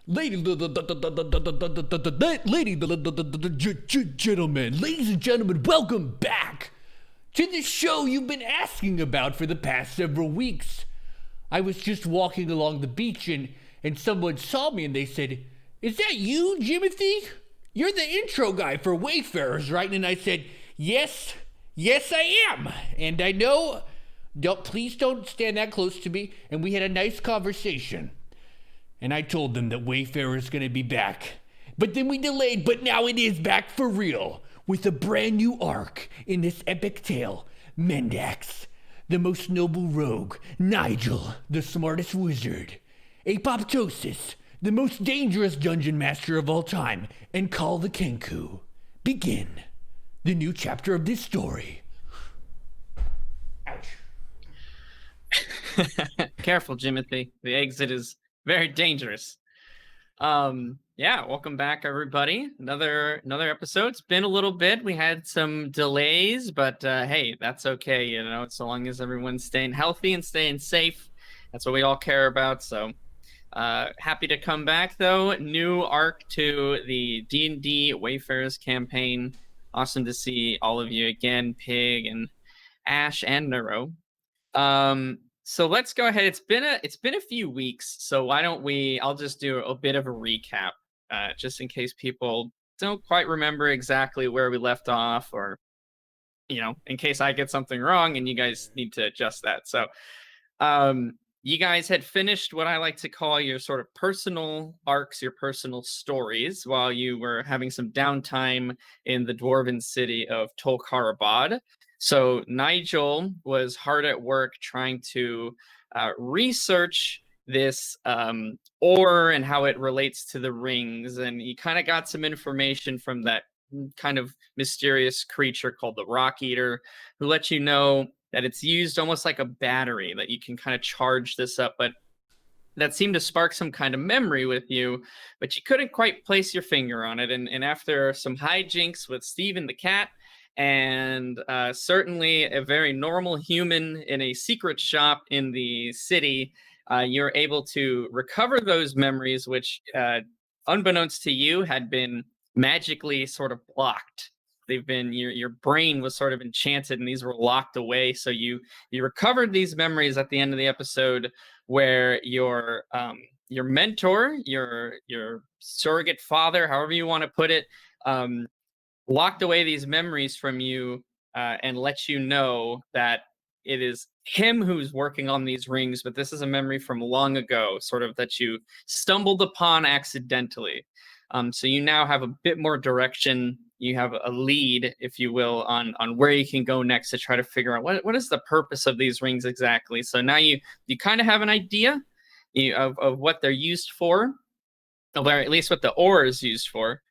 Gentlemen, ladies and gentlemen, welcome back to the show you've been asking about for the past several weeks. I was just walking along the beach and someone saw me and they said, "Is that you, Jimothy? You're the intro guy for Wayfarers, right?" And I said, yes, I am. And I know, please don't stand that close to me. And we had a nice conversation. And I told them that Wayfarer's gonna be back. But then we delayed, but now it is back for real. With a brand new arc in this epic tale. Mendax, the most noble rogue. Nigel, the smartest wizard. Apoptosis, the most dangerous dungeon master of all time. And Call the Kenku. Begin the new chapter of this story. Ouch. Careful, Jimothy. The exit is very dangerous. Welcome back, everybody. Another episode. It's been a little bit. We had some delays, but hey, that's okay. You know, so long as everyone's staying healthy and staying safe, that's what we all care about. So happy to come back, though. New arc to the D&D Wayfarers campaign. Awesome to see all of you again, Pig and Ash and Neuro. So let's go ahead. It's been a few weeks, so why don't I'll just do a bit of a recap, just in case people don't quite remember exactly where we left off, or, you know, in case I get something wrong and you guys need to adjust that. So, you guys had finished what I like to call your sort of personal arcs, your personal stories, while you were having some downtime in the dwarven city of Tolkarabad. So Nigel was hard at work trying to research this ore and how it relates to the rings. And he kind of got some information from that kind of mysterious creature called the Rock Eater, who let you know that it's used almost like a battery, that you can kind of charge this up. But that seemed to spark some kind of memory with you, but you couldn't quite place your finger on it. And after some hijinks with Steven the cat, and certainly a very normal human in a secret shop in the city, you're able to recover those memories, which, unbeknownst to you, had been magically sort of blocked. They've been, your brain was sort of enchanted, and these were locked away. So you recovered these memories at the end of the episode, where your mentor, your surrogate father, however you want to put it, locked away these memories from you, and let you know that it is him who's working on these rings, but this is a memory from long ago, sort of that you stumbled upon accidentally. So you now have a bit more direction. You have a lead, if you will, on where you can go next to try to figure out what is the purpose of these rings exactly. So now you kind of have an idea of what they're used for, or at least what the ore is used for.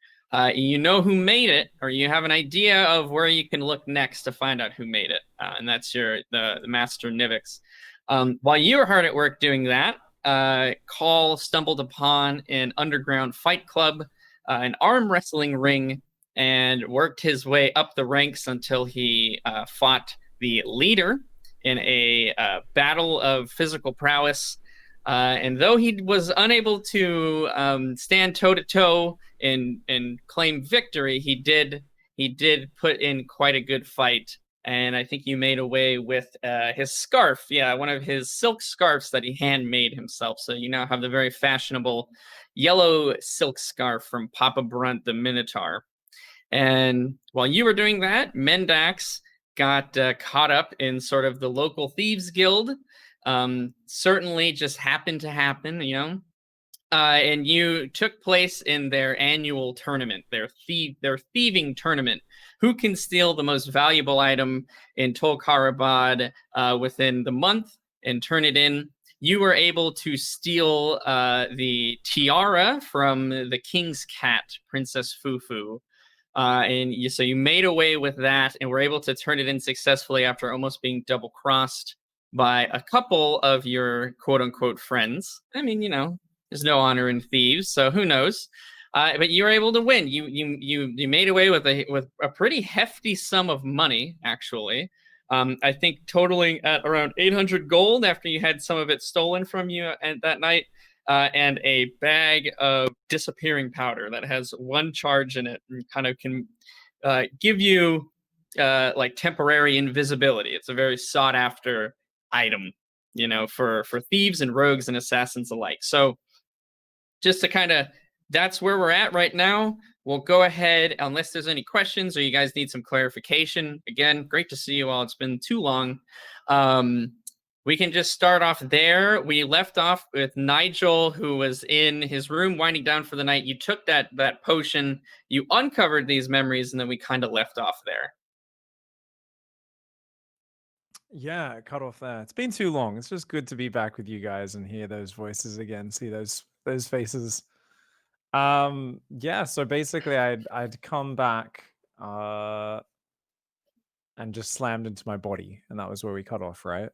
You know who made it, or you have an idea of where you can look next to find out who made it, and that's the Master Nivix. While you were hard at work doing that, Call stumbled upon an underground fight club, an arm wrestling ring, and worked his way up the ranks until he fought the leader in a battle of physical prowess. And though he was unable to stand toe-to-toe and claim victory, he did put in quite a good fight. And I think you made away with his scarf. Yeah, one of his silk scarves that he handmade himself. So you now have the very fashionable yellow silk scarf from Papa Brunt the Minotaur. And while you were doing that, Mendax got caught up in sort of the local thieves guild. Certainly just happened to happen, you know. And you took place in their annual tournament, their thieving tournament. Who can steal the most valuable item in Tolkarabad within the month and turn it in? You were able to steal the tiara from the king's cat, Princess Fufu. So you made away with that and were able to turn it in successfully after almost being double-crossed by a couple of your quote-unquote friends. I mean, you know, there's no honor in thieves, so who knows? But you were able to win. You made away with a pretty hefty sum of money, actually. I think totaling at around 800 gold after you had some of it stolen from you that night. and a bag of disappearing powder that has one charge in it and kind of can give you like temporary invisibility. It's a very sought after item, for thieves and rogues and assassins alike. So just to kind of that's where we're at right now. We'll go ahead, unless there's any questions or you guys need some clarification. Again, great to see you all. It's been too long. We can just start off there. We left off with Nigel, who was in his room winding down for the night. You took that potion, you uncovered these memories, and then we kind of left off there. Yeah, cut off there. It's been too long. It's just good to be back with you guys and hear those voices again, see those faces. Yeah, so basically I'd come back and just slammed into my body, and that was where we cut off, right?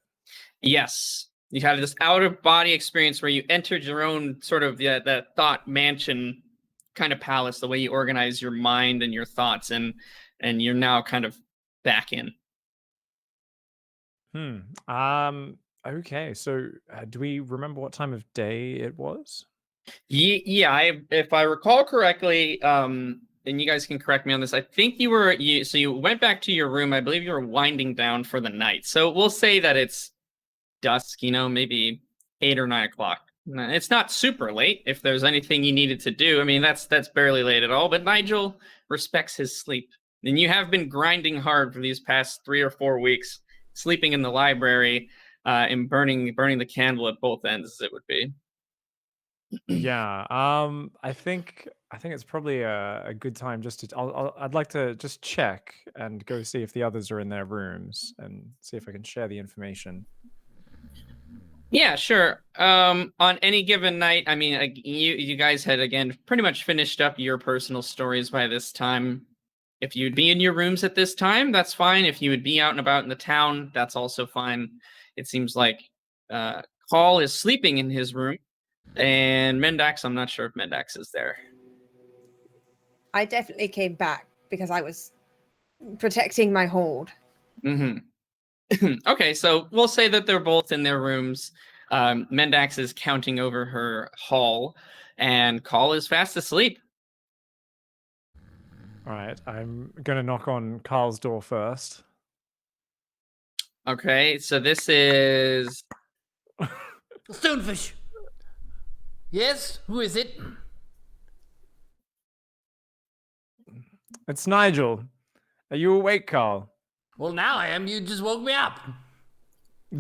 Yes. You had this out of body experience where you entered your own sort of that thought mansion kind of palace, the way you organize your mind and your thoughts, and you're now kind of back in. Okay, so do we remember what time of day it was? Yeah, if I recall correctly, and you guys can correct me on this, I think you went back to your room. I believe you were winding down for the night. So we'll say that it's dusk, maybe 8 or 9 o'clock. It's not super late if there's anything you needed to do. I mean, that's barely late at all, but Nigel respects his sleep. And you have been grinding hard for these past 3 or 4 weeks, sleeping in the library, and burning the candle at both ends, as it would be. Yeah, I think it's probably a good time just to. I'd like to just check and go see if the others are in their rooms and see if I can share the information. Yeah, sure. On any given night, I mean, you guys had again pretty much finished up your personal stories by this time. If you'd be in your rooms at this time, that's fine. If you would be out and about in the town, that's also fine. It seems like Call is sleeping in his room, and Mendax, I'm not sure if Mendax is there. I definitely came back because I was protecting my hold. Mm-hmm. Okay, so we'll say that they're both in their rooms. Mendax is counting over her haul, and Call is fast asleep. All right, I'm gonna knock on Carl's door first. Okay, so this is Stonefish. Yes, who is it? It's Nigel. Are you awake, Carl? Well, now I am. You just woke me up.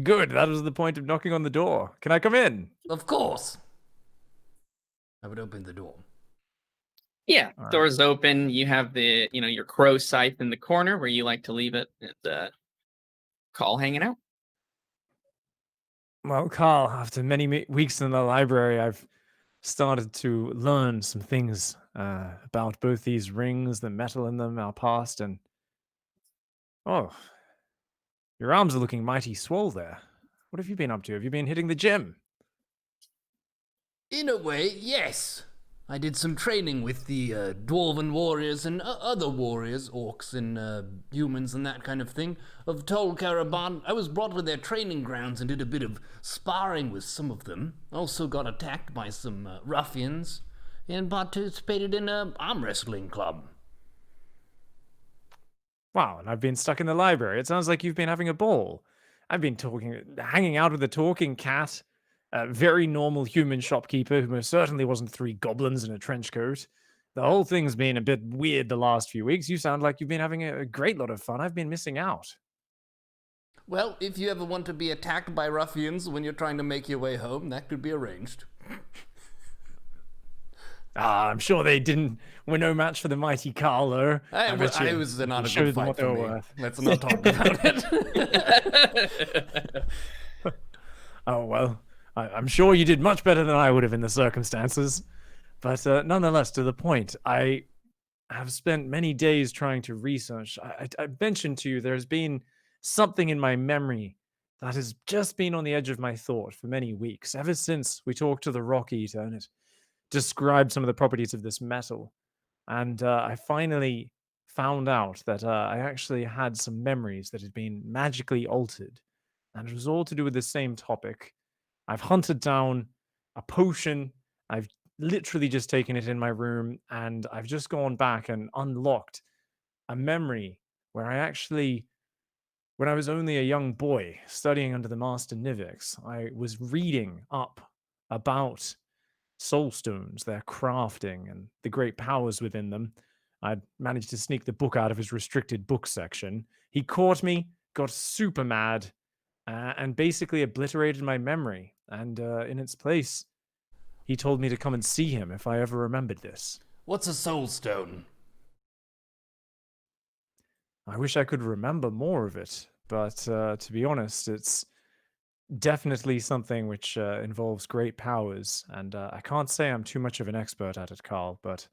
Good, that was the point of knocking on the door. Can I come in? Of course. I would open the door. Yeah, All door's open. You have the, your crow scythe in the corner where you like to leave it, and Call hanging out. Well, Carl, after many weeks in the library, I've started to learn some things about both these rings, the metal in them, our past, and oh, your arms are looking mighty swole there. What have you been up to? Have you been hitting the gym? In a way, yes. I did some training with the dwarven warriors and other warriors, orcs and humans and that kind of thing, of Tol Caraban. I was brought to their training grounds and did a bit of sparring with some of them. Also got attacked by some ruffians and participated in an arm wrestling club. Wow, and I've been stuck in the library. It sounds like you've been having a ball. I've been hanging out with a talking cat, a very normal human shopkeeper who most certainly wasn't 3 goblins in a trench coat. The whole thing's been a bit weird the last few weeks. You sound like you've been having a great lot of fun. I've been missing out. Well, if you ever want to be attacked by ruffians when you're trying to make your way home, that could be arranged. I'm sure they were no match for the mighty Carl, though. I was not a good fight for me. Worth. Let's not talk about it. Oh, well, I'm sure you did much better than I would have in the circumstances. But nonetheless, to the point, I have spent many days trying to research. I mentioned to you there's been something in my memory that has just been on the edge of my thought for many weeks, ever since we talked to the Rock Eater and it described some of the properties of this metal. And I finally found out that I actually had some memories that had been magically altered. And it was all to do with the same topic. I've hunted down a potion. I've literally just taken it in my room, and I've just gone back and unlocked a memory where when I was only a young boy studying under the Master Nivix, I was reading up about soul stones, their crafting, and the great powers within them. I'd managed to sneak the book out of his restricted book section. He caught me, got super mad, and basically obliterated my memory. And in its place, he told me to come and see him if I ever remembered this. What's a soul stone? I wish I could remember more of it, but to be honest, it's definitely something which involves great powers, and I can't say I'm too much of an expert at it, Carl, but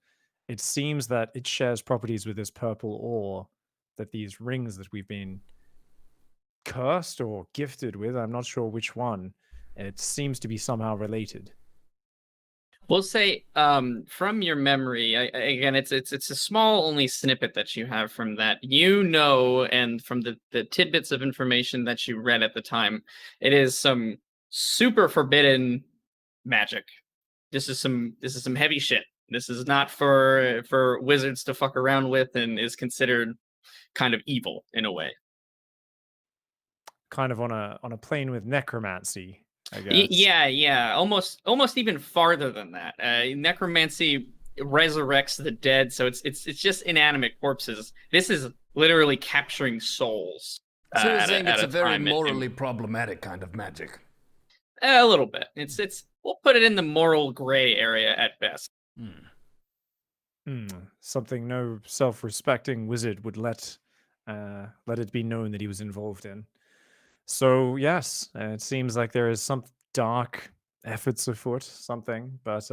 it seems that it shares properties with this purple ore that these rings that we've been cursed or gifted with, I'm not sure which one, it seems to be somehow related. We'll say, from your memory, again, it's a small only snippet that you have from that. And from the tidbits of information that you read at the time, it is some super forbidden magic. This is some heavy shit. This is not for wizards to fuck around with, and is considered kind of evil in a way. Kind of on a plane with necromancy, I guess. Yeah. Almost even farther than that. Necromancy resurrects the dead, so it's just inanimate corpses. This is literally capturing souls. So you're saying it's a very time. morally problematic kind of magic. A little bit. It's we'll put it in the moral gray area at best. Something no self-respecting wizard would let it be known that he was involved in. So yes, it seems like there is some dark efforts afoot, something. But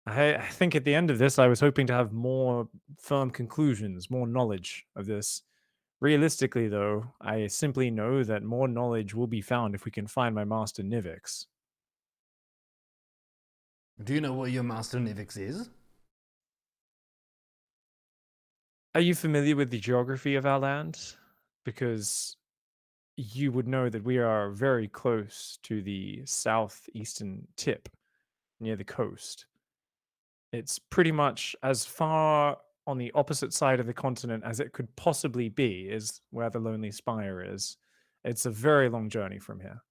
I think at the end of this, I was hoping to have more firm conclusions, more knowledge of this. Realistically, though, I simply know that more knowledge will be found if we can find my Master Nivix. Do you know where your Master Nivix is? Are you familiar with the geography of our land? Because you would know that we are very close to the southeastern tip near the coast. It's pretty much as far on the opposite side of the continent as it could possibly be, is where the Lonely Spire is. It's a very long journey from here.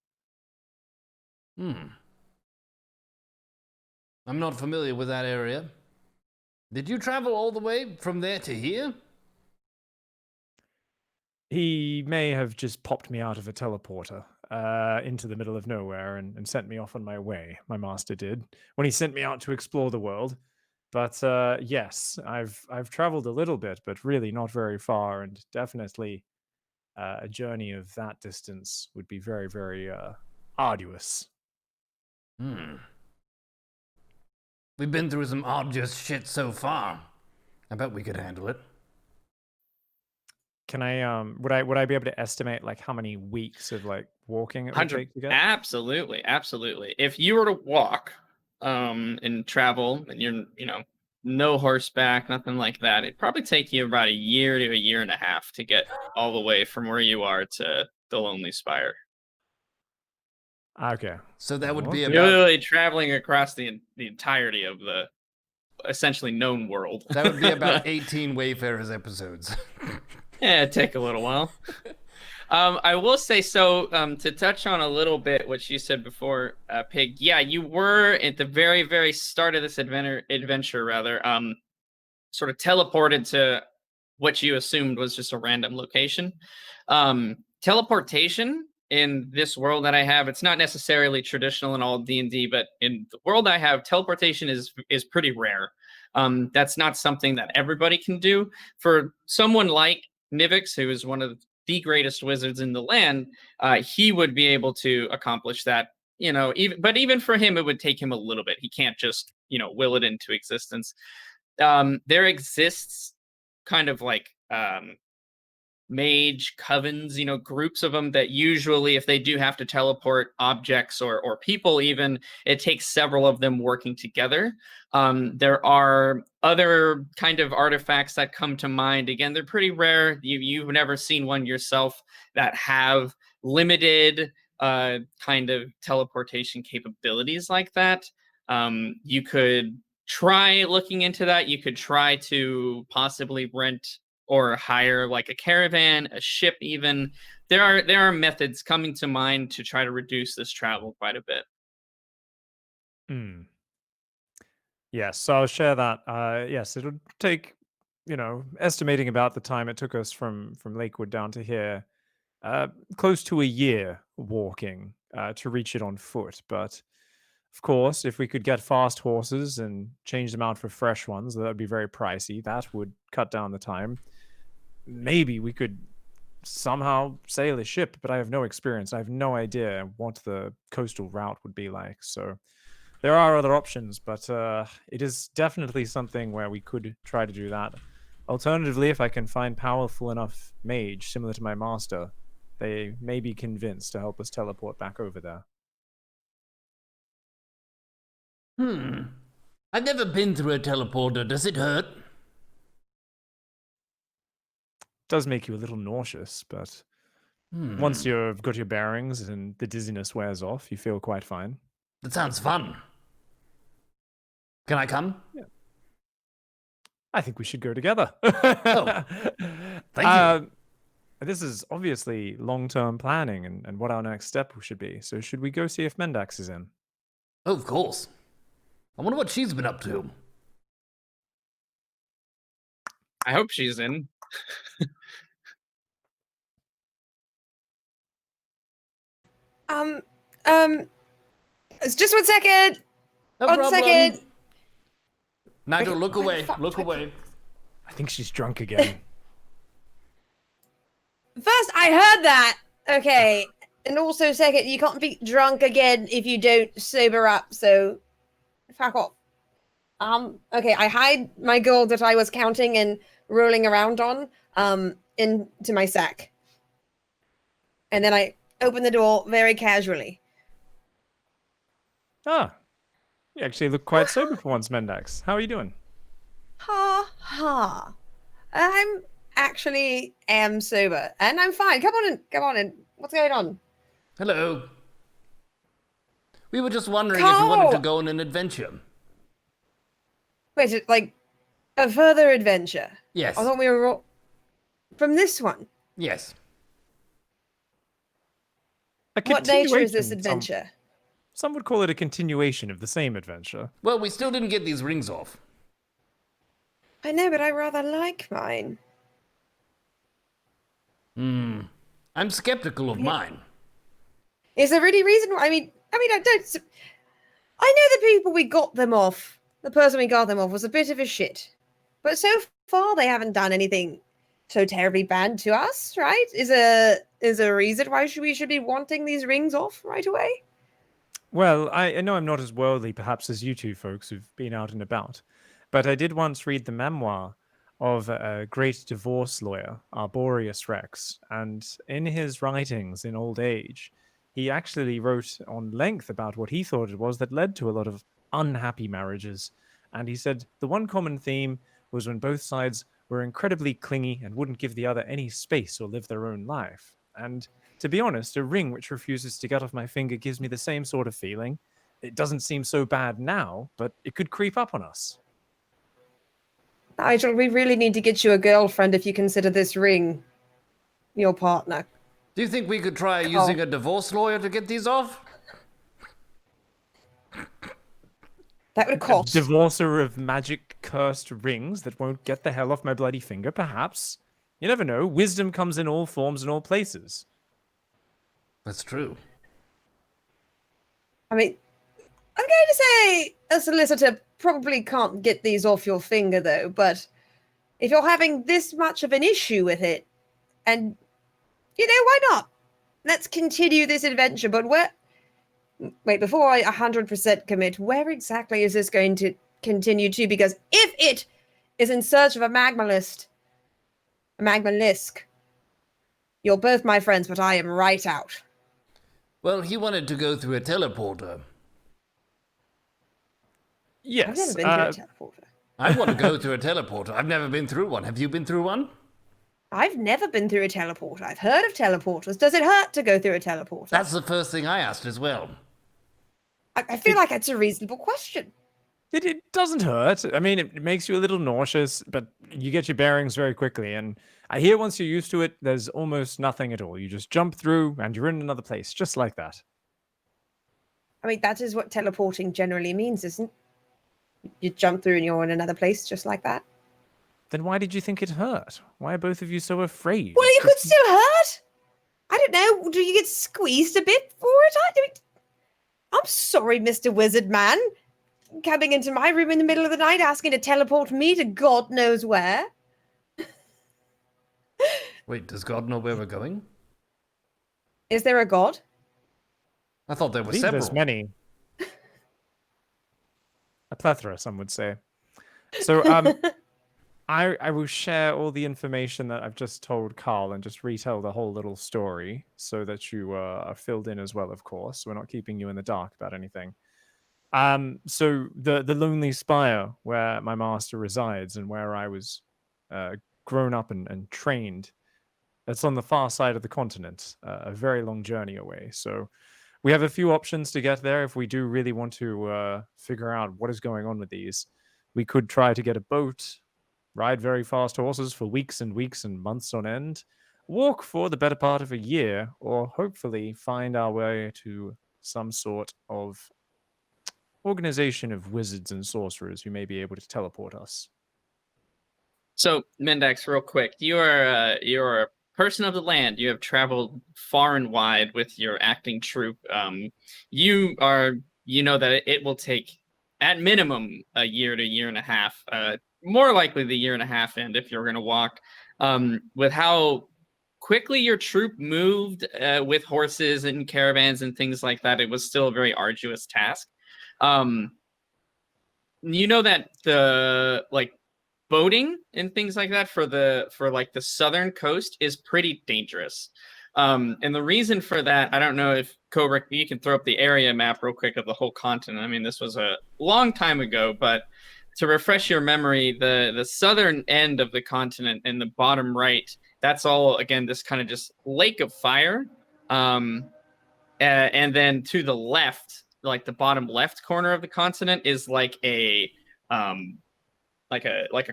I'm not familiar with that area. Did you travel all the way from there to here? He may have just popped me out of a teleporter into the middle of nowhere and sent me off on my way. My master did when he sent me out to explore the world. But yes, I've traveled a little bit, but really not very far, and definitely a journey of that distance would be very, very arduous. We've been through some arduous shit so far. I bet we could handle it. Can I would I be able to estimate like how many weeks of like walking it would take to get? Absolutely. If you were to walk and travel, and you're no horseback, nothing like that, it'd probably take you about a year to a year and a half to get all the way from where you are to the Lonely Spire. Okay. So that would be You're about literally traveling across the entirety of the essentially known world. that would be about 18 Wayfarers episodes. Yeah, it'd take a little while. I will say, so to touch on a little bit what you said before, Pig. Yeah, you were at the very, very start of this adventure, rather, sort of teleported to what you assumed was just a random location. Teleportation in this world that I have, it's not necessarily traditional in all D&D, but in the world I have, teleportation is pretty rare. That's not something that everybody can do. For someone like Nivix, who is one of the greatest wizards in the land, he would be able to accomplish that. Even for him, it would take him a little bit. He can't just will it into existence. There exists kind of like mage covens, groups of them that usually, if they do have to teleport objects or people even, it takes several of them working together. There are other kind of artifacts that come to mind. Again, they're pretty rare. You've never seen one yourself that have limited kind of teleportation capabilities like that. You could try looking into that. You could try to possibly rent or hire like a caravan, a ship even. There are methods coming to mind to try to reduce this travel quite a bit. Hmm. Yes, so I'll share that. Yes, it'll take, estimating about the time it took us from Lakewood down to here, uh, close to a year walking to reach it on foot. But of course, if we could get fast horses and change them out for fresh ones, that would be very pricey. That would cut down the time. Maybe we could somehow sail a ship, but I have no experience. I have no idea what the coastal route would be like. So there are other options, but it is definitely something where we could try to do that. Alternatively, if I can find powerful enough mage similar to my master, they may be convinced to help us teleport back over there. I've never been through a teleporter. Does it hurt? Does make you a little nauseous, but once you've got your bearings and the dizziness wears off, you feel quite fine. That sounds fun. Can I come? I think we should go together. Oh, thank you. This is obviously long-term planning and what our next step should be. So should we go see if Mendax is in? Oh, of course. I wonder what she's been up to. I hope she's in. It's just 1 second. No 1 problem. second. Nigel, look Wait, away. fuck, Look fuck. away. I think she's drunk again. First, I heard that. Okay. And also, second, you can't be drunk again if you don't sober up. So, fuck off. Okay, I hide my gold that I was counting and rolling around on, into my sack. And then I open the door very casually. Ah, you actually look quite sober for once, Mendax. How are you doing? Ha ha. I'm actually am sober and I'm fine. Come on in. What's going on? Hello. We were just wondering if you wanted to go on an adventure. Wait, like a further adventure? Yes. I thought we were from this one. Yes. What nature is this continuation, adventure? Some would call it a continuation of the same adventure. Well, we still didn't get these rings off. I know, but I rather like mine. I'm skeptical of mine. Is there any reason why? I mean, I don't. I know the people we got them off. The person we got them off was a bit of a shit, but so far they haven't done anything so terribly bad to us, right? Is a reason why we should be wanting these rings off right away? Well, I know I'm not as worldly perhaps as you two folks who've been out and about, but I did once read the memoir of a great divorce lawyer, Arborius Rex, and in his writings in old age, he actually wrote on length about what he thought it was that led to a lot of unhappy marriages. And he said the one common theme was when both sides were incredibly clingy and wouldn't give the other any space or live their own life. And to be honest, a ring which refuses to get off my finger gives me the same sort of feeling. It doesn't seem so bad now, but it could creep up on us. Nigel, we really need to get you a girlfriend if you consider this ring your partner. Do you think we could try using a divorce lawyer to get these off? That would cost. Divorcer of magic cursed rings that won't get the hell off my bloody finger, perhaps. You never know. Wisdom comes in all forms and all places. That's true. I mean, I'm going to say a solicitor probably can't get these off your finger, though, but if you're having this much of an issue with it, and, why not? Let's continue this adventure, but wait, before I 100% commit, where exactly is this going to continue to? Because if it is in search of a magmalisk, you're both my friends, but I am right out. Well, he wanted to go through a teleporter. Yes. I've never been to a teleporter. I want to go through a teleporter. I've never been through one. Have you been through one? I've never been through a teleporter. I've heard of teleporters. Does it hurt to go through a teleporter? That's the first thing I asked as well. I feel like it's a reasonable question. It doesn't hurt. I mean, it makes you a little nauseous, but you get your bearings very quickly. And I hear once you're used to it, there's almost nothing at all. You just jump through and you're in another place, just like that. I mean, that is what teleporting generally means, isn't it? You jump through and you're in another place just like that. Then why did you think it hurt? Why are both of you so afraid? Well, it could still hurt. I don't know. Do you get squeezed a bit for it? I'm sorry, Mr. Wizard Man. Coming into my room in the middle of the night asking to teleport me to God knows where. Wait, does God know where we're going? Is there a God? I thought there I were believe several. there's many. A plethora, some would say. So, I will share all the information that I've just told Carl and just retell the whole little story so that you are filled in as well, of course. We're not keeping you in the dark about anything. So the Lonely Spire, where my master resides and where I was grown up and trained, that's on the far side of the continent, a very long journey away. So we have a few options to get there if we do really want to figure out what is going on with these. We could try to get a boat, ride very fast horses for weeks and weeks and months on end, walk for the better part of a year, or hopefully find our way to some sort of organization of wizards and sorcerers who may be able to teleport us. So, Mendax, real quick, you're a person of the land. You have traveled far and wide with your acting troupe. You know that it will take at minimum a year to year and a half. More likely the year and a half end if you're going to walk. With how quickly your troop moved with horses and caravans and things like that, it was still a very arduous task. You know that the boating and things like that for the southern coast is pretty dangerous. And the reason for that, I don't know if Cobra, you can throw up the area map real quick of the whole continent. I mean, this was a long time ago, but to refresh your memory, the southern end of the continent in the bottom right, that's all, again, this kind of just lake of fire. And then to the left, like the bottom left corner of the continent is like a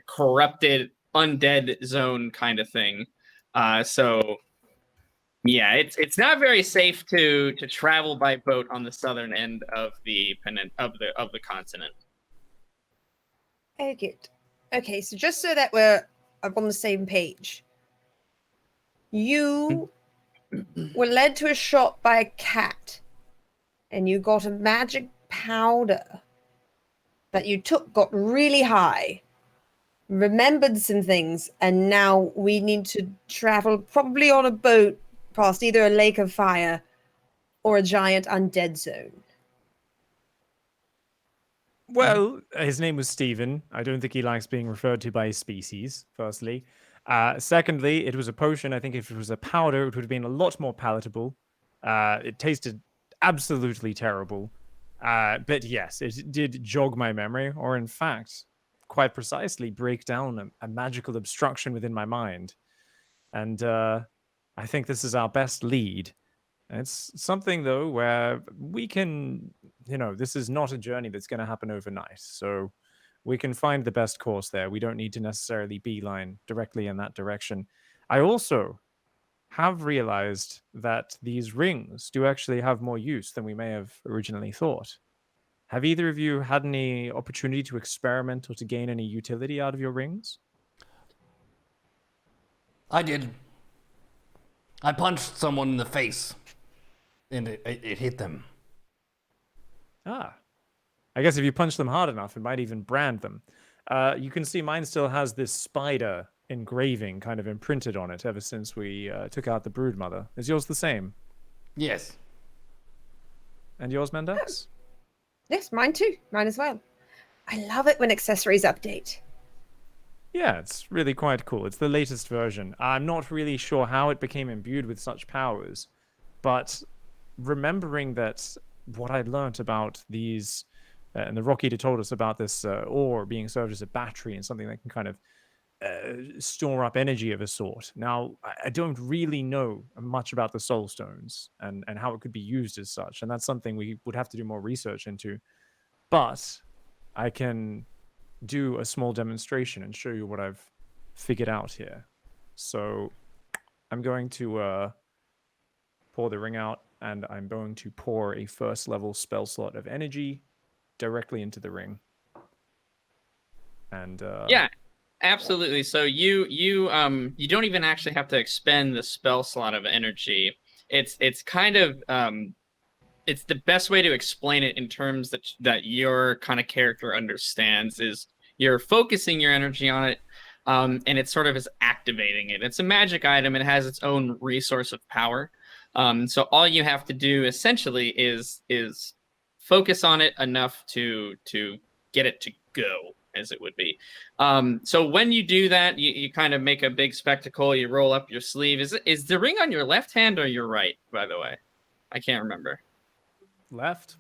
corrupted undead zone kind of thing. So yeah, it's not very safe to travel by boat on the southern end of the continent. Oh, good. Okay, so just so that we're on the same page, you were led to a shop by a cat, and you got a magic powder that you took, got really high, remembered some things, and now we need to travel probably on a boat past either a lake of fire or a giant undead zone. Well, his name was Stephen. I don't think he likes being referred to by his species, firstly. Secondly, it was a potion. I think if it was a powder, it would have been a lot more palatable. It tasted absolutely terrible. But yes, it did jog my memory, or in fact, quite precisely break down a magical obstruction within my mind. And I think this is our best lead. It's something, though, where we can, this is not a journey that's going to happen overnight. So we can find the best course there. We don't need to necessarily beeline directly in that direction. I also have realized that these rings do actually have more use than we may have originally thought. Have either of you had any opportunity to experiment or to gain any utility out of your rings? I did. I punched someone in the face, and it hit them. Ah. I guess if you punch them hard enough, it might even brand them. You can see mine still has this spider engraving kind of imprinted on it ever since we took out the broodmother. Is yours the same? Yes. And yours, Mendax? Yes, mine too. Mine as well. I love it when accessories update. Yeah, it's really quite cool. It's the latest version. I'm not really sure how it became imbued with such powers, but remembering that what I'd learnt about these, and the Rockeater told us about this ore being served as a battery and something that can kind of store up energy of a sort. Now, I don't really know much about the soul stones and how it could be used as such, and that's something we would have to do more research into. But I can do a small demonstration and show you what I've figured out here. So I'm going to pour the ring out, and I'm going to pour a first level spell slot of energy directly into the ring. And yeah, absolutely. So you don't even actually have to expend the spell slot of energy. It's kind of it's the best way to explain it in terms that your kind of character understands is you're focusing your energy on it, and it sort of is activating it. It's a magic item. It has its own resource of power. So all you have to do essentially is focus on it enough to get it to go, as it would be. So when you do that, you kind of make a big spectacle. You roll up your sleeve. Is the ring on your left hand or your right, by the way? I can't remember. Left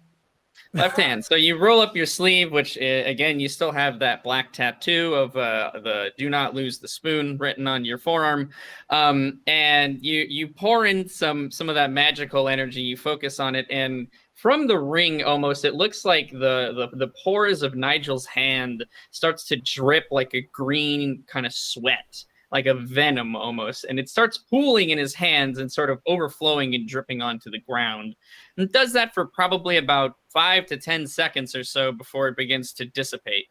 hand. So you roll up your sleeve, which again, you still have that black tattoo of the "Do not lose the spoon" written on your forearm, and you pour in some of that magical energy. You focus on it, and from the ring, almost it looks like the pores of Nigel's hand starts to drip like a green kind of sweat, like a venom almost, and it starts pooling in his hands and sort of overflowing and dripping onto the ground. And it does that for probably about 5 to 10 seconds or so before it begins to dissipate.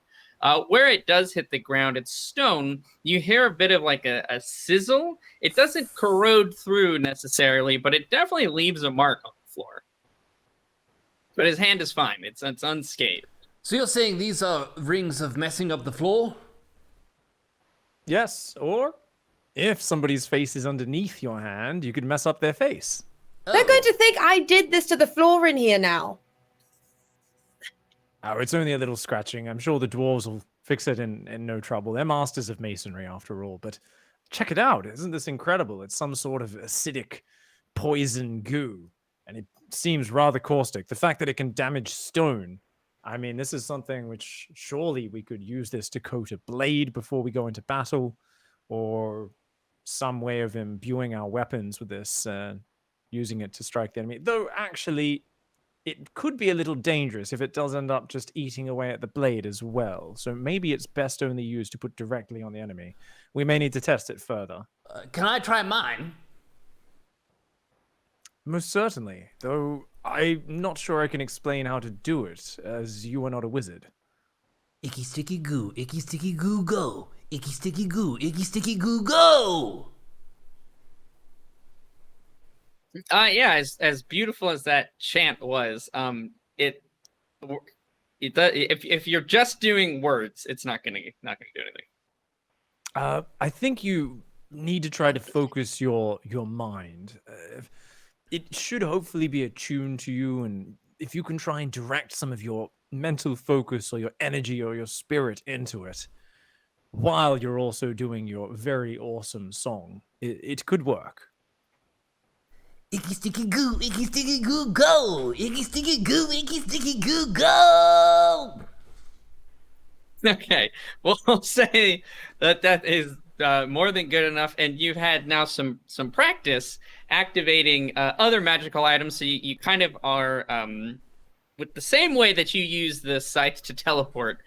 Where it does hit the ground, it's stone. You hear a bit of like a sizzle. It doesn't corrode through necessarily, but it definitely leaves a mark on the floor. But his hand is fine. It's unscathed. So you're saying these are rings of messing up the floor? Yes, or if somebody's face is underneath your hand, you could mess up their face. They're going to think I did this to the floor in here now. Oh, it's only a little scratching. I'm sure the dwarves will fix it in no trouble. They're masters of masonry, after all. But check it out. Isn't this incredible? It's some sort of acidic poison goo, and it seems rather caustic. The fact that it can damage stone. I mean, this is something which surely we could use this to coat a blade before we go into battle, or some way of imbuing our weapons with this, using it to strike the enemy. Though, actually, it could be a little dangerous if it does end up just eating away at the blade as well. So maybe it's best only used to put directly on the enemy. We may need to test it further. Can I try mine? Most certainly, though I'm not sure I can explain how to do it, as you are not a wizard. Icky sticky goo, go. Icky sticky goo, go! Yeah, as beautiful as that chant was, if you're just doing words, it's not gonna do anything. I think you need to try to focus your mind. It should hopefully be attuned to you, and if you can try and direct some of your mental focus or your energy or your spirit into it, while you're also doing your very awesome song, it could work. Icky sticky goo, go! Icky sticky goo, go! Okay, well, I'll say that is more than good enough, and you've had now some practice activating other magical items, so you kind of are with the same way that you use the scythe to teleport,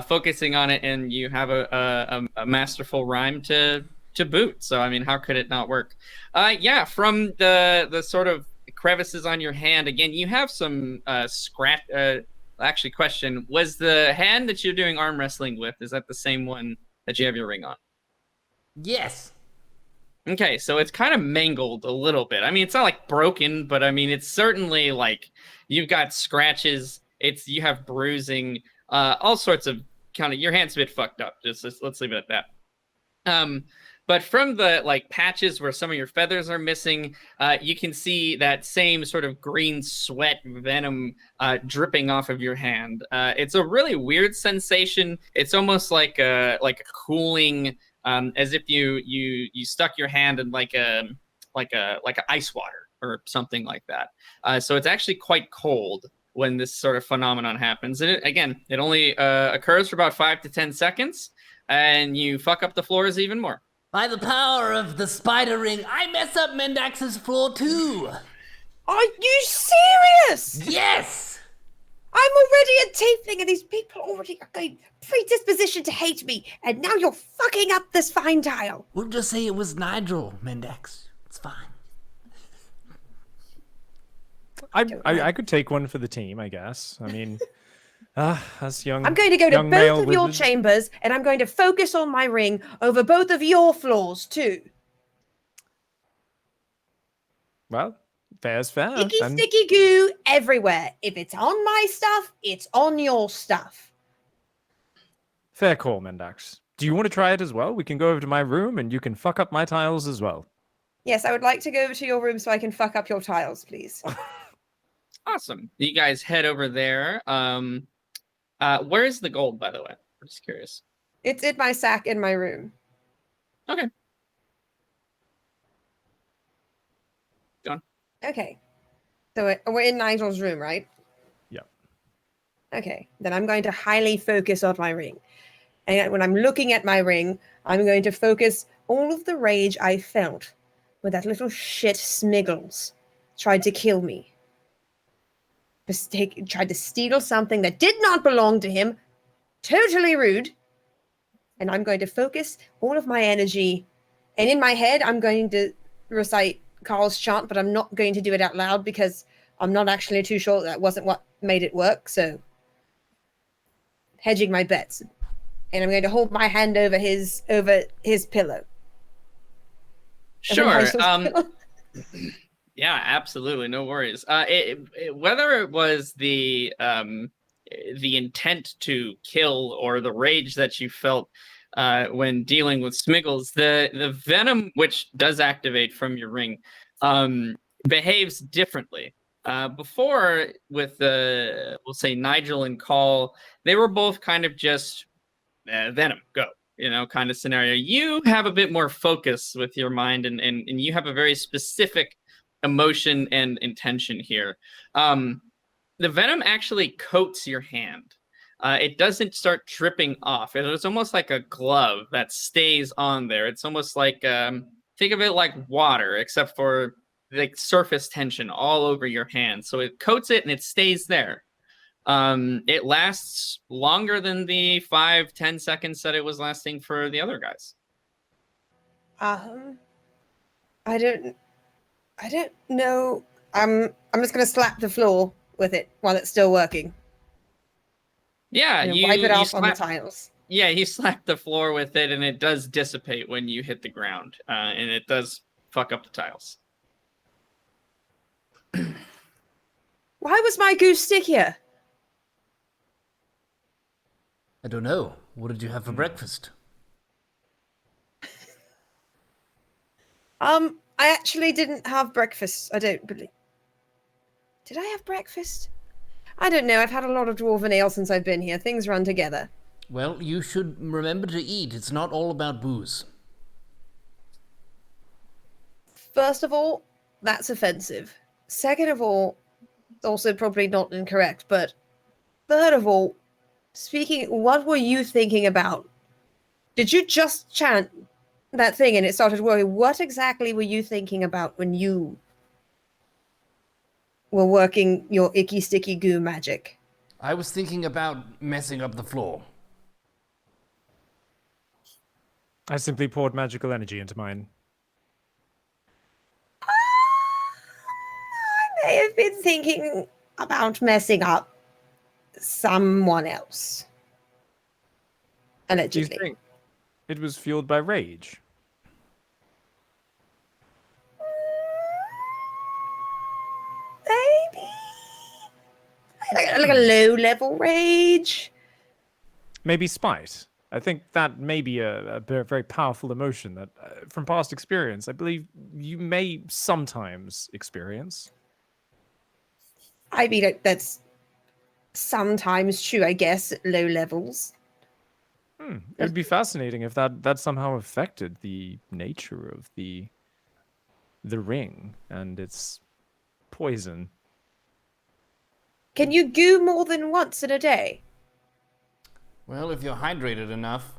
focusing on it, and you have a masterful rhyme to boot. So I mean, how could it not work? Yeah, from the sort of crevices on your hand, again, you have some scratch. Actually, question: was the hand that you're doing arm wrestling with, is that the same one that you have your ring on? Yes. Okay, so it's kind of mangled a little bit. I mean, it's not like broken, but I mean, it's certainly like you've got scratches. You have bruising, all sorts of kind of. Your hand's a bit fucked up. Just let's leave it at that. But from the like patches where some of your feathers are missing, you can see that same sort of green sweat venom dripping off of your hand. It's a really weird sensation. It's almost like a cooling. As if you stuck your hand in like a ice water or something like that. So it's actually quite cold when this sort of phenomenon happens. And it only occurs for about 5 to 10 seconds. and you fuck up the floors even more. By the power of the spider ring, I mess up Mendax's floor too. Are you serious? Yes! I'm already a tiefling, and these people already are going predisposition to hate me, and now you're fucking up this fine tile. We'll just say it was Nigel, Mendax. It's fine. I could take one for the team, I guess. I mean, that's young. I'm going to go to young male both of your wizard. chambers, and I'm going to focus on my ring over both of your floors, too. Well, fair's fair. Sticky, then. sticky goo everywhere. If it's on my stuff, it's on your stuff. Fair call, Mendax. Do you want to try it as well? We can go over to my room, and you can fuck up my tiles as well. Yes, I would like to go over to your room so I can fuck up your tiles, please. Awesome. You guys head over there. Where's the gold, by the way? I'm just curious. It's in my sack in my room. Okay. Okay. So we're in Nigel's room, right? Yep. Okay. Then I'm going to highly focus on my ring. And when I'm looking at my ring, I'm going to focus all of the rage I felt when that little shit Smiggles tried to kill me. Tried to steal something that did not belong to him. Totally rude. And I'm going to focus all of my energy. And in my head, I'm going to recite Carl's chant, but I'm not going to do it out loud because I'm not actually too sure that wasn't what made it work. So, hedging my bets. And I'm going to hold my hand over his pillow. Sure. Nigel's pillow. Yeah, absolutely. No worries. Whether it was the intent to kill or the rage that you felt when dealing with Smiggles, the venom, which does activate from your ring, behaves differently. Before, with we'll say Nigel and Call, they were both kind of just venom, go, kind of scenario. You have a bit more focus with your mind, and you have a very specific emotion and intention here. The venom actually coats your hand. It doesn't start dripping off. It's almost like a glove that stays on there. It's almost like, think of it like water, except for like surface tension all over your hand. So it coats it and it stays there. It lasts longer than the 5-10 seconds that it was lasting for the other guys. I don't know. I'm just gonna slap the floor with it while it's still working. Yeah, And you wipe it you off on the slap, tiles. yeah, you slap the floor with it, and it does dissipate when you hit the ground, and it does fuck up the tiles. Why was my goose stickier? I don't know. What did you have for breakfast? I actually didn't have breakfast. I don't believe. Did I have breakfast? I don't know. I've had a lot of dwarven ale since I've been here. Things run together. Well, you should remember to eat. It's not all about booze. First of all, that's offensive. Second of all, also probably not incorrect. But third of all, what were you thinking about? Did you just chant that thing and it started working? What exactly were you thinking about when you were working your icky sticky goo magic? I was thinking about messing up the floor. I simply poured magical energy into mine. I may have been thinking about messing up someone else. Do you Allegedly. think it was fueled by rage? Maybe. Like a low level rage. Maybe spite. I think that may be a very powerful emotion that, from past experience, I believe you may sometimes experience. I mean, that's sometimes true, I guess, at low levels. It would be fascinating if that somehow affected the nature of the ring and its poison. Can you goo more than once in a day? Well, if you're hydrated enough.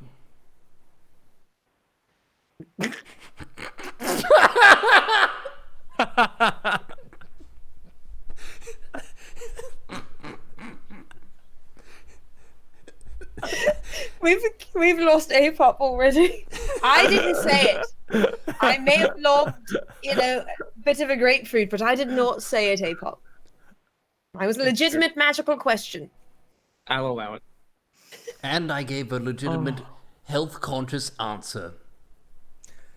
We've lost Apop already. I didn't say it. I may have lobbed, a bit of a grapefruit, but I did not say it, Apop. It was a legitimate magical question. I'll allow it. And I gave a legitimate, health-conscious answer.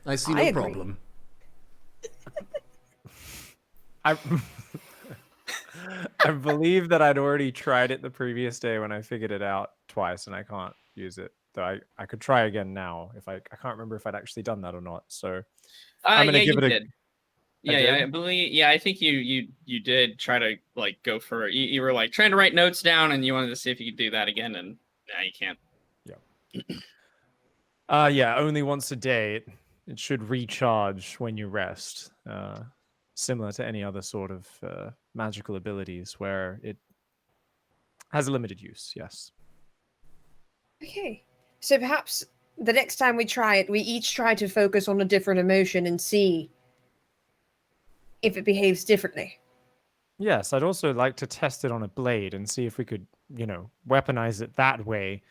I see no I agree. problem. I believe that I'd already tried it the previous day when I figured it out twice, and I can't use it. Though I could try again now. If I can't remember if I'd actually done that or not. So I'm gonna Yeah, give you it a. did. Yeah, did? I believe. Yeah, I think you did try to like go for. You were like trying to write notes down, and you wanted to see if you could do that again, and now you can't. Yeah, only once a day. It should recharge when you rest. Similar to any other sort of magical abilities where it has a limited use, yes. Okay. So perhaps the next time we try it, we each try to focus on a different emotion and see if it behaves differently. Yes, I'd also like to test it on a blade and see if we could, weaponize it that way,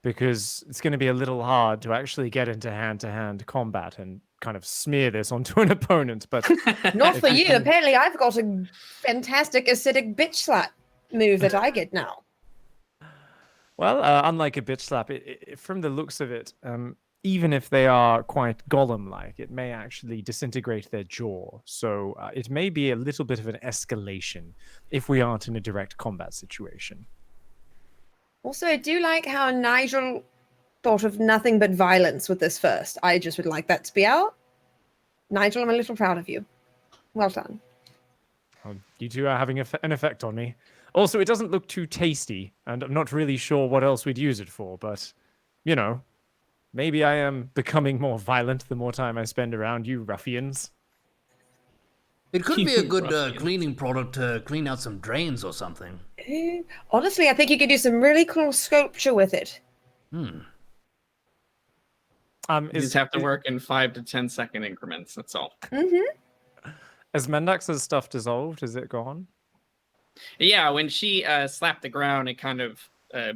because it's going to be a little hard to actually get into hand-to-hand combat and kind of smear this onto an opponent. But Not for you. Apparently, I've got a fantastic acidic bitch slap move that I get now. Well, unlike a bitch slap, from the looks of it, even if they are quite golem-like, it may actually disintegrate their jaw. So it may be a little bit of an escalation if we aren't in a direct combat situation. Also, I do like how Nigel thought of nothing but violence with this first. I just would like that to be out. Nigel, I'm a little proud of you. Well done. You two are having an effect on me. Also, it doesn't look too tasty, and I'm not really sure what else we'd use it for, but, maybe I am becoming more violent the more time I spend around you ruffians. It could be a good cleaning product to clean out some drains or something. Honestly, I think you could do some really cool sculpture with it. You just have to work in 5 to 10 second increments. That's all. Has Mendax's stuff dissolved? Is it gone? Yeah, when she slapped the ground, it kind of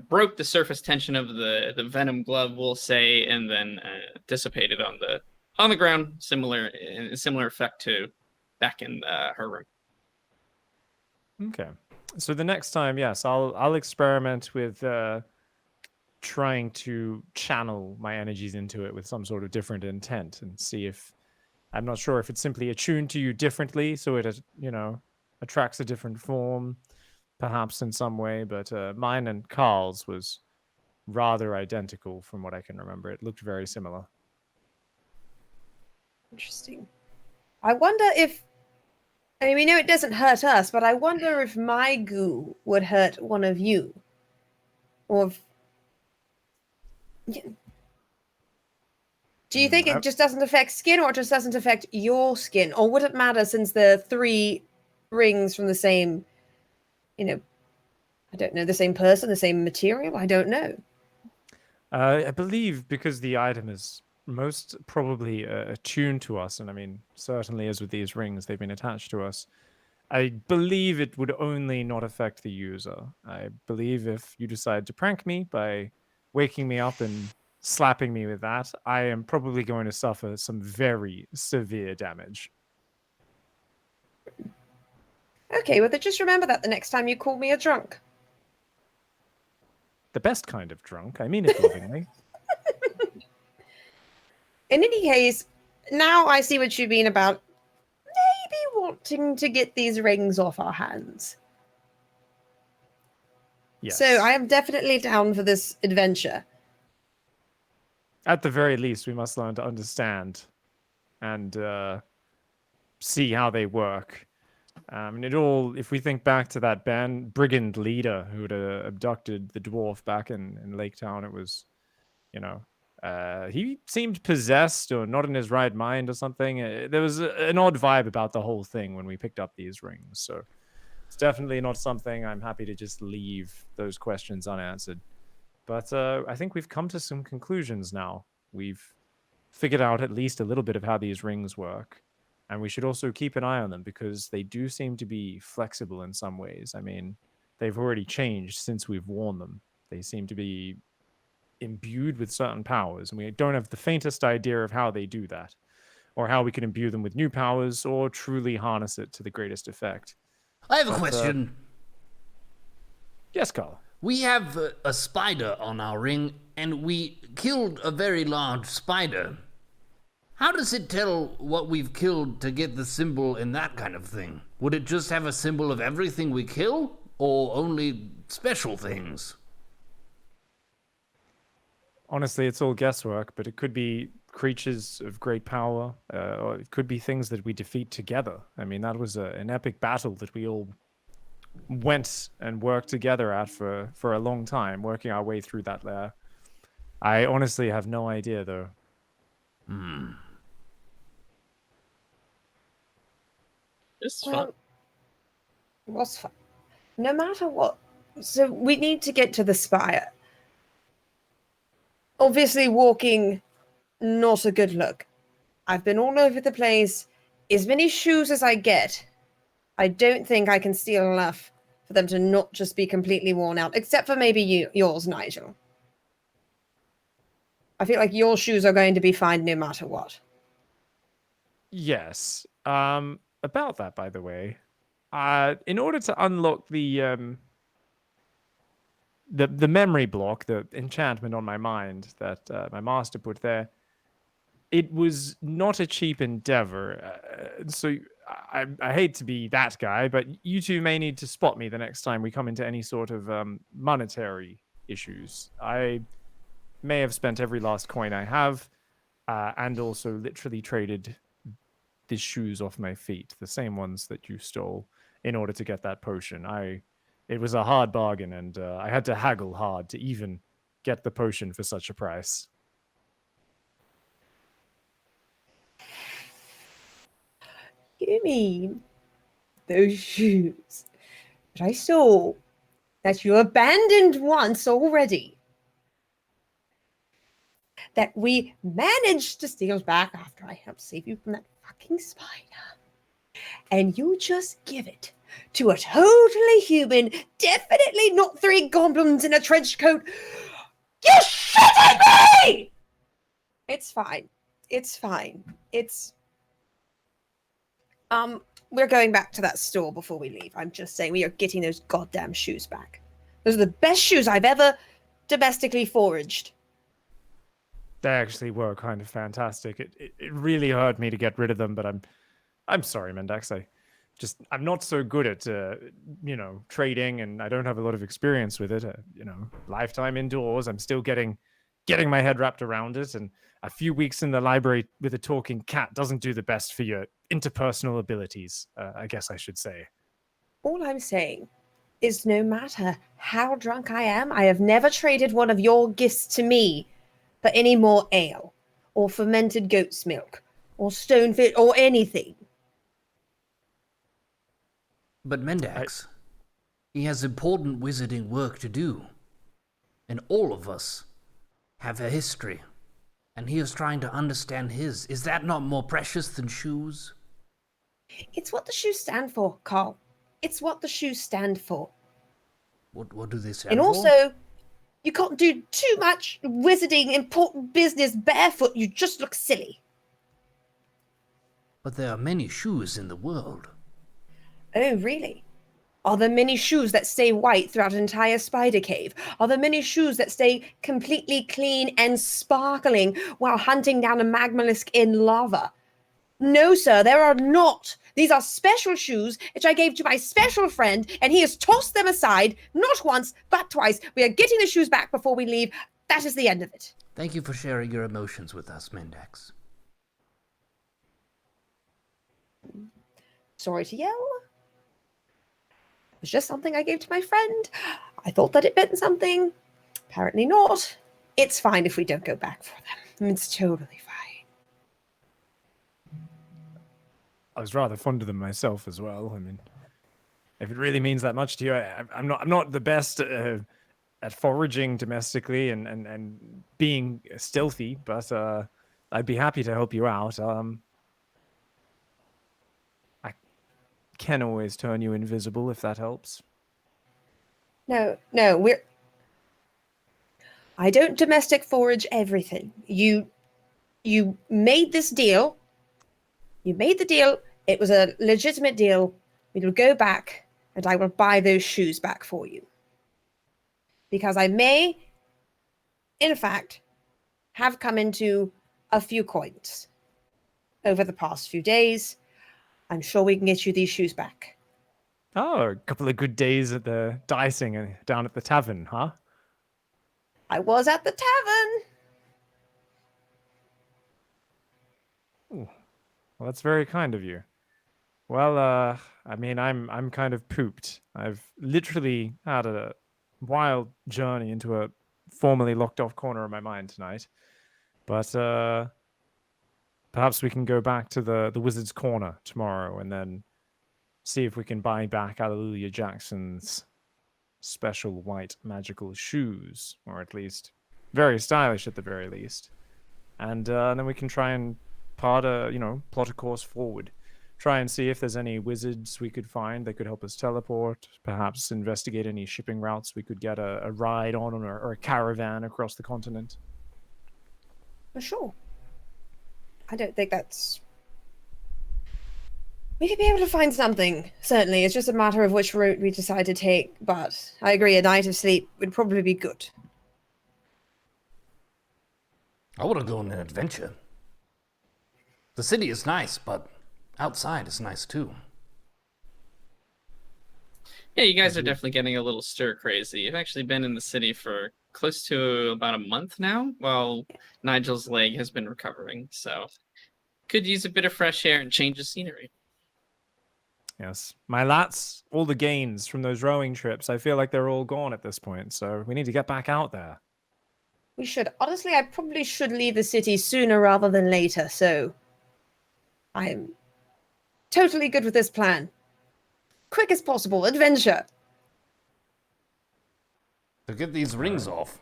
broke the surface tension of the venom glove, we'll say, and then dissipated on the ground. Similar effect to back in her room. Okay, so the next time, yes, I'll experiment with trying to channel my energies into it with some sort of different intent and see if I'm not sure if it's simply attuned to you differently, so it attracts a different form, perhaps in some way. But mine and Carl's was rather identical from what I can remember. It looked very similar. Interesting. I wonder if... I mean, we know it doesn't hurt us, but I wonder if my goo would hurt one of you. Or if... Do you think it just doesn't affect skin, or it just doesn't affect your skin? Or would it matter since the 3 rings from the same, I don't know, the same person, the same material? I don't know. I believe because the item is most probably attuned to us, and I mean, certainly as with these rings, they've been attached to us. I believe it would only not affect the user. I believe if you decide to prank me by waking me up and slapping me with that, I am probably going to suffer some very severe damage. Okay, well, then just remember that the next time you call me a drunk. The best kind of drunk. I mean it lovingly. In any case, now I see what you mean about maybe wanting to get these rings off our hands. Yes. So I am definitely down for this adventure. At the very least, we must learn to understand and see how they work. And if we think back to that brigand leader who had abducted the dwarf back in Lake Town, it was, he seemed possessed or not in his right mind or something. There was an odd vibe about the whole thing when we picked up these rings. So it's definitely not something I'm happy to just leave those questions unanswered. But I think we've come to some conclusions now. We've figured out at least a little bit of how these rings work. And we should also keep an eye on them because they do seem to be flexible in some ways. I mean, they've already changed since we've worn them. They seem to be imbued with certain powers, and we don't have the faintest idea of how they do that, or how we can imbue them with new powers, or truly harness it to the greatest effect. I have a question. Yes, Carl. We have a spider on our ring, and we killed a very large spider. How does it tell what we've killed to get the symbol and that kind of thing? Would it just have a symbol of everything we kill, or only special things? Honestly, it's all guesswork, but it could be creatures of great power, or it could be things that we defeat together. I mean, that was an epic battle that we all went and worked together at for a long time, working our way through that lair. I honestly have no idea, though. It's fun. Well, what's fun? No matter what. So we need to get to the spire. Obviously, walking, not a good look. I've been all over the place. As many shoes as I get, I don't think I can steal enough for them to not just be completely worn out, except for maybe yours, Nigel. I feel like your shoes are going to be fine no matter what. Yes. About that, by the way, in order to unlock the memory block, the enchantment on my mind that my master put there, it was not a cheap endeavor. So I hate to be that guy, but you two may need to spot me the next time we come into any sort of monetary issues. I may have spent every last coin I have, and also literally traded the shoes off my feet, the same ones that you stole, in order to get that potion. It was a hard bargain, and I had to haggle hard to even get the potion for such a price. You mean those shoes that I stole, that you abandoned once already, that we managed to steal back after I helped save you from that fucking spider, and you just give it to a totally human, definitely not 3 goblins in a trench coat? You're shitting me! It's fine. It's fine. We're going back to that store before we leave. I'm just saying we are getting those goddamn shoes back. Those are the best shoes I've ever domestically foraged. They actually were kind of fantastic. It really hurt me to get rid of them, but I'm sorry, Mendax. I'm not so good at trading, and I don't have a lot of experience with it. Lifetime indoors. I'm still getting my head wrapped around it, and a few weeks in the library with a talking cat doesn't do the best for your interpersonal abilities, I guess I should say. All I'm saying is no matter how drunk I am, I have never traded one of your gifts to me for any more ale, or fermented goat's milk, or stonefit, or anything. But Mendax, he has important wizarding work to do. And all of us have a history. And he is trying to understand his. Is that not more precious than shoes? It's what the shoes stand for, Carl. It's what the shoes stand for. What do they stand for? And also, you can't do too much wizarding, important business barefoot. You just look silly. But there are many shoes in the world. Oh, really? Are there many shoes that stay white throughout an entire spider cave? Are there many shoes that stay completely clean and sparkling while hunting down a magmalisk in lava? No, sir, there are not. These are special shoes which I gave to my special friend, and he has tossed them aside, not once, but twice. We are getting the shoes back before we leave. That is the end of it. Thank you for sharing your emotions with us, Mendax. Sorry to yell. It was just something I gave to my friend. I thought that it meant something. Apparently not. It's fine if we don't go back for them. It's totally fine. I was rather fond of them myself as well. I mean, if it really means that much to you, I'm not the best at foraging domestically and being stealthy, but I'd be happy to help you out. I can always turn you invisible if that helps. No, I don't domestic forage everything. You made this deal. You made the deal. It was a legitimate deal. We will go back and I will buy those shoes back for you. Because I may, in fact, have come into a few coins over the past few days. I'm sure we can get you these shoes back. Oh, a couple of good days at the dicing down at the tavern, huh? I was at the tavern. Ooh, well, that's very kind of you. Well, I mean, I'm kind of pooped. I've literally had a wild journey into a formerly locked off corner of my mind tonight. But perhaps we can go back to the Wizard's Corner tomorrow and then see if we can buy back Alleluia Jackson's special white magical shoes, or at least very stylish at the very least. And then we can try and plot a course forward. Try and see if there's any wizards we could find that could help us teleport. Perhaps investigate any shipping routes we could get a ride on or a caravan across the continent. For sure. I don't think that's... We could be able to find something, certainly. It's just a matter of which route we decide to take, but I agree, a night of sleep would probably be good. I want to go on an adventure. The city is nice, but outside is nice too. Yeah, you guys are definitely getting a little stir crazy. You've actually been in the city for close to about a month now, while Nigel's leg has been recovering. So could use a bit of fresh air and change of scenery. Yes. My lats, all the gains from those rowing trips, I feel like they're all gone at this point, so we need to get back out there. We should. Honestly, I probably should leave the city sooner rather than later, so I'm totally good with this plan. Quick as possible, adventure. To get these rings off,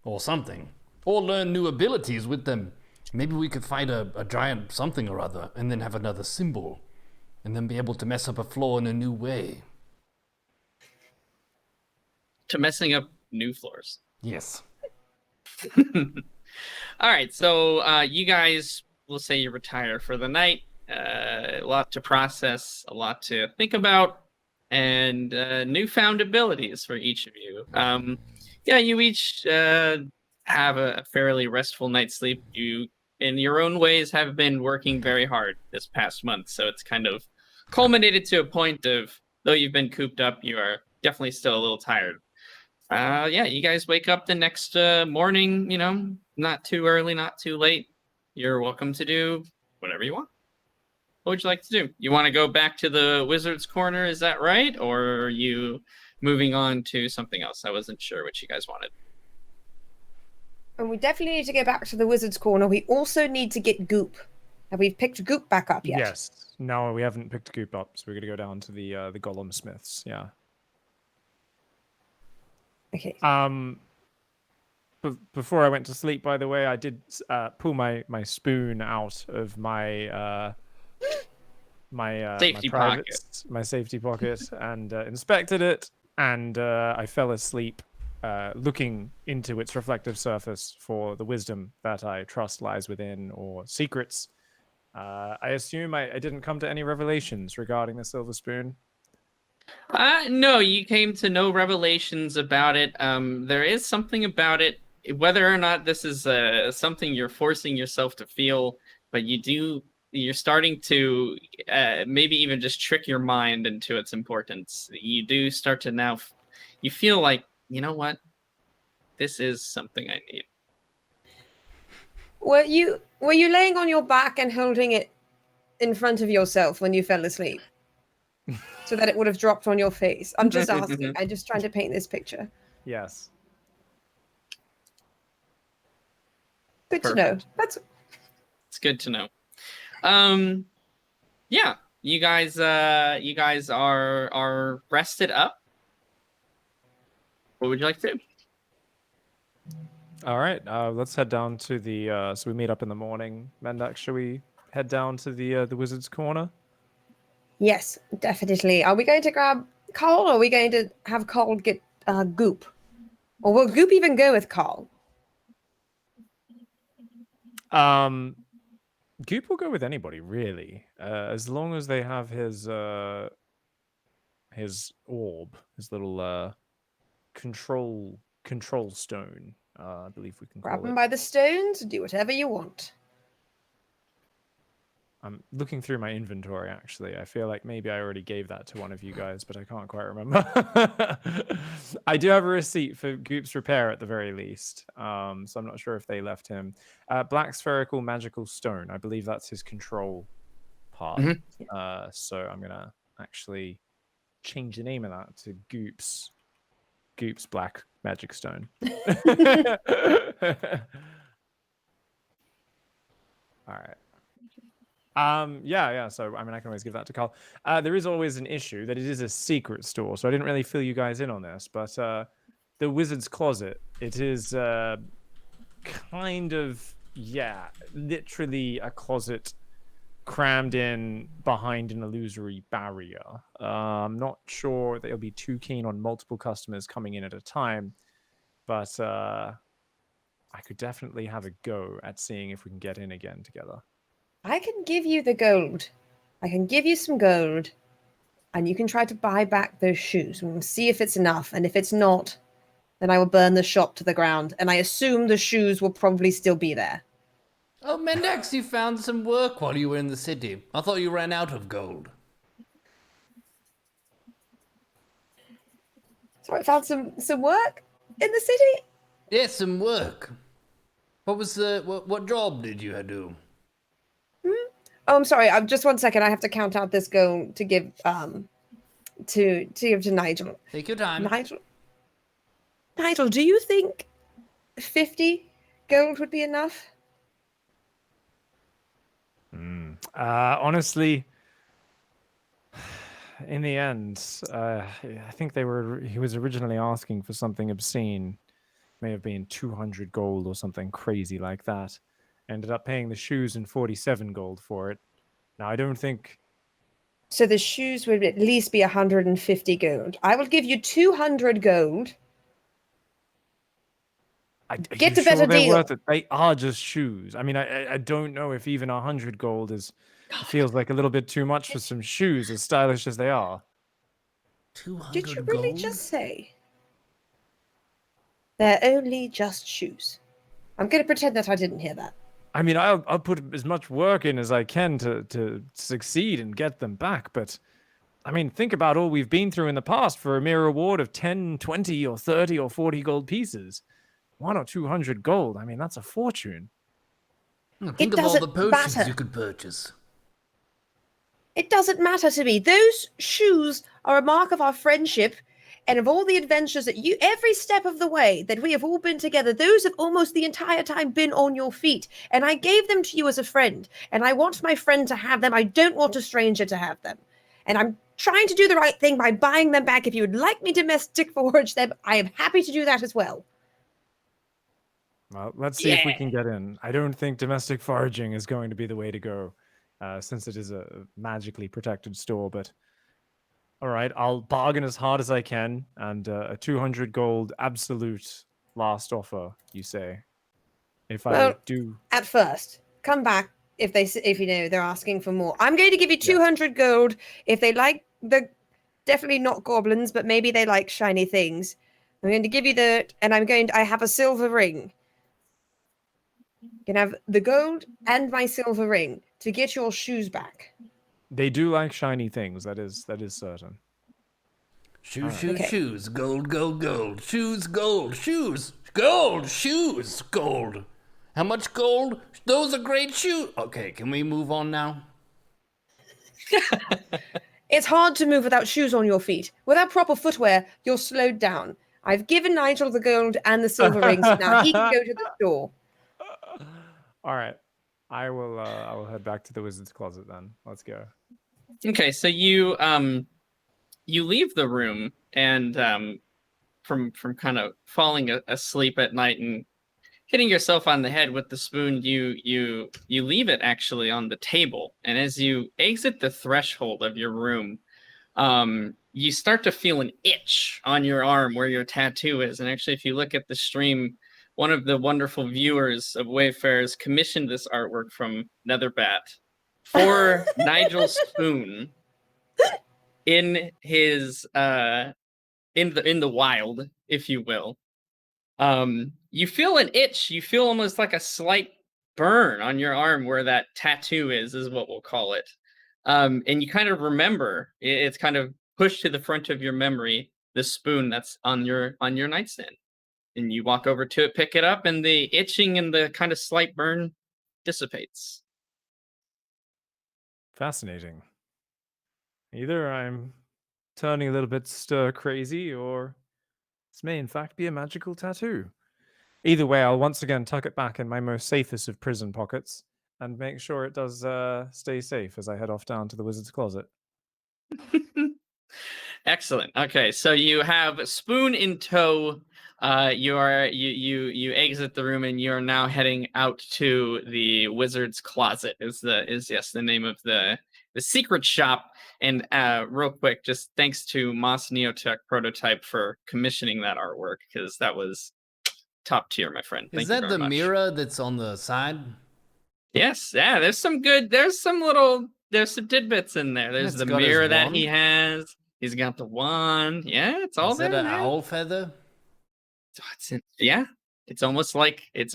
or something, or learn new abilities with them. Maybe we could find a giant something or other, and then have another symbol, and then be able to mess up a floor in a new way. To messing up new floors. Yes. All right, so you guys will say you retire for the night. A lot to process, a lot to think about, and newfound abilities for each of you. Yeah, you each have a fairly restful night's sleep. You, in your own ways, have been working very hard this past month, so it's kind of culminated to a point of, though you've been cooped up, you are definitely still a little tired. Yeah, you guys wake up the next morning, not too early, not too late. You're welcome to do whatever you want. What would you like to do? You want to go back to the Wizard's Corner, is that right? Or are you moving on to something else? I wasn't sure what you guys wanted. And we definitely need to get back to the Wizard's Corner. We also need to get Goop. Have we picked Goop back up yet? Yes. No, we haven't picked Goop up, so we're going to go down to the Golem Smiths, yeah. Okay. Before I went to sleep, by the way, I did pull my spoon out of my Safety my safety pocket and inspected it, and I fell asleep looking into its reflective surface for the wisdom that I trust lies within, or secrets. I assume I didn't come to any revelations regarding the silver spoon. No, you came to no revelations about it. There is something about it, whether or not this is something you're forcing yourself to feel, but you're starting to maybe even just trick your mind into its importance. You do start to now, you feel like, you know what? This is something I need. Were you laying on your back and holding it in front of yourself when you fell asleep? So that it would have dropped on your face. I'm just asking. I'm just trying to paint this picture. Yes. Good to know. It's good to know. Yeah, you guys are rested up. What would you like to do? All right, let's head down to the. So we meet up in the morning. Mendak, shall we head down to the Wizard's Corner? Yes, definitely. Are we going to grab Carl, or are we going to have Carl get Goop? Or will Goop even go with Carl? Goop will go with anybody, really, as long as they have his orb, his little control stone. I believe we can Grab call him it. by the stones, do whatever you want. I'm looking through my inventory, actually. I feel like maybe I already gave that to one of you guys, but I can't quite remember. I do have a receipt for Goop's repair at the very least, so I'm not sure if they left him. Black spherical magical stone. I believe that's his control part. So I'm going to actually change the name of that to Goop's Black Magic Stone. All right. Yeah. So I mean, I can always give that to Carl. There is always an issue that it is a secret store, so I didn't really fill you guys in on this, but the Wizard's Closet, it is kind of literally a closet crammed in behind an illusory barrier. I'm not sure that you'll be too keen on multiple customers coming in at a time, but I could definitely have a go at seeing if we can get in again together. I can give you the gold. I can give you some gold, and you can try to buy back those shoes. We'll see if it's enough, and if it's not, then I will burn the shop to the ground, and I assume the shoes will probably still be there. Oh, Mendax, you found some work while you were in the city. I thought you ran out of gold. So I found some work in the city? Yes, some work. What was what job did you do? Oh, I'm sorry. Just 1 second. I have to count out this gold to give to give to Nigel. Take your time. Nigel, do you think 50 gold would be enough? Honestly, in the end, I think he was originally asking for something obscene. May have been 200 gold or something crazy like that. Ended up paying the shoes and 47 gold for it. Now, I don't think... So the shoes would at least be 150 gold. I will give you 200 gold. Get a better deal. Worth it? They are just shoes. I mean, I don't know if even 100 gold feels like a little bit too much for some shoes, as stylish as they are. 200 Did you really gold? just say they're only just shoes? I'm going to pretend that I didn't hear that. I mean, I'll put as much work in as I can to succeed and get them back, but I mean, think about all we've been through in the past for a mere reward of 10, 20, or 30 or 40 gold pieces. 100 or 200 gold. I mean, that's a fortune. Think of all the potions you could purchase. It doesn't matter to me. Those shoes are a mark of our friendship and of all the adventures that every step of the way that we have all been together, those have almost the entire time been on your feet. And I gave them to you as a friend. And I want my friend to have them. I don't want a stranger to have them. And I'm trying to do the right thing by buying them back. If you would like me to domestic forage them, I am happy to do that as well. Well, let's see if we can get in. I don't think domestic foraging is going to be the way to go, since it is a magically protected store, but all right, I'll bargain as hard as I can, and a 200 gold absolute last offer, you say? I do... At first, come back if they're asking for more. I'm going to give you 200 gold if they like definitely not goblins, but maybe they like shiny things. I'm going to give you I have a silver ring. You can have the gold and my silver ring to get your shoes back. They do like shiny things, that is certain. Shoes, gold, gold, gold. Shoes, gold, shoes, gold, shoes, gold. How much gold? Those are great shoes. Okay, can we move on now? It's hard to move without shoes on your feet. Without proper footwear, you're slowed down. I've given Nigel the gold and the silver rings. Now he can go to the store. All right. I will head back to the Wizard's Closet then. Let's go. Okay, so you leave the room and from kind of falling asleep at night and hitting yourself on the head with the spoon, you leave it actually on the table, and as you exit the threshold of your room, you start to feel an itch on your arm where your tattoo is. And actually, if you look at the stream, one of the wonderful viewers of Wayfarers commissioned this artwork from Netherbat for Nigel Spoon in his in the wild, if you will. You feel an itch. You feel almost like a slight burn on your arm where that tattoo is what we'll call it. And you kind of remember, it's kind of pushed to the front of your memory, the spoon that's on your nightstand. And you walk over to it, pick it up, and the itching and the kind of slight burn dissipates. Fascinating. Either I'm turning a little bit stir crazy, or this may in fact be a magical tattoo. Either way, I'll once again tuck it back in my most safest of prison pockets and make sure it does stay safe as I head off down to the wizard's closet. Excellent. Okay, so you have a spoon in tow. You exit the room and you are now heading out to the wizard's closet. Is the name of the secret shop. And real quick, just thanks to Moss Neotech Prototype for commissioning that artwork, because that was top tier, my friend. Thank Is you that very the much. mirror that's on the side? Yes, yeah. There's some tidbits in there. There's It's the got his mirror that he wand. has. He's got the wand. Yeah, it's all Is there, that an man. owl feather? Yeah, it's almost like it's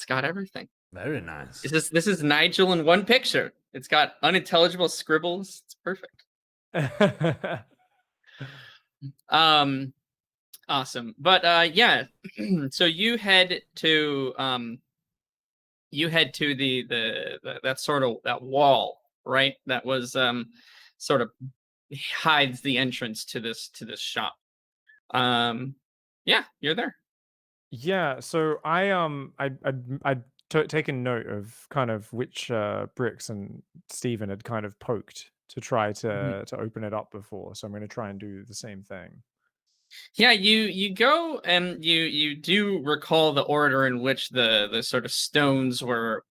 got everything. Very nice. This is Nigel in one picture. It's got unintelligible scribbles. It's perfect. Awesome. But yeah, so you head to that sort of that wall, right? That was sort of hides the entrance to this shop. Yeah, you're there. Yeah, so I'd taken note of kind of which bricks and Stephen had kind of poked to try to open it up before, so I'm going to try and do the same thing. Yeah, you go and you do recall the order in which the sort of stones were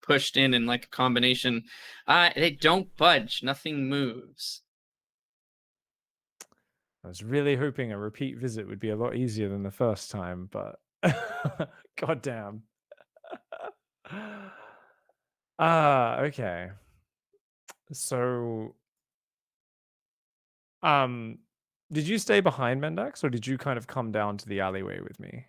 pushed in like a combination. They don't budge. Nothing moves. I was really hoping a repeat visit would be a lot easier than the first time, but goddamn. Okay. So, did you stay behind Mendax, or did you kind of come down to the alleyway with me?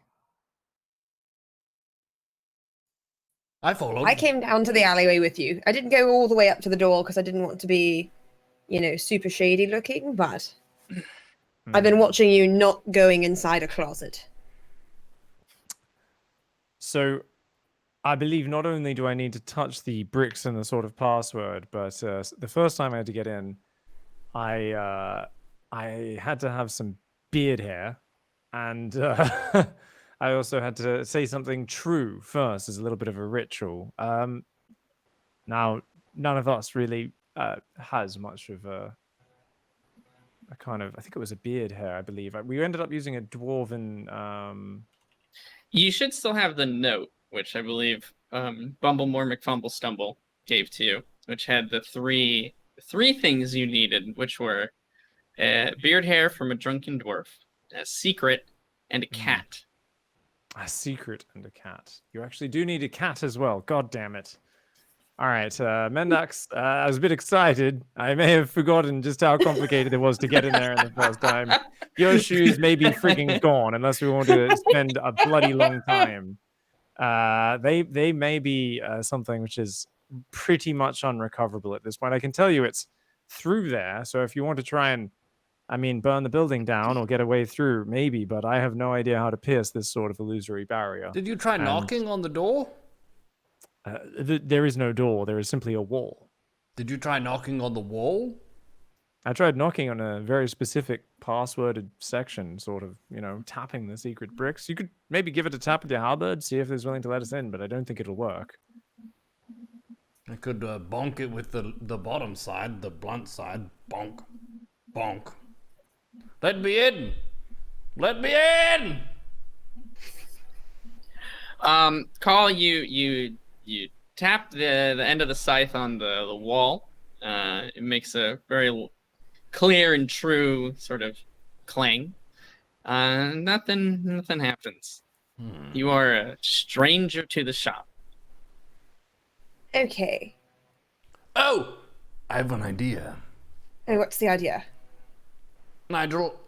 I followed. I came down to the alleyway with you. I didn't go all the way up to the door because I didn't want to be, super shady looking, but I've been watching you not going inside a closet. So, I believe not only do I need to touch the bricks and the sort of password, but the first time I had to get in, I had to have some beard hair, and I also had to say something true first as a little bit of a ritual. Now, none of us really has much of a kind of, I think it was a beard hair, I believe. We ended up using a dwarven... You should still have the note, which I believe Bumblemore McFumblestumble gave to you, which had the three things you needed, which were beard hair from a drunken dwarf, a secret, and a cat. A secret and a cat. You actually do need a cat as well. God damn it. All right, Mendax, I was a bit excited. I may have forgotten just how complicated it was to get in there in the first time. Your shoes may be freaking gone unless we want to spend a bloody long time. They may be something which is pretty much unrecoverable at this point. I can tell you it's through there, so if you want to try and, burn the building down or get a way through, maybe, but I have no idea how to pierce this sort of illusory barrier. Did you try knocking on the door? There is no door. There is simply a wall. Did you try knocking on the wall? I tried knocking on a very specific passworded section, sort of, tapping the secret bricks. You could maybe give it a tap with your halberd, see if it's willing to let us in, but I don't think it'll work. I could bonk it with the bottom side, the blunt side. Bonk. Bonk. Let me in! Let me in! Call you tap the end of the scythe on the wall. It makes a very clear and true sort of clang. Nothing happens. You are a stranger to the shop. Okay. Oh, I have an idea. Oh, what's the idea? Nigel,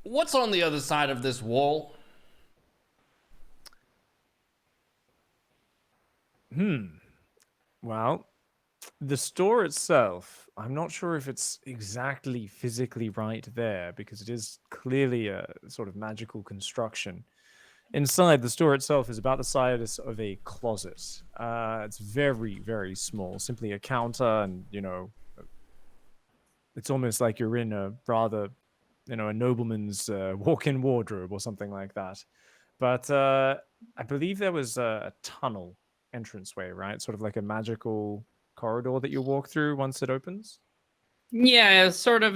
what's on the other side of this wall? Well, the store itself, I'm not sure if it's exactly physically right there because it is clearly a sort of magical construction. Inside, the store itself is about the size of a closet. It's very, very small, simply a counter, and it's almost like you're in a rather, a nobleman's walk-in wardrobe or something like that. But I believe there was a tunnel entranceway, right? Sort of like a magical corridor that you walk through once it opens. Yeah, it's sort of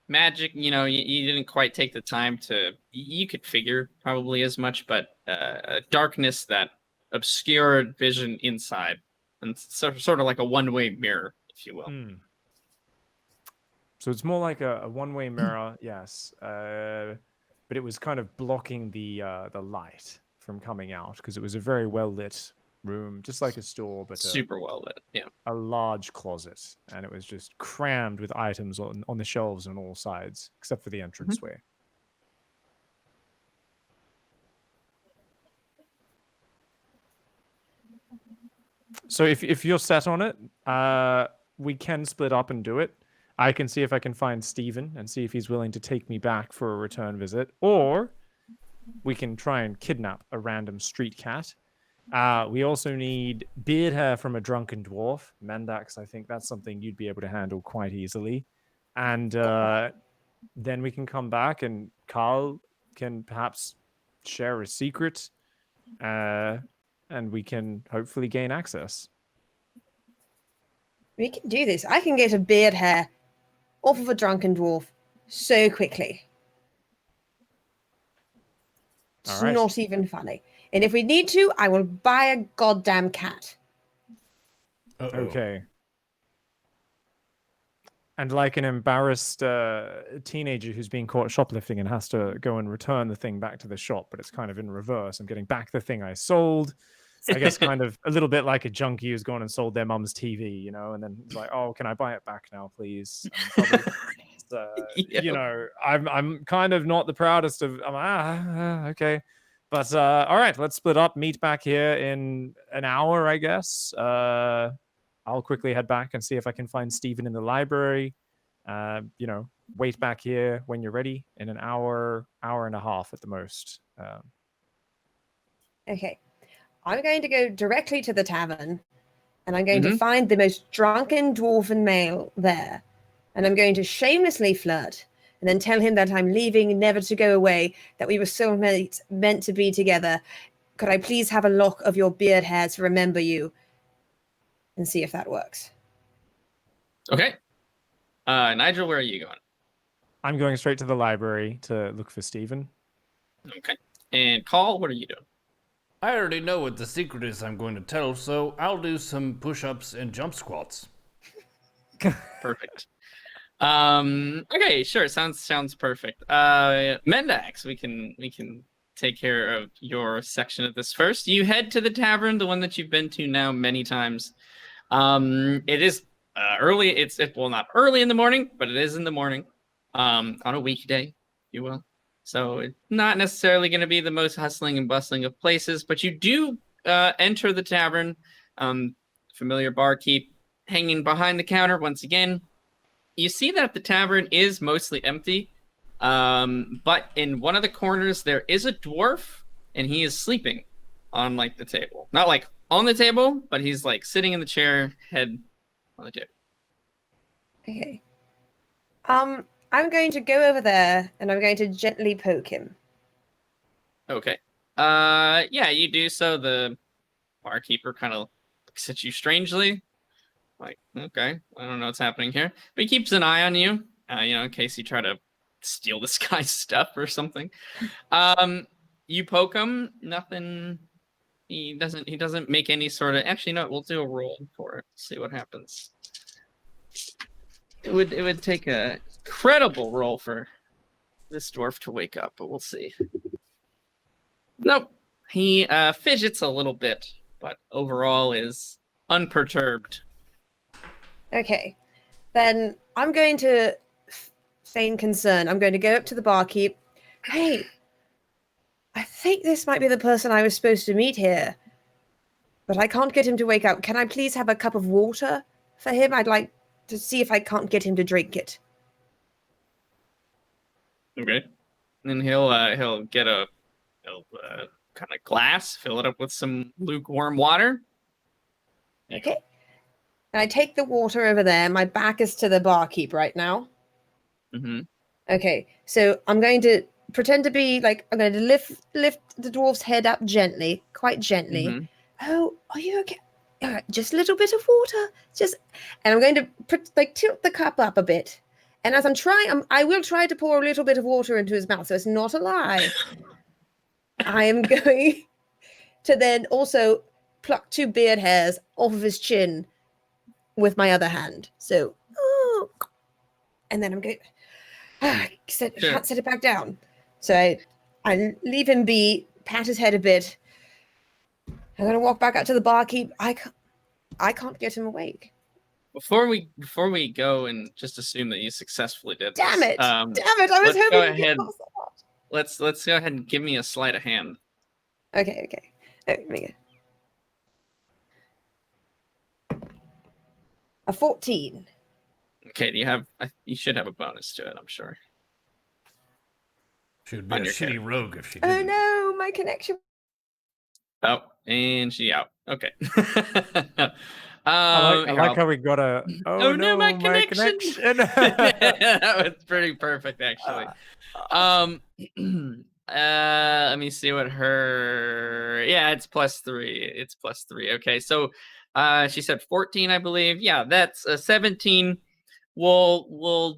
magic. You didn't quite take the time to. You could figure probably as much, but darkness that obscured vision inside, and sort of like a one-way mirror, if you will. So it's more like a one-way mirror, yes. But it was kind of blocking the light from coming out because it was a very well lit room, just like a store, but Super well lit. Yeah. a large closet, and it was just crammed with items on the shelves on all sides, except for the entranceway. So if you're set on it, we can split up and do it. I can see if I can find Steven and see if he's willing to take me back for a return visit, or we can try and kidnap a random street cat. We also need beard hair from a drunken dwarf. Mendax, I think that's something you'd be able to handle quite easily. And then we can come back and Carl can perhaps share a secret. And we can hopefully gain access. We can do this. I can get a beard hair off of a drunken dwarf so quickly. It's All right. not even funny. And if we need to, I will buy a goddamn cat. Uh-oh. Okay. And like an embarrassed teenager who's being caught shoplifting and has to go and return the thing back to the shop, but it's kind of in reverse. I'm getting back the thing I sold. I guess kind of a little bit like a junkie who's gone and sold their mum's TV, and then it's like, oh, can I buy it back now, please? I'm kind of not the proudest of, okay. But all right, let's split up, meet back here in an hour, I guess. I'll quickly head back and see if I can find Steven in the library. Wait back here when you're ready in an hour and a half at the most. Okay. I'm going to go directly to the tavern, and I'm going to find the most drunken dwarven male there, and I'm going to shamelessly flirt, and then tell him that I'm leaving, never to go away, that we were soulmates meant to be together. Could I please have a lock of your beard hair to remember you? And see if that works. Okay. Nigel, where are you going? I'm going straight to the library to look for Steven. Okay. And Call, what are you doing? I already know what the secret is I'm going to tell, so I'll do some push-ups and jump squats. Perfect. Okay, sure. Sounds perfect. Mendax, we can take care of your section of this first. You head to the tavern, the one that you've been to now many times. It is early. It's not early in the morning, but it is in the morning. On a weekday, if you will. So it's not necessarily going to be the most hustling and bustling of places, but you do enter the tavern. Familiar barkeep hanging behind the counter once again. You see that the tavern is mostly empty, but in one of the corners there is a dwarf, and he is sleeping on like the table. Not like on the table, but he's like sitting in the chair, head on the table. Okay. I'm going to go over there, and I'm going to gently poke him. Okay. Yeah, you do so. The barkeeper kind of looks at you strangely. Like, okay, I don't know what's happening here. But he keeps an eye on you, in case you try to steal this guy's stuff or something. You poke him, nothing. He doesn't make any sort of. Actually, no. We'll do a roll for it. See what happens. It would take a credible roll for this dwarf to wake up, but we'll see. Nope. He fidgets a little bit, but overall is unperturbed. Okay. Then I'm going to feign concern. I'm going to go up to the barkeep. Hey, I think this might be the person I was supposed to meet here, but I can't get him to wake up. Can I please have a cup of water for him? I'd like to see if I can't get him to drink it. Okay. And he'll get a kind of glass, fill it up with some lukewarm water. Okay. And I take the water over there. My back is to the barkeep right now. Mm-hmm. Okay. So I'm going to pretend to be like, I'm going to lift the dwarf's head up gently, quite gently. Mm-hmm. Oh, are you okay? All right, just a little bit of water. And I'm going to tilt the cup up a bit. And as I'm trying, I will try to pour a little bit of water into his mouth, so it's not a lie. I am going to then also pluck 2 beard hairs off of his chin with my other hand. So, and then I'm going, can't set it back down. So I leave him be, pat his head a bit. I'm going to walk back up to the barkeep. I can't get him awake. Before we go and just assume that you successfully did this. Damn it! I was let's hoping go to get ahead. past that. Let's go ahead and give me a sleight of hand. Okay. Let me go. A 14. Okay, you should have a bonus to it, I'm sure. She would be a On your shitty character. rogue if she Oh didn't. no, my connection. Oh, and she out. Okay. I here, like how we got a. Oh no, my connection. That was pretty perfect, actually. Let me see what her. Yeah, it's +3. It's +3. Okay, so she said 14, I believe. Yeah, that's a 17. We'll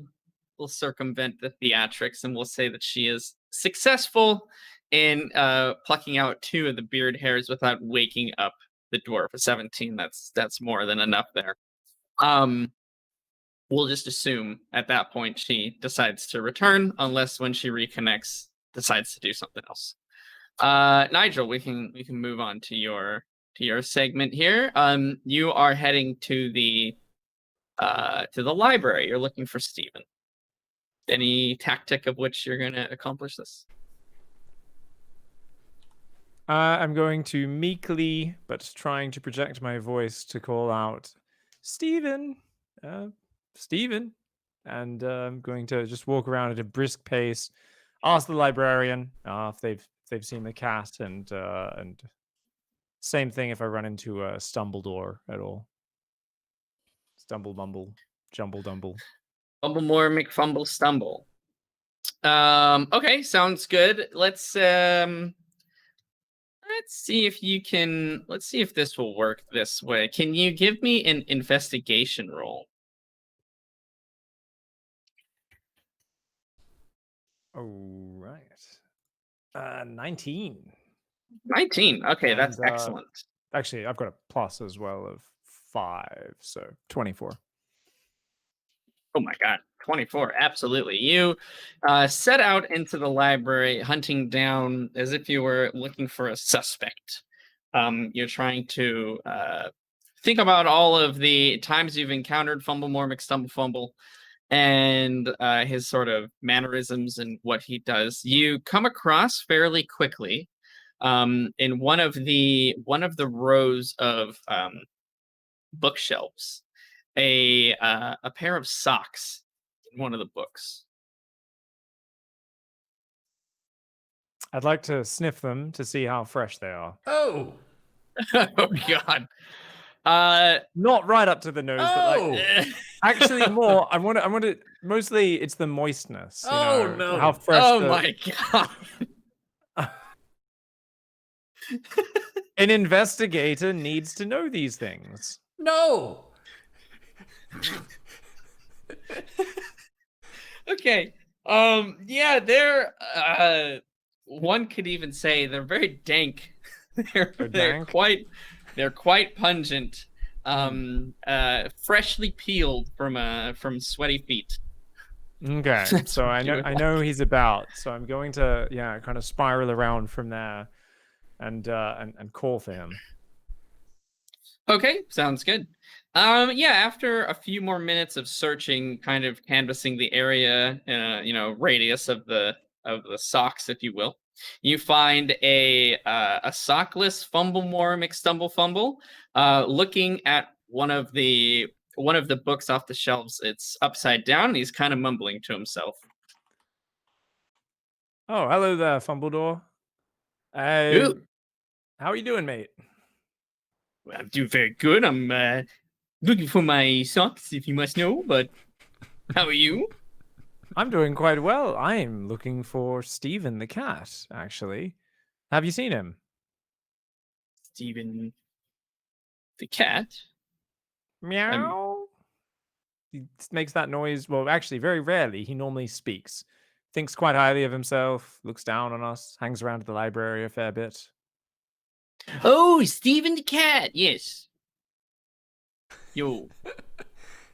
circumvent the theatrics and we'll say that she is successful in plucking out 2 of the beard hairs without waking up the dwarf. A 17, that's more than enough there. We'll just assume at that point she decides to return, unless when she reconnects decides to do something else. Nigel, we can move on to your segment here. You are heading to the library. You're looking for Stephen. Any tactic of which you're going to accomplish this? I'm going to meekly, but trying to project my voice to call out, Stephen, Stephen, and I'm going to just walk around at a brisk pace, ask the librarian if they've seen the cat, and same thing if I run into a Stumbledore at all. Stumble mumble, jumble dumble. Fumble more, McFumble stumble. Okay, sounds good. Let's see if you can. Let's see if this will work this way. Can you give me an investigation roll? All right. 19. 19. Okay, that's And, excellent. Actually, I've got a plus as well of 5, so 24. Oh my god, 24. Absolutely. You set out into the library hunting down as if you were looking for a suspect. You're trying to think about all of the times you've encountered Fumble Mormic Stumble Fumble and his sort of mannerisms and what he does. You come across fairly quickly in one of the rows of bookshelves a pair of socks in one of the books. I'd like to sniff them to see how fresh they are. Oh. Oh god. Not right up to the nose, but Oh. like actually more. I want to. Mostly, it's the moistness. You Oh, know, no. How fresh. Oh the, my god. An investigator needs to know these things. No. Okay. Yeah, they're one could even say they're very dank. they're They're they're dank? they're quite pungent. Freshly peeled from sweaty feet. Okay, That's so what I you know would I know he's about. So I'm going to kind of spiral around from there, and call for him. Okay, sounds good. Yeah, after a few more minutes of searching, kind of canvassing the area, radius of the socks, if you will, you find a sockless Fumblemore McStumble Fumble, looking at one of the books off the shelves. It's upside down, and he's kind of mumbling to himself. Oh, hello there, Fumbledore. Uh, Ooh, how are you doing, mate? I'm doing very good. I'm looking for my socks, if you must know. But how are you? I'm doing quite well. I'm looking for Stephen the cat, actually. Have you seen him? Stephen the cat. Meow. He makes that noise. Well, actually, very rarely. He normally speaks. Thinks quite highly of himself, looks down on us, hangs around at the library a fair bit. Oh, Stephen the cat. Yes. Yo,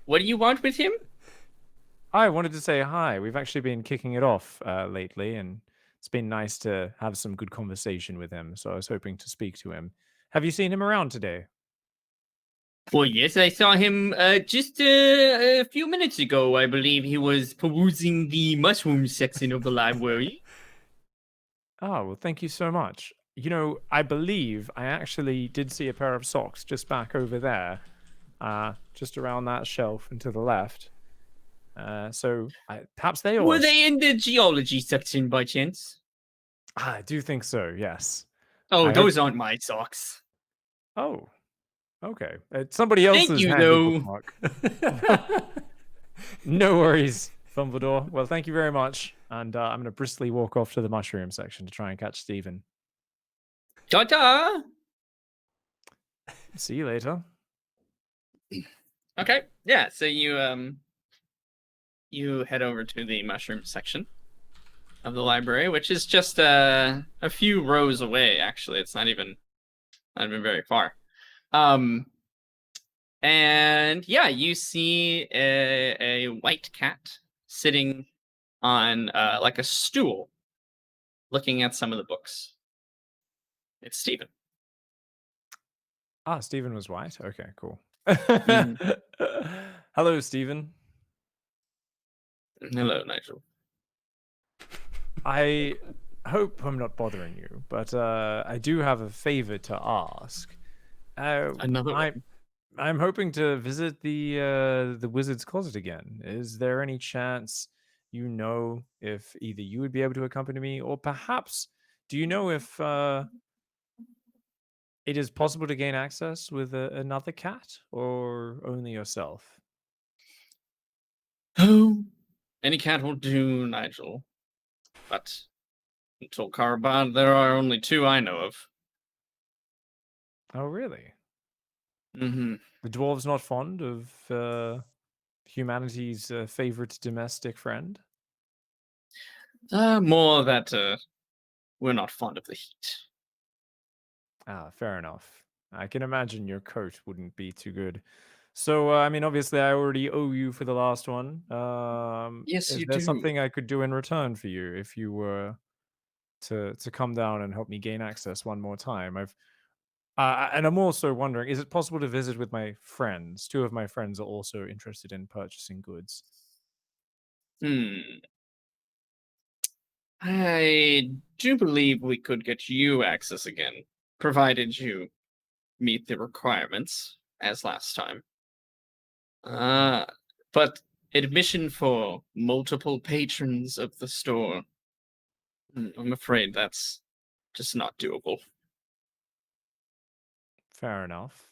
what do you want with him? I wanted to say hi. We've actually been kicking it off lately, and it's been nice to have some good conversation with him. So I was hoping to speak to him. Have you seen him around today? Well, yes, I saw him just a few minutes ago. I believe he was perusing the mushroom section of the library. Oh, well, thank you so much. You know, I believe I actually did see a pair of socks just back over there, just around that shelf and to the left. Perhaps they are. Were they in the geology section by chance? I do think so, yes. Oh, I those aren't my socks. Oh, okay. It's somebody Thank else's you, handy though. bookmark. No worries, Fumbledore. Well, thank you very much. And I'm going to briskly walk off to the mushroom section to try and catch Stephen. Ta-ta! See you later. Okay, yeah, so you head over to the mushroom section of the library, which is just a few rows away. Actually, it's not even very far. And yeah, you see a white cat sitting on like a stool, looking at some of the books. It's Stephen. Ah, Stephen was white. Okay, cool. Mhm. Hello, Stephen. Hello, Nigel. I hope I'm not bothering you, but I do have a favor to ask. Another one. I'm hoping to visit the wizard's closet again. Is there any chance you know if either you would be able to accompany me, or perhaps do you know if it is possible to gain access with another cat, or only yourself? Oh, any cat will do, Nigel. But until Carbon, there are only two I know of. Oh, really? Mm-hmm. The dwarves not fond of humanity's favorite domestic friend? More that we're not fond of the heat. Ah, fair enough. I can imagine your coat wouldn't be too good. So, I mean, obviously, I already owe you for the last one. Yes, Is you there do. something I could do in return for you if you were to come down and help me gain access one more time? And I'm also wondering, is it possible to visit with my friends? Two of my friends are also interested in purchasing goods. Hmm. I do believe we could get you access again, provided you meet the requirements as last time. Uh, but admission for multiple patrons of the store, I'm afraid that's just not doable. Fair enough.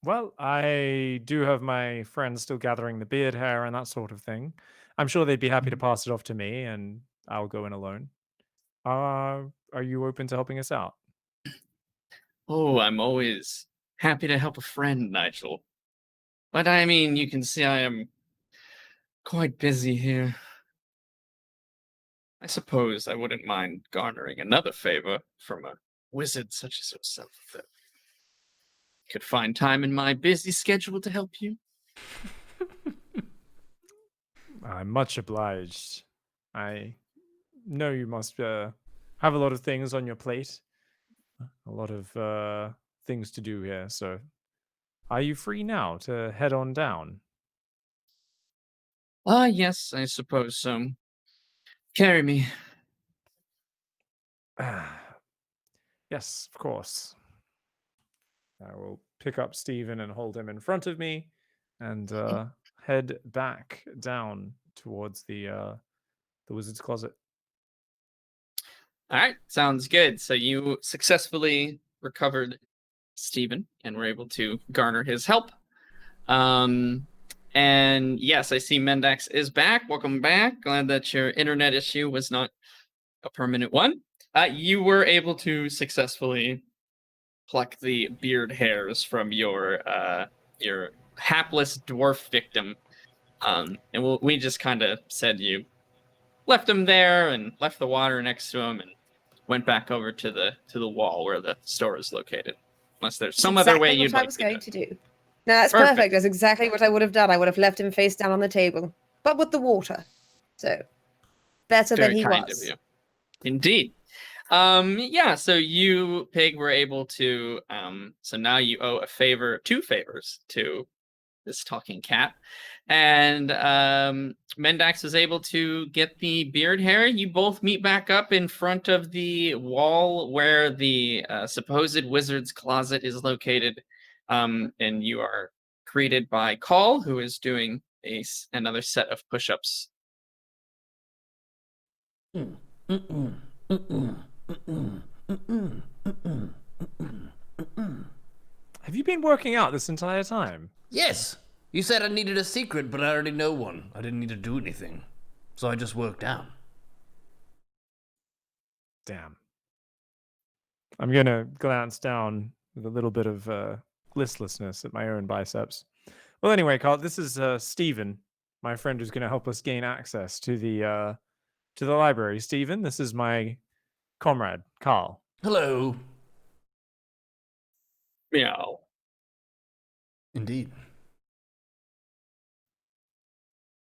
Well, I do have my friends still gathering the beard hair and that sort of thing. I'm sure they'd be happy to pass it off to me, and I'll go in alone. Are you open to helping us out? Oh, I'm always happy to help a friend, Nigel. But I mean, you can see I am quite busy here. I suppose I wouldn't mind garnering another favor from a wizard such as yourself. That could find time in my busy schedule to help you. I'm much obliged. I know you must have a lot of things on your plate, a lot of things to do here. So, are you free now to head on down? Ah, yes, I suppose so. Carry me. Yes, of course. I will pick up Stephen and hold him in front of me, and head back down towards the wizard's closet. All right, sounds good. So you successfully recovered Stephen and were able to garner his help. And yes, I see Mendax is back. Welcome back. Glad that your internet issue was not a permanent one. You were able to successfully pluck the beard hairs from your hapless dwarf victim. And we just kind of said you left him there and left the water next to him and went back over to the wall where the store is located. Unless there's some other way Exactly you'd what I like was to going do. to do. No, that's Perfect. perfect. That's exactly what I would have done. I would have left him face down on the table, but with the water. So better than Very he kind was. of you. Indeed. Yeah, so you, Pig, were able to so now you owe two favors to this talking cat. And Mendax was able to get the beard hair. You both meet back up in front of the wall where the supposed wizard's closet is located. And you are greeted by Call, who is doing another set of push-ups. Have you been working out this entire time? Yes. You said I needed a secret, but I already know one. I didn't need to do anything. So I just worked out. Damn. I'm gonna glance down with a little bit of listlessness at my own biceps. Well, anyway, Carl, this is Stephen, my friend who's gonna help us gain access to the library. Stephen, this is my comrade, Carl. Hello. Meow. Indeed.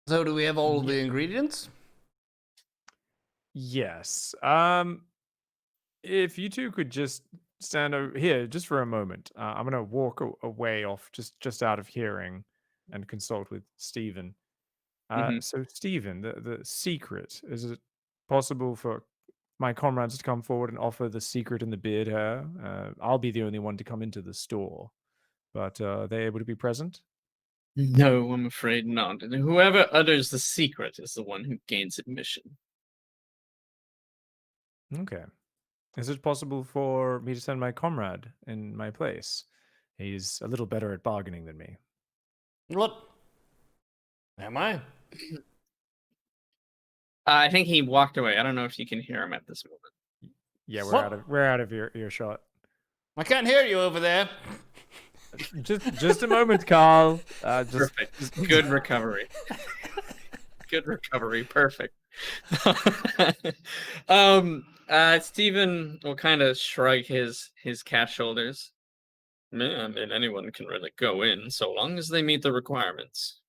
So do we have all of the ingredients? Yes. If you two could just stand over here just for a moment, I'm gonna walk away off just out of hearing and consult with Stephen. So Stephen, the secret, is it possible for my comrades to come forward and offer the secret in the beard hair? I'll be the only one to come into the store, but are they able to be present? No, I'm afraid not. And whoever utters the secret is the one who gains admission. Okay. Is it possible for me to send my comrade in my place? He's a little better at bargaining than me. What? Am I? I think he walked away. I don't know if you can hear him at this moment. Yeah, What? we're out of earshot. I can't hear you over there. Just a moment, Carl. Perfect. Good recovery. Good recovery. Perfect. Stephen will kind of shrug his cat shoulders. I mean, anyone can really go in so long as they meet the requirements.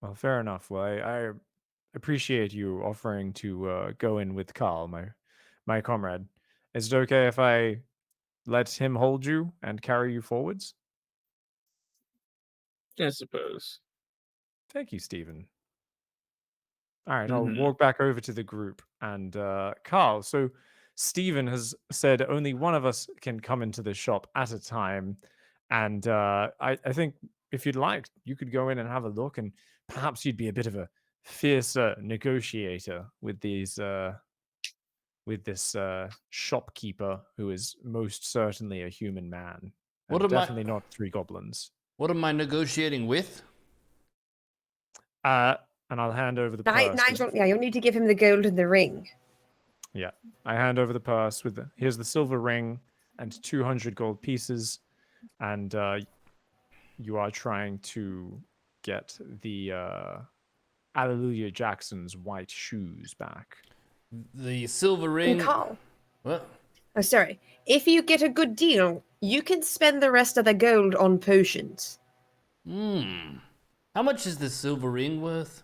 Well, fair enough. Well, I appreciate you offering to go in with Carl, my comrade. Is it okay if I let him hold you and carry you forwards? I suppose. Thank you, Stephen. All right, I'll Mhm. walk back over to the group and Carl. So Stephen has said only one of us can come into the shop at a time, and I think if you'd like, you could go in and have a look, and perhaps you'd be a bit of a fiercer negotiator with this shopkeeper who is most certainly a human man, What and am I- definitely not three goblins. What am I negotiating with? And I'll hand over the purse. Nigel, yeah, you'll need to give him the gold and the ring. Yeah, I hand over the purse with here's the silver ring and 200 gold pieces, and you are trying to get the Alleluia Jackson's white shoes back. The silver And ring. Carl. What? Oh, sorry. If you get a good deal, you can spend the rest of the gold on potions. How much is the silver ring worth?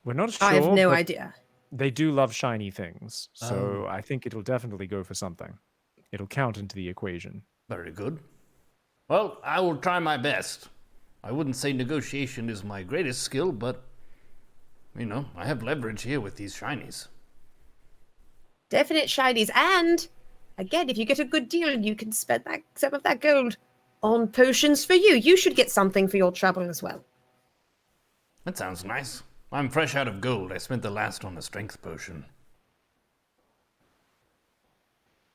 We're not sure. I have no but idea. They do love shiny things, so I think it'll definitely go for something. It'll count into the equation. Very good. Well, I will try my best. I wouldn't say negotiation is my greatest skill, but, I have leverage here with these shinies. Definite shinies. And, again, if you get a good deal, you can spend some of that gold on potions for you. You should get something for your trouble as well. That sounds nice. I'm fresh out of gold. I spent the last on a strength potion.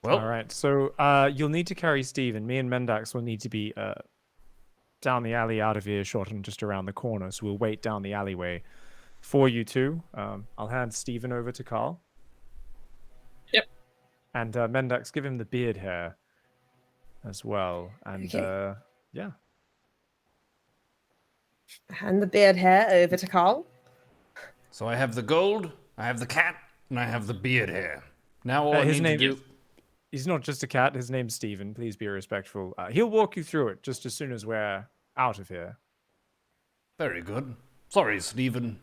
Well, All right, so you'll need to carry Steve, and me and Mendax will need to be down the alley out of earshot and just around the corner, so we'll wait down the alleyway for you two. I'll hand Steven over to Carl. Yep. And Mendax, give him the beard hair as well. And Okay. yeah. Hand the beard hair over to Carl. so I have the gold, I have the cat, and I have the beard hair. Now all I His need name to do... He's not just a cat. His name's Steven. Please be respectful. He'll walk you through it just as soon as we're out of here. Very good. Sorry, Stephen.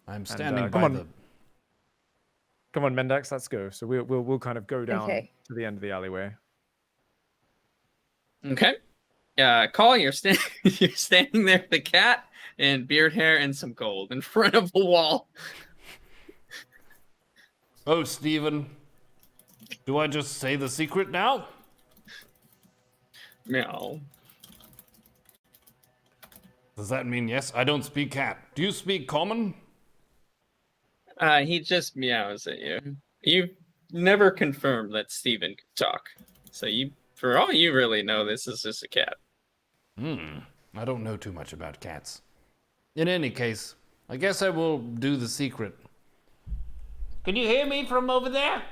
I'm standing come by on. the... Come on, Mendax, let's go. So we'll kind of go down Okay. to the end of the alleyway. Okay. Carl, you're standing there with the cat and beard hair and some gold in front of a wall. Oh, Stephen. Do I just say the secret now? No. Does that mean yes? I don't speak cat. Do you speak common? He just meows at you. You've never confirmed that Steven could talk. So for all you really know, this is just a cat. I don't know too much about cats. In any case, I guess I will do the secret. Can you hear me from over there?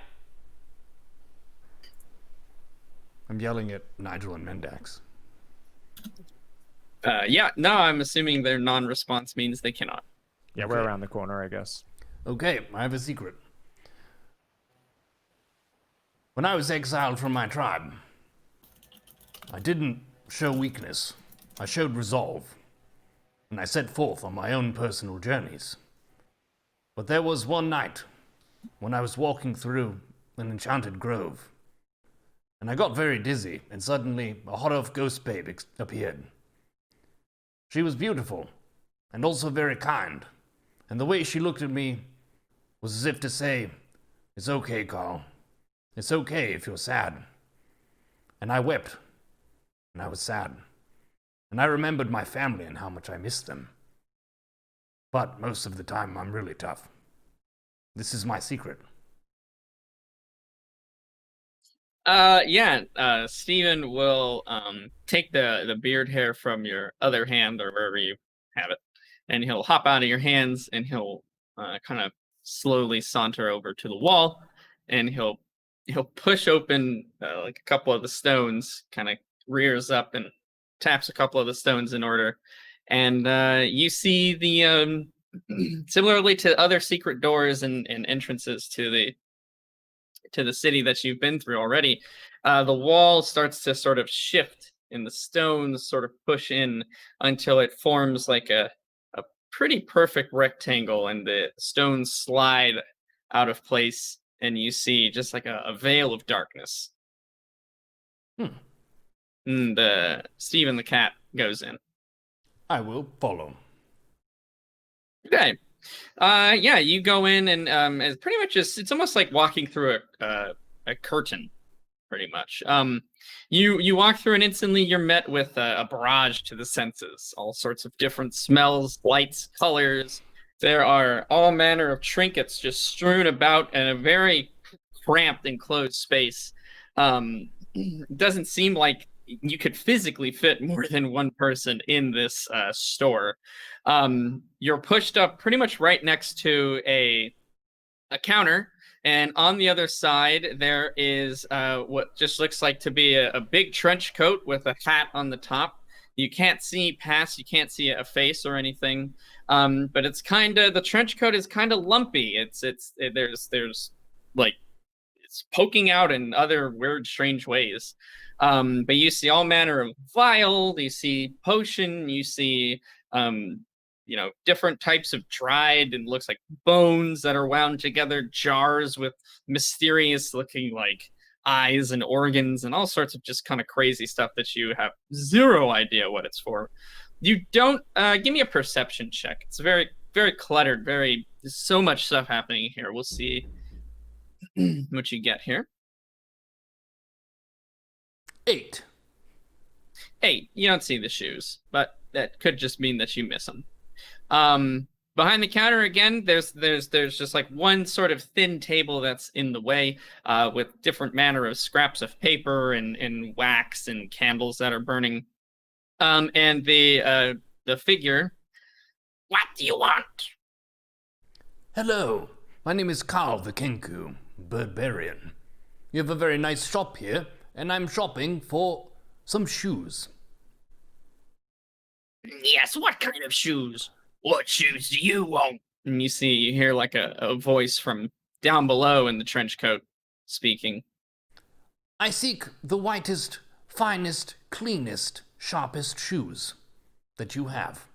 I'm yelling at Nigel and Mendax. Yeah, no, I'm assuming their non-response means they cannot. Yeah, we're around the corner, I guess. Okay, I have a secret. When I was exiled from my tribe, I didn't show weakness. I showed resolve. And I set forth on my own personal journeys. But there was one night when I was walking through an enchanted grove. And I got very dizzy, and suddenly a hot-off ghost babe appeared. She was beautiful, and also very kind. And the way she looked at me was as if to say, "It's okay, Carl. It's okay if you're sad." And I wept, and I was sad. And I remembered my family and how much I missed them. But most of the time, I'm really tough. This is my secret. Steven will take the beard hair from your other hand or wherever you have it, and he'll hop out of your hands and he'll kind of slowly saunter over to the wall, and he'll push open like a couple of the stones, kind of rears up and taps a couple of the stones in order, and you see the similarly to other secret doors and entrances to the city that you've been through already, the wall starts to sort of shift and the stones sort of push in until it forms like a pretty perfect rectangle, and the stones slide out of place, and you see just like a veil of darkness. And Stephen the cat goes in. I will follow. Okay. You go in, and it's pretty much it's almost like walking through a curtain, pretty much. You walk through, and instantly you're met with a barrage to the senses. All sorts of different smells, lights, colors. There are all manner of trinkets just strewn about in a very cramped, enclosed space. Doesn't seem like you could physically fit more than one person in this store. You're pushed up pretty much right next to a counter, and on the other side there is what just looks like to be a big trench coat with a hat on the top, You can't see past. You can't see a face or anything. But it's kind of, the trench coat is kind of lumpy. There's like, it's poking out in other weird, strange ways. But you see all manner of vial. You see potion. You see different types of dried and looks like bones that are wound together, jars with mysterious looking like eyes and organs and all sorts of just kind of crazy stuff that you have zero idea what it's for. You don't give me a perception check. It's very, very cluttered, there's so much stuff happening here. We'll see what you get here. 8. 8. You don't see the shoes, but that could just mean that you miss them. Behind the counter again, there's just like one sort of thin table that's in the way, with different manner of scraps of paper and wax and candles that are burning. And the figure, what do you want? Hello, my name is Carl the Kenku, Barbarian. You have a very nice shop here, and I'm shopping for some shoes. Yes, what kind of shoes? What shoes do you want? And you hear like a voice from down below in the trench coat speaking. I seek the whitest, finest, cleanest, sharpest shoes that you have.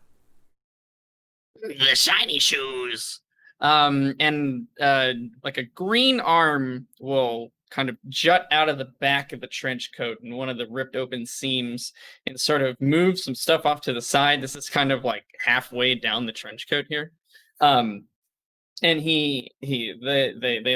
The shiny shoes. And like a green arm will kind of jut out of the back of the trench coat in one of the ripped open seams and sort of move some stuff off to the side. This is kind of like halfway down the trench coat here. And they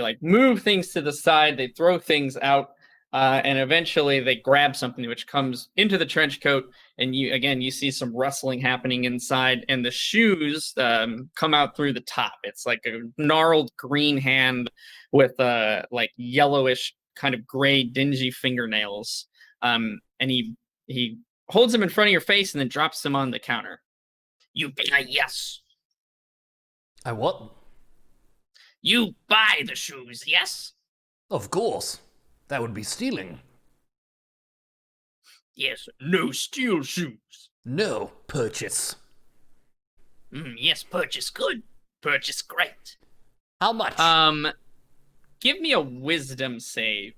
like move things to the side, they throw things out, and eventually they grab something which comes into the trench coat, and you see some rustling happening inside, and the shoes come out through the top. It's like a gnarled green hand with like yellowish kind of gray dingy fingernails. And he holds them in front of your face and then drops them on the counter. You buy, yes. I what? You buy the shoes, yes? Of course. That would be stealing. Yes, no steal shoes. No purchase. Yes, purchase good. Purchase great. How much? Give me a wisdom save.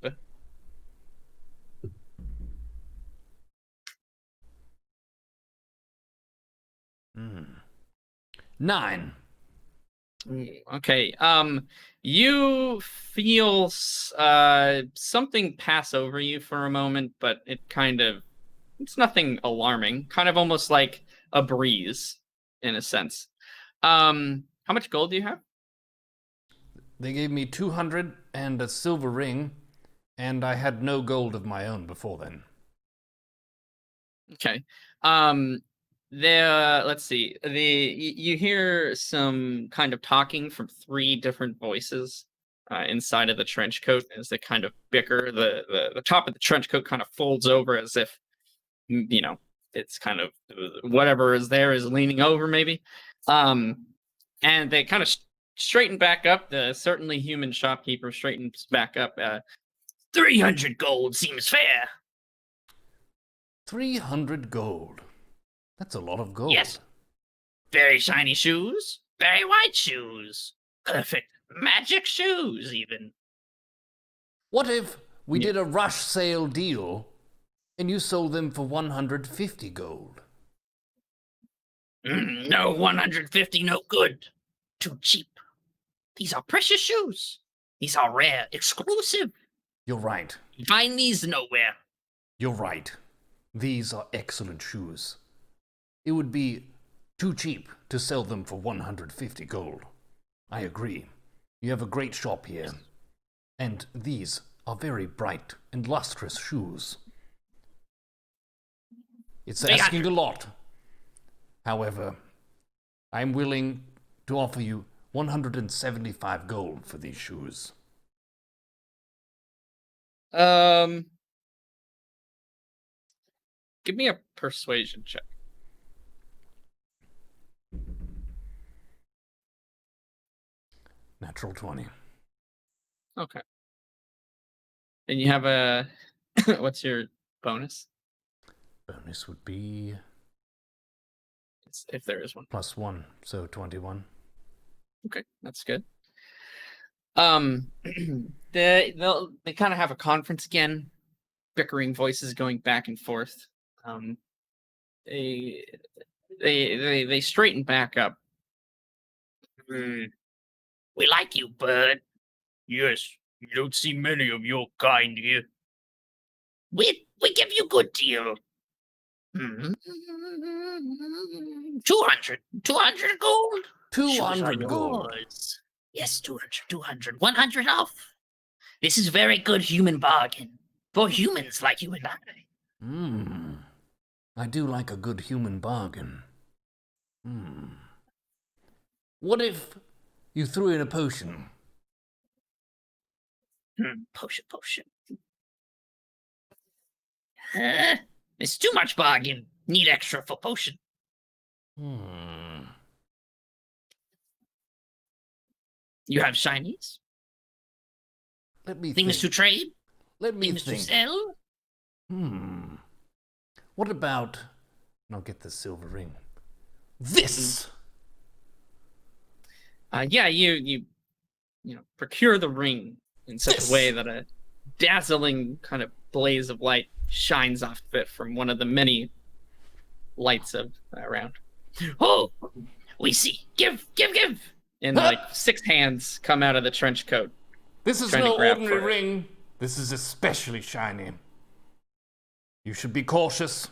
9. Okay. You feel something pass over you for a moment, but it's nothing alarming. Kind of almost like a breeze, in a sense. How much gold do you have? They gave me 200 and a silver ring, and I had no gold of my own before then. Okay. Let's see. You hear some kind of talking from 3 different voices inside of the trench coat as they kind of bicker. The top of the trench coat kind of folds over as if, it's kind of whatever is there is leaning over maybe. And they kind of straighten back up. The certainly human shopkeeper straightens back up. 300 gold seems fair. 300 gold. That's a lot of gold. Yes. Very shiny shoes. Very white shoes. Perfect magic shoes, even. What if we did a rush sale deal and you sold them for 150 gold? No, 150 no good. Too cheap. These are precious shoes. These are rare, exclusive. You're right. You find these nowhere. You're right. These are excellent shoes. It would be too cheap to sell them for 150 gold. I agree. You have a great shop here. And these are very bright and lustrous shoes. It's asking a lot. However, I'm willing to offer you 175 gold for these shoes. Give me a persuasion check. Natural 20. Okay. And you have a what's your bonus? Bonus would be if there is one. +1, so 21. Okay, that's good. They kind of have a conference again, bickering voices going back and forth. They straighten back up. We like you, bud. Yes, you don't see many of your kind here. We give you good deal. 200 gold. 200 gold. Yours. Yes, 200, 100 off. This is very good human bargain for humans like you and I. I do like a good human bargain. What if you threw in a potion? Potion. It's too much bargain. Need extra for potion. You have shinies? Let me Things to think. trade? Let me Things to think. sell? What about... I'll get the silver ring. This! You procure the ring in such a way that a dazzling kind of blaze of light shines off of it from one of the many lights around. Oh, we see. Give. And like 6 hands come out of the trench coat. This is Trying to no grab ordinary for it. ring. This is especially shiny. You should be cautious.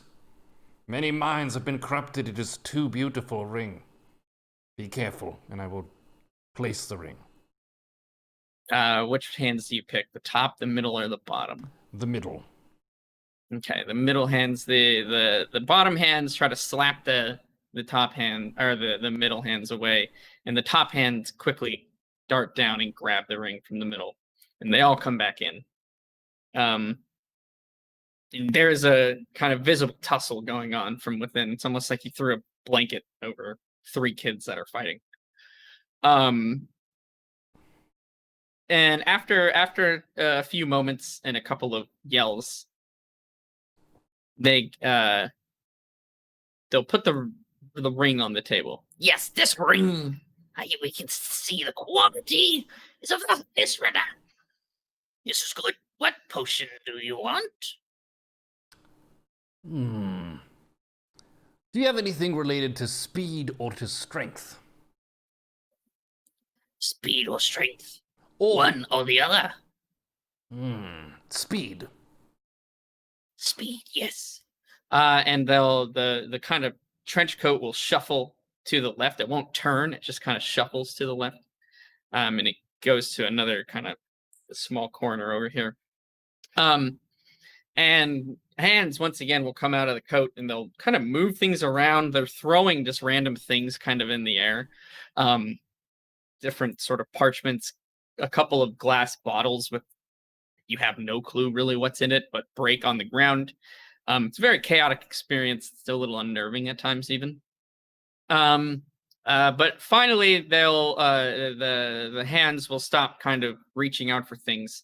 Many minds have been corrupted. It is too beautiful a ring. Be careful, and I will place the ring. Which hands do you pick? The top, the middle, or the bottom? The middle. Okay, the middle hands, the bottom hands try to slap the top hand or the middle hands away, and the top hands quickly dart down and grab the ring from the middle, and they all come back in. And there's a kind of visible tussle going on from within. It's almost like you threw a blanket over 3 kids that are fighting. And after a few moments and a couple of yells, they'll put the ring on the table. Yes, this ring. We can see the quality is of this rare. This is good. What potion do you want? Do you have anything related to speed or to strength? Speed or strength? Or One or the other? speed. Speed, yes. And the kind of trench coat will shuffle to the left. It won't turn. It just kind of shuffles to the left. And it goes to another kind of small corner over here. And hands, once again, will come out of the coat and they'll kind of move things around. They're throwing just random things kind of in the air. Different sort of parchments, a couple of glass bottles with you have no clue really what's in it, but break on the ground. It's a very chaotic experience. It's still a little unnerving at times, even. But finally, they'll the hands will stop kind of reaching out for things.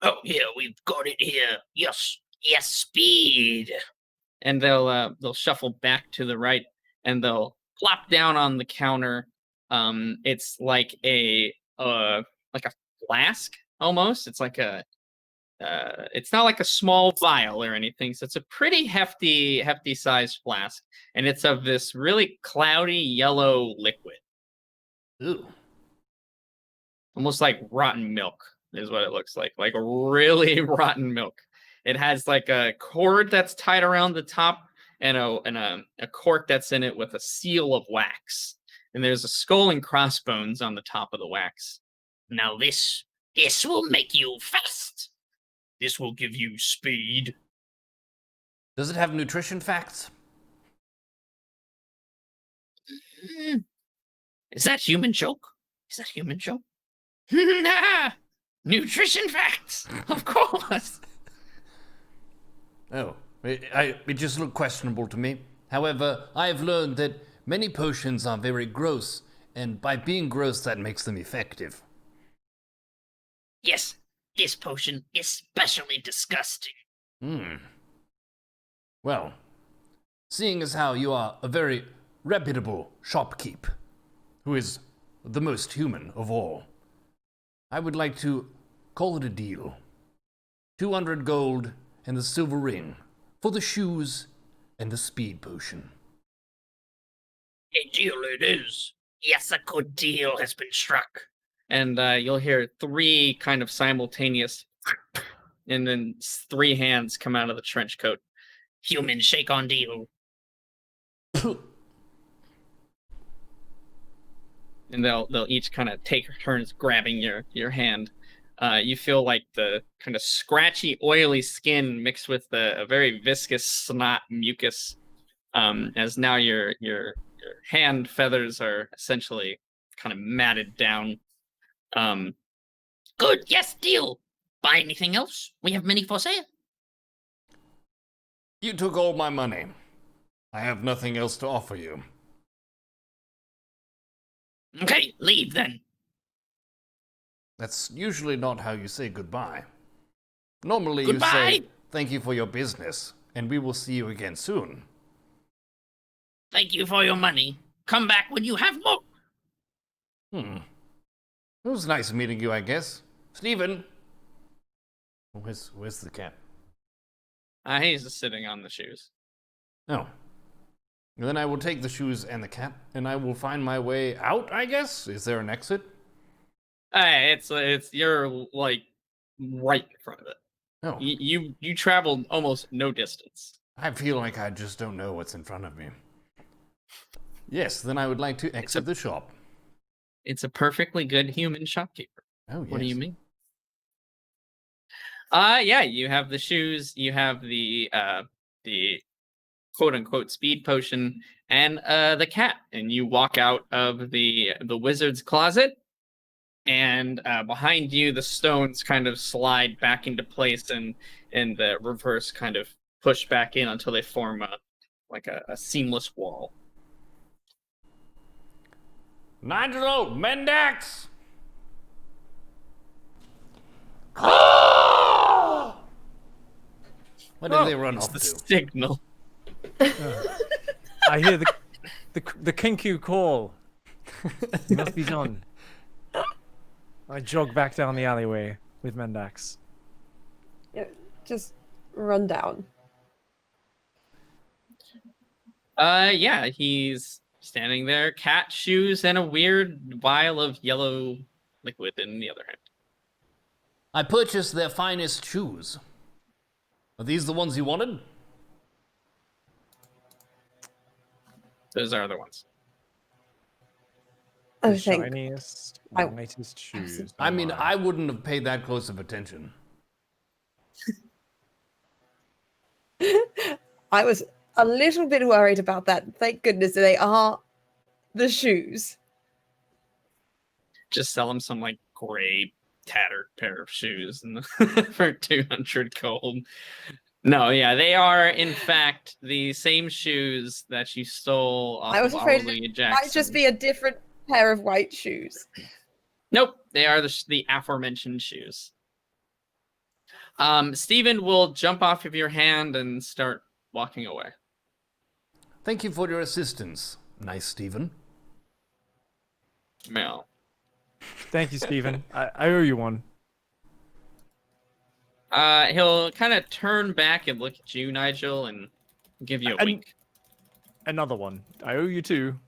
Oh, yeah, we've got it here. Yes, speed. And they'll shuffle back to the right, and they'll plop down on the counter. It's like a flask almost. It's like it's not like a small vial or anything. So it's a pretty hefty sized flask, and it's of this really cloudy yellow liquid. Ooh. Almost like rotten milk is what it looks like really rotten milk. It has like a cord that's tied around the top and a cork that's in it with a seal of wax. And there's a skull and crossbones on the top of the wax. Now this will make you fast. This will give you speed. Does it have nutrition facts? Is that human joke? Nutrition facts, of course. Oh, it just looked questionable to me. However, I have learned that many potions are very gross, and by being gross, that makes them effective. Yes, this potion is especially disgusting. Well, seeing as how you are a very reputable shopkeep, who is the most human of all. I would like to call it a deal. 200 gold and the silver ring for the shoes and the speed potion. A deal it is. Yes, a good deal has been struck. And you'll hear 3 kind of simultaneous, and then 3 hands come out of the trench coat. Human shake on deal. And they'll each kind of take turns grabbing your hand. You feel like the kind of scratchy, oily skin mixed with a very viscous snot mucus, as now your hand feathers are essentially kind of matted down. Good, yes, deal. Buy anything else? We have many for sale. You took all my money. I have nothing else to offer you. Okay, leave then. That's usually not how you say goodbye. Normally Goodbye! you say, thank you for your business, and we will see you again soon. Thank you for your money. Come back when you have more. It was nice meeting you, I guess. Stephen! Where's the cat? He's just sitting on the shoes. Oh. Then I will take the shoes and the cat, and I will find my way out, I guess? Is there an exit? It's you're like right in front of it. Oh. You traveled almost no distance. I feel like I just don't know what's in front of me. Yes, then I would like to exit the shop. It's a perfectly good human shopkeeper. Oh, yes. What do you mean? Yeah, you have the shoes, you have the quote unquote speed potion, and the cat, and you walk out of the wizard's closet, and behind you the stones kind of slide back into place, and the reverse kind of push back in until they form a seamless wall. Nigel, Mendax! What did they run It's off the to? signal. I hear the Kinku call. It must be done. I jog back down the alleyway with Mendax. Yeah, just run down. Yeah, he's standing there, cat shoes and a weird vial of yellow liquid in the other hand. I purchased their finest shoes. Are these the ones you wanted? Those are the ones. I The think shiniest, I- whitest shoes. I mean, alive. I wouldn't have paid that close of attention. I was a little bit worried about that. Thank goodness they are the shoes. Just sell him some like gray tattered pair of shoes and for 200 gold. No, yeah, they are in fact the same shoes that you stole off I was of afraid Aurelia it Jackson. might just be a different pair of white shoes. Nope, they are the aforementioned shoes. Steven will jump off of your hand and start walking away. Thank you for your assistance. Nice, Stephen. Mel. Thank you, Stephen. I owe you one. He'll kind of turn back and look at you, Nigel, and give you a And- wink. Another one. I owe you two.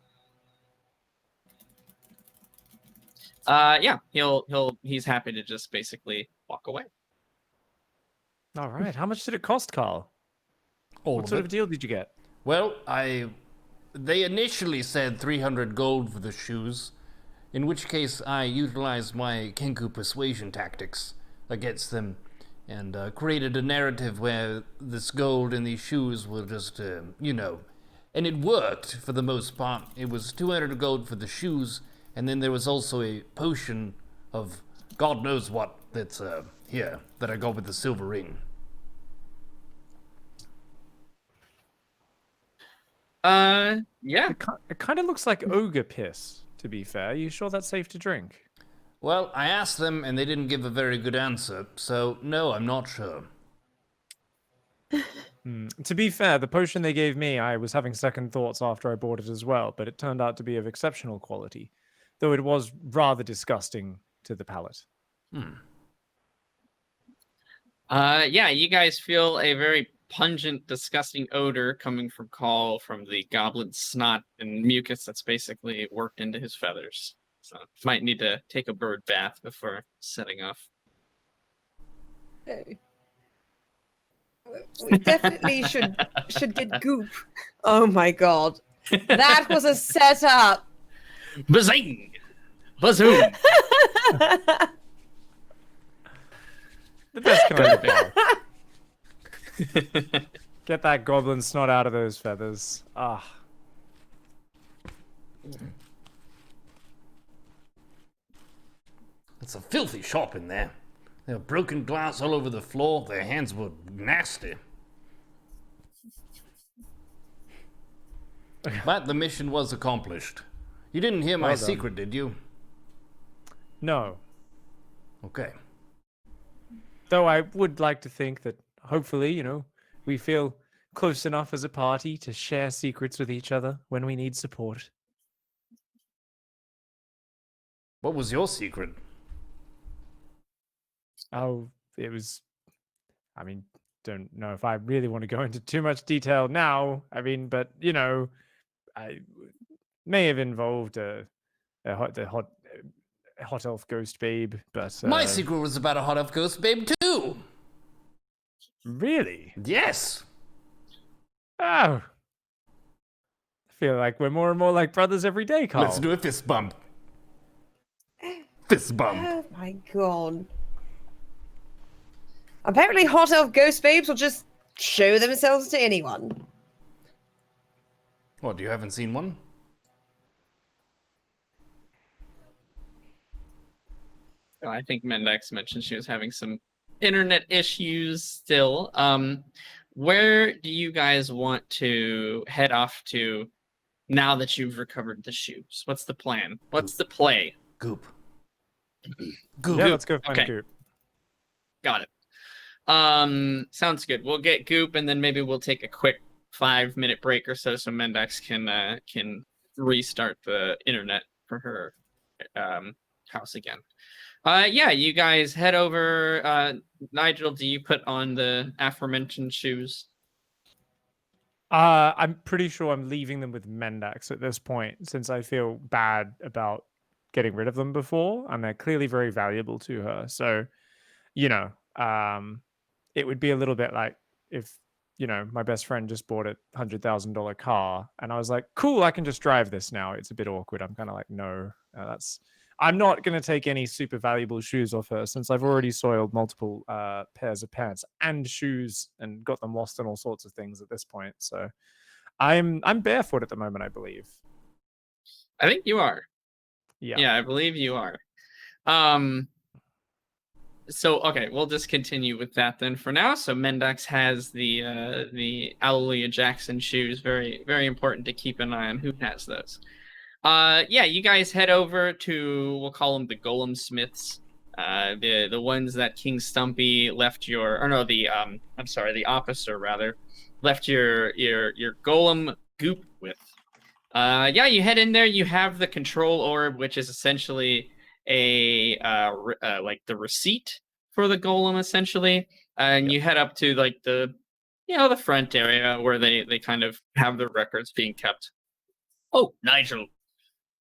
Yeah, he's happy to just basically walk away. All right. How much did it cost, Carl? All What of sort it. of deal did you get? Well, they initially said 300 gold for the shoes, in which case I utilized my Kenku persuasion tactics against them and created a narrative where this gold and these shoes were just, and it worked for the most part. It was 200 gold for the shoes, and then there was also a potion of God knows what that's here that I got with the silver ring. Yeah. It kind of looks like ogre piss, to be fair. You sure that's safe to drink? Well, I asked them and they didn't give a very good answer, so no, I'm not sure. To be fair, the potion they gave me, I was having second thoughts after I bought it as well, but it turned out to be of exceptional quality, though it was rather disgusting to the palate. Yeah, you guys feel a very pungent, disgusting odor coming from Call from the goblin snot and mucus that's basically worked into his feathers. So might need to take a bird bath before setting off. We definitely should get Goop. Oh my god. That was a setup. Bazing! Bazoom! The best kind of dog. Get that goblin snot out of those feathers. Ah. It's a filthy shop in there. There were broken glass all over the floor. Their hands were nasty. But the mission was accomplished. You didn't hear my Well done. secret, did you? No. Okay. Though I would like to think that hopefully, we feel close enough as a party to share secrets with each other when we need support. What was your secret? Oh, it was. Don't know if I really want to go into too much detail now. But I may have involved a hot elf ghost babe. But My secret was about a hot elf ghost babe too. Really? Yes. Oh. I feel like we're more and more like brothers every day, Carl. Let's do a fist bump. Fist bump. Oh my god. Apparently hot elf ghost babes will just show themselves to anyone. What, you haven't seen one? I think Mendax mentioned she was having some internet issues still. Where do you guys want to head off to now that you've recovered the shoes? What's the plan? What's the play? Goop. Goop. Yeah, let's go find Okay. Goop. Got it. Sounds good. We'll get Goop, and then maybe we'll take a quick 5-minute break or so Mendax can restart the internet for her house again. Yeah, you guys head over. Nigel, do you put on the aforementioned shoes? I'm pretty sure I'm leaving them with Mendax at this point, since I feel bad about getting rid of them before, and they're clearly very valuable to her. So, it would be a little bit like if, my best friend just bought a $100,000 car, and I was like, cool, I can just drive this now. It's a bit awkward. I'm kind of like, no, I'm not going to take any super valuable shoes off her, since I've already soiled multiple pairs of pants and shoes and got them lost in all sorts of things at this point. So I'm barefoot at the moment, I believe. I think you are. Yeah. Yeah, I believe you are. So okay, we'll just continue with that then for now. So Mendax has the Alleluia Jackson shoes. Very, very important to keep an eye on who has those. Yeah, you guys head over to, we'll call them the Golem Smiths. The ones that King Stumpy left the officer rather left your Golem Goop with. Yeah, you head in there. You have the control orb, which is essentially like the receipt for the golem, essentially. And you head up to like the front area where they kind of have their records being kept. Oh, Nigel,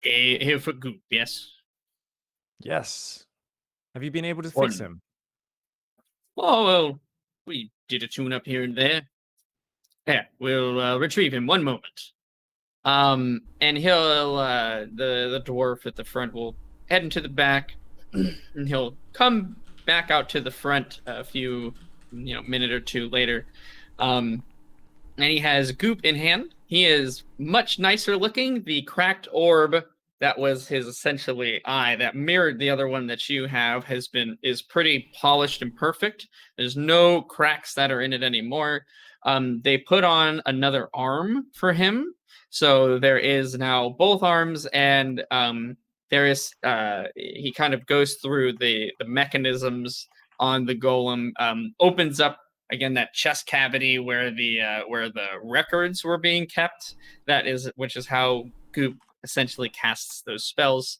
here for Goop, yes. Yes. Have you been able to fix One. him? Oh, well, we did a tune-up here and there. Yeah, we'll retrieve him. One moment. And he'll the dwarf at the front will head into the back, and he'll come back out to the front a few minute or two later. And he has Goop in hand. He is much nicer looking. The cracked orb that was his essentially eye that mirrored the other one that you have is pretty polished and perfect. There's no cracks that are in it anymore. They put on another arm for him. So there is now both arms, and there is he kind of goes through the mechanisms on the golem, opens up again, that chest cavity where the records were being kept. Which is how Goop essentially casts those spells.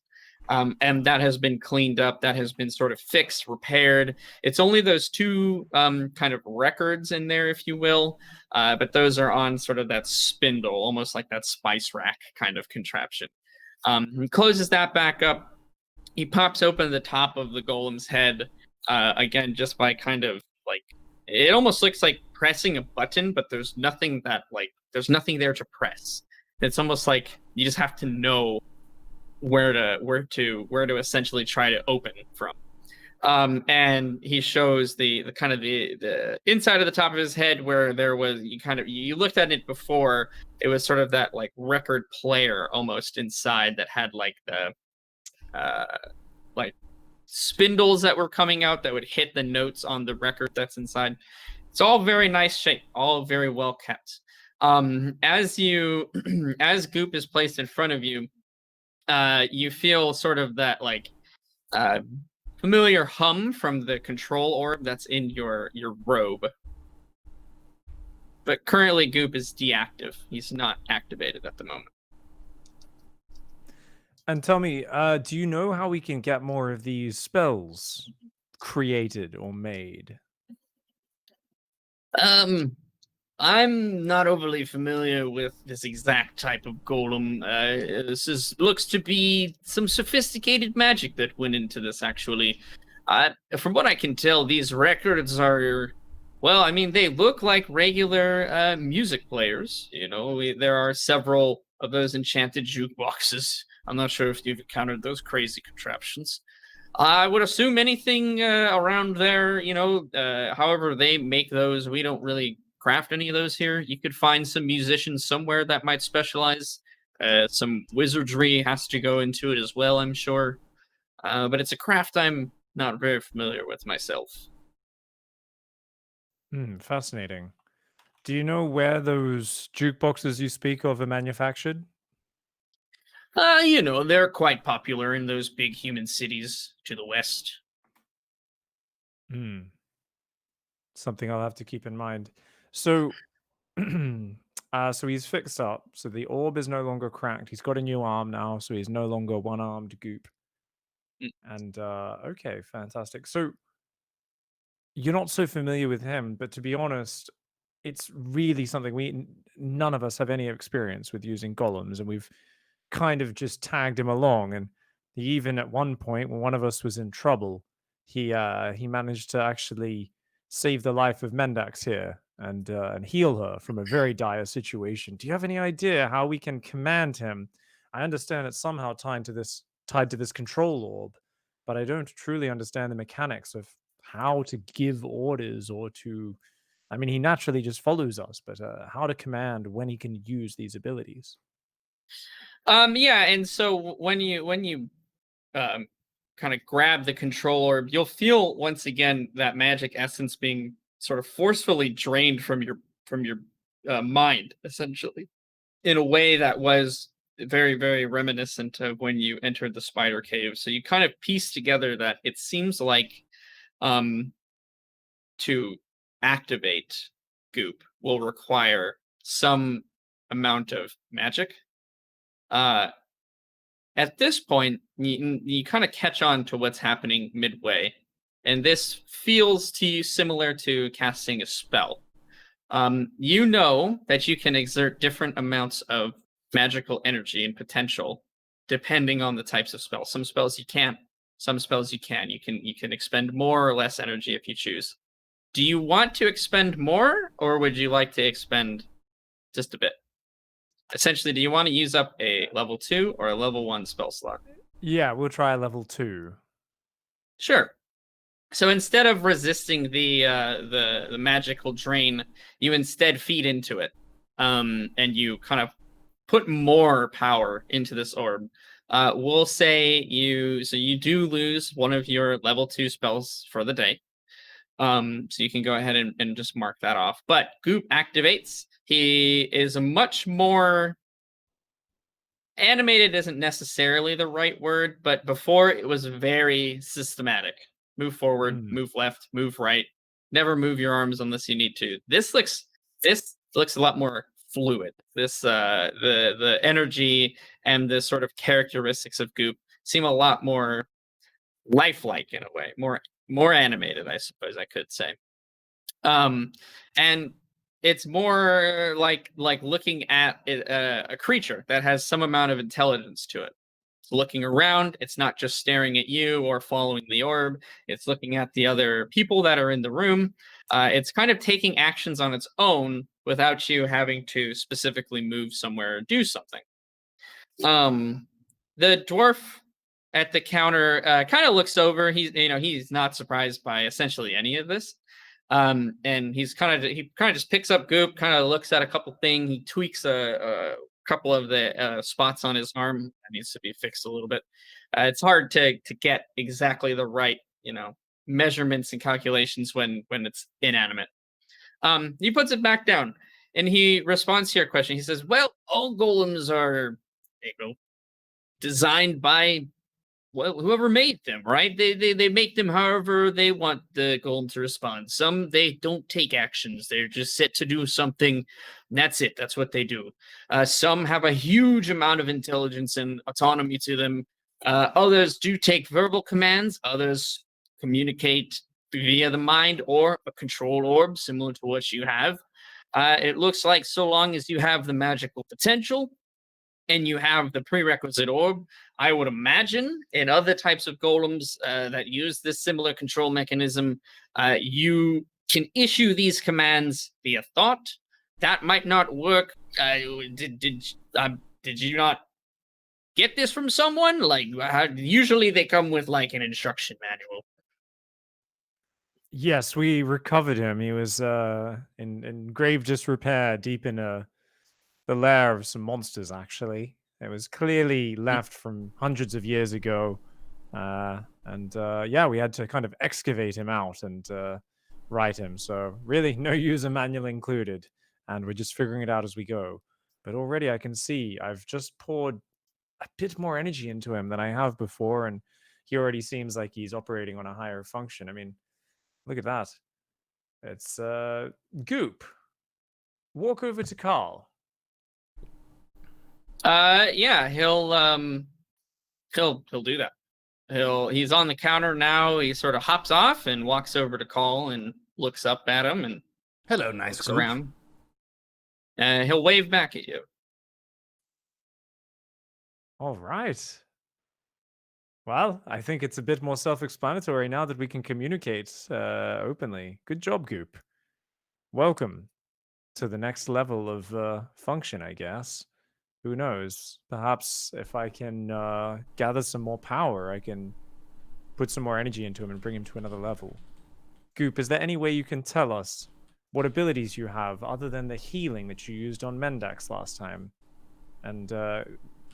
And that has been cleaned up. That has been sort of fixed, repaired. It's only those two kind of records in there, if you will. But those are on sort of that spindle, almost like that spice rack kind of contraption. He closes that back up. He pops open the top of the golem's head, again, just by kind of like, it almost looks like pressing a button, but there's nothing there to press. It's almost like you just have to know where to essentially try to open from. And he shows the kind of the inside of the top of his head where there was, you looked at it before, it was sort of that like record player almost inside that had like the like spindles that were coming out that would hit the notes on the record that's inside. It's all very nice shape, all very well kept. As Goop is placed in front of you, you feel sort of that like familiar hum from the control orb that's in your robe. But currently Goop is deactive. He's not activated at the moment. And tell me, do you know how we can get more of these spells created or made? I'm not overly familiar with this exact type of golem. Looks to be some sophisticated magic that went into this, actually. From what I can tell, these records are, well, I mean, they look like regular music players. You know, there are several of those enchanted jukeboxes. I'm not sure if you've encountered those crazy contraptions. I would assume anything around there, you know, however they make those, we don't really craft any of those here. You could find some musicians somewhere that might specialize. Some wizardry has to go into it as well, I'm sure. But it's a craft I'm not very familiar with myself. Fascinating. Do you know where those jukeboxes you speak of are manufactured? You know, they're quite popular in those big human cities to the west. Something I'll have to keep in mind. So, so he's fixed up. So the orb is no longer cracked. He's got a new arm now, so he's no longer one-armed Goop. And okay, fantastic. So you're not so familiar with him, but to be honest, it's really something none of us have any experience with using golems, and we've kind of just tagged him along. And he even at one point, when one of us was in trouble, he managed to actually save the life of Mendax here and heal her from a very dire situation. Do you have any idea how we can command him? I understand it's somehow tied to this control orb, but I don't truly understand the mechanics of how to give orders or to. I mean, he naturally just follows us, but how to command when he can use these abilities. Yeah, and so when you kind of grab the control orb, you'll feel once again that magic essence being sort of forcefully drained from your mind, essentially, in a way that was very, very reminiscent of when you entered the spider cave. So you kind of piece together that it seems like to activate Goop will require some amount of magic. At this point, you kind of catch on to what's happening midway, and this feels to you similar to casting a spell. You know that you can exert different amounts of magical energy and potential depending on the types of spells. Some spells you can't, some spells you can. You can expend more or less energy if you choose. Do you want to expend more, or would you like to expend just a bit? Essentially, do you want to use up a level 2 or a level 1 spell slot? Yeah, we'll try level 2. Sure. So instead of resisting the magical drain, you instead feed into it, and you kind of put more power into this orb. We'll say you do lose one of your level 2 spells for the day. So you can go ahead and just mark that off. But Goop activates. He is a much more animated isn't necessarily the right word, but before it was very systematic. Move forward, move left, move right. never move your arms unless you need to. This looks a lot more fluid. This the energy and the sort of characteristics of goop seem a lot more lifelike in a way, more animated, I suppose I could say. And it's more like looking at a creature that has some amount of intelligence to it. It's looking around. It's not just staring at you or following the orb. It's looking at the other people that are in the room. It's kind of taking actions on its own without you having to specifically move somewhere or do something. The dwarf at the counter kind of looks over. He's not surprised by essentially any of this. And he kind of just picks up goop, kind of looks at a couple things. He tweaks a couple of the spots on his arm that needs to be fixed a little bit. It's hard to get exactly the right measurements and calculations when it's inanimate. He puts it back down and he responds to your question. He says, "Well, all golems are designed by whoever made them, right? They make them however they want the golem to respond. Some they don't take actions; they're just set to do something. And that's it. That's what they do. Some have a huge amount of intelligence and autonomy to them. Others do take verbal commands. Others communicate via the mind or a control orb, similar to what you have. It looks like so long as you have the magical potential." And you have the prerequisite orb, I would imagine in other types of golems that use this similar control mechanism, you can issue these commands via thought. That might not work. Did you not get this from someone? Usually they come with like an instruction manual. Yes, we recovered him. He was in grave disrepair, deep in the lair of some monsters, actually. It was clearly left from hundreds of years ago. We had to kind of excavate him out and right him. So really no user manual included. And we're just figuring it out as we go. But already I can see I've just poured a bit more energy into him than I have before. And he already seems like he's operating on a higher function. I mean, look at that. It's Goop. Walk over to Carl. Yeah, he'll do that. He's on the counter now. He sort of hops off and walks over to Call and looks up at him and hello, nice looks Goop. around. He'll wave back at you. All right. Well, I think it's a bit more self-explanatory now that we can communicate openly. Good job, Goop. Welcome to the next level of function, I guess. Who knows? Perhaps if I can gather some more power, I can put some more energy into him and bring him to another level. Goop, is there any way you can tell us what abilities you have other than the healing that you used on Mendax last time? And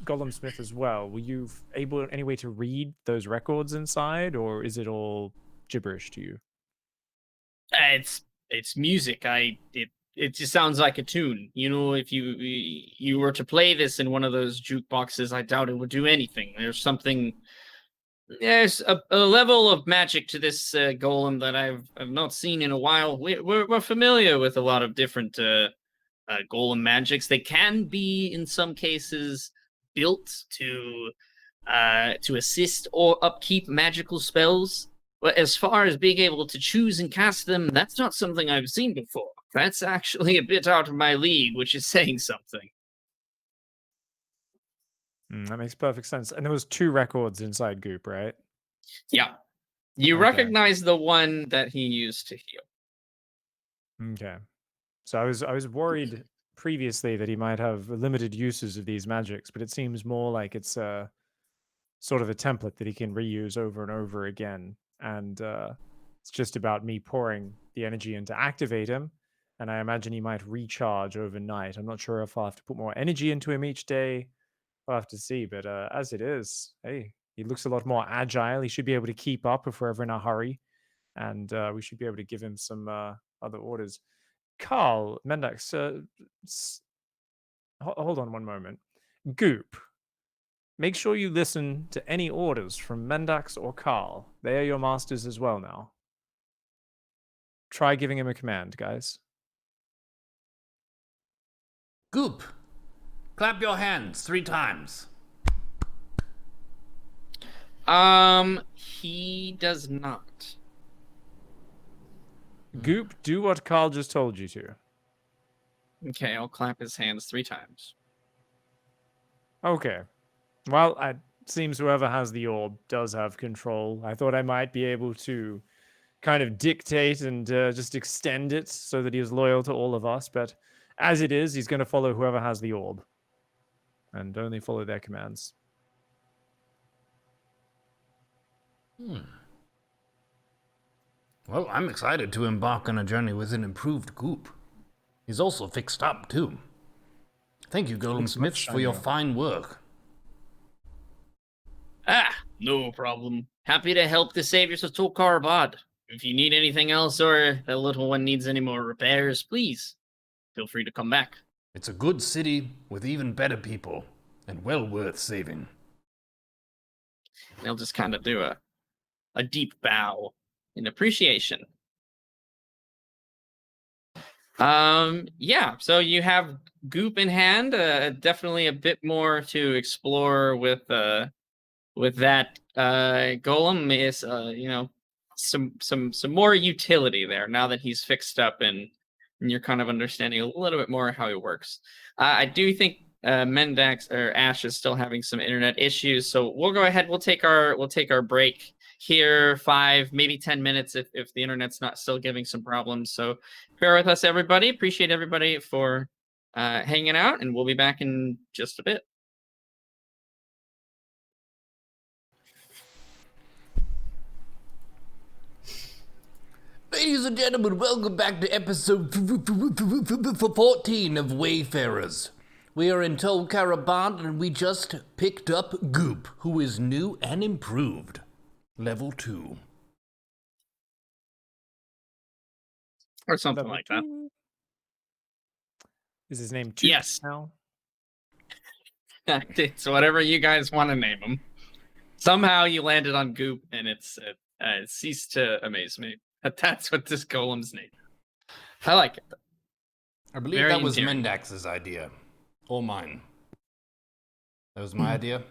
Golem Smith as well. Were you able any way to read those records inside, or is it all gibberish to you? It's music. It just sounds like a tune. If you were to play this in one of those jukeboxes, I doubt it would do anything. There's a level of magic to this golem that I've not seen in a while. We're familiar with a lot of different golem magics. They can be, in some cases, built to assist or upkeep magical spells. But as far as being able to choose and cast them, that's not something I've seen before. That's actually a bit out of my league, which is saying something. That makes perfect sense. And there was 2 records inside Goop, right? Yeah. You Okay. recognize the one that he used to heal. Okay. So I was worried previously that he might have limited uses of these magics, but it seems more like it's a sort of a template that he can reuse over and over again. And it's just about me pouring the energy in to activate him. And I imagine he might recharge overnight. I'm not sure if I'll have to put more energy into him each day. We'll have to see. But as it is, hey, he looks a lot more agile. He should be able to keep up if we're ever in a hurry. And we should be able to give him some other orders. Carl, Mendax, hold on one moment. Goop, make sure you listen to any orders from Mendax or Carl. They are your masters as well now. try giving him a command, guys. Goop, clap your hands 3 times. He does not. Goop, do what Carl just told you to. Okay, I'll clap his hands 3 times. Okay. Well, it seems whoever has the orb does have control. I thought I might be able to kind of dictate and just extend it so that he is loyal to all of us, but as it is, he's going to follow whoever has the orb and only follow their commands. Well, I'm excited to embark on a journey with an improved Goop. He's also fixed up, too. Thank you, Golem Looks much Smiths, for your shinier. fine work. No problem. Happy to help the saviors of Tolkarbad. If you need anything else or the little one needs any more repairs, please feel free to come back. It's a good city with even better people, and well worth saving. They'll just kind of do a deep bow in appreciation. Yeah, so you have Goop in hand. Definitely a bit more to explore with that golem. Is some more utility there now that he's fixed up and you're kind of understanding a little bit more how he works. I do think Mendax or Ash is still having some internet issues, so we'll go ahead. We'll take our break here, 5 maybe 10 minutes if the internet's not still giving some problems. So bear with us, everybody. Appreciate everybody for hanging out, and we'll be back in just a bit. Ladies and gentlemen, welcome back to episode 14 of Wayfarers. We are in Tolkarbad and we just picked up Goop, who is new and improved. Level 2. Or something Level like that. 2. Is his name Toot Yes. now? It's whatever you guys want to name him. Somehow you landed on Goop, and it ceased to amaze me. That's what this golem's name. I like it. I believe Very that was endearing. Mendax's idea. Or mine. That was my idea?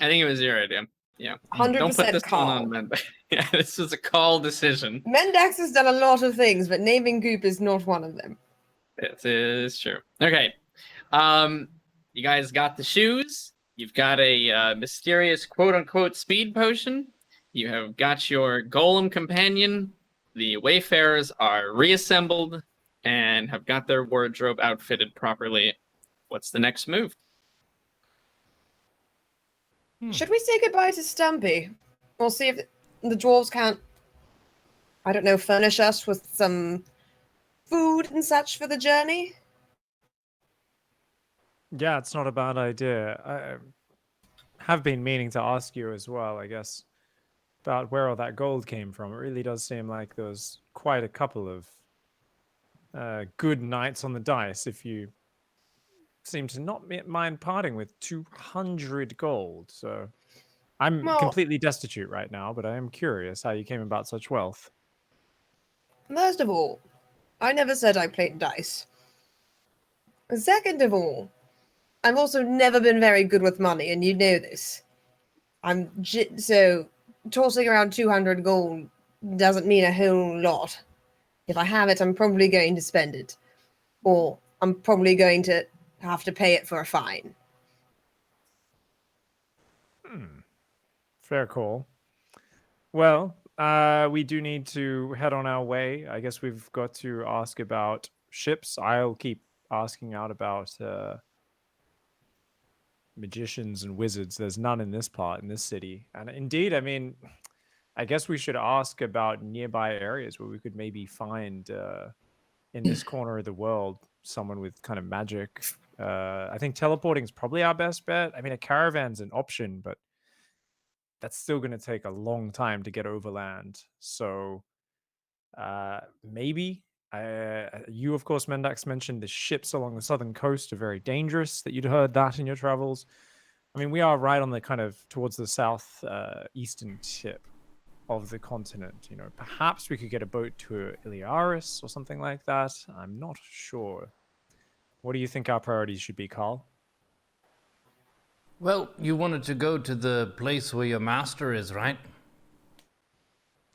I think it was your idea. Yeah. 100% Don't put this Carl. one on Mendax. Yeah, this was a call decision. Mendax has done a lot of things, but naming Goop is not one of them. It is true. Okay. You guys got the shoes. You've got a mysterious quote-unquote speed potion. You have got your golem companion. The Wayfarers are reassembled and have got their wardrobe outfitted properly. What's the next move? Should we say goodbye to Stumpy? We'll see if the dwarves can't, I don't know, furnish us with some food and such for the journey. Yeah, it's not a bad idea. I have been meaning to ask you as well, I guess, about where all that gold came from. It really does seem like there was quite a couple of good nights on the dice if you seem to not mind parting with 200 gold. So I'm Well- completely destitute right now, but I am curious how you came about such wealth. First of all, I never said I played dice. Second of all, I've also never been very good with money, and you know this. So tossing around 200 gold doesn't mean a whole lot. If I have it, I'm probably going to spend it. Or I'm probably going to have to pay it for a fine. Fair call. Well, we do need to head on our way. I guess we've got to ask about ships. I'll keep asking out about magicians and wizards. There's none in this part, in this city. And indeed, I mean, I guess we should ask about nearby areas where we could maybe find in this corner of the world someone with kind of magic. I think teleporting is probably our best bet. I mean, a caravan's an option, but that's still going to take a long time to get overland. So maybe you, of course, Mendax mentioned the ships along the southern coast are very dangerous, that you'd heard that in your travels. I mean, we are right on the kind of towards the south eastern tip. of the continent. You know, perhaps we could get a boat to Iliaris or something like that. I'm not sure. What do you think our priorities should be, Carl? Well, you wanted to go to the place where your master is, right?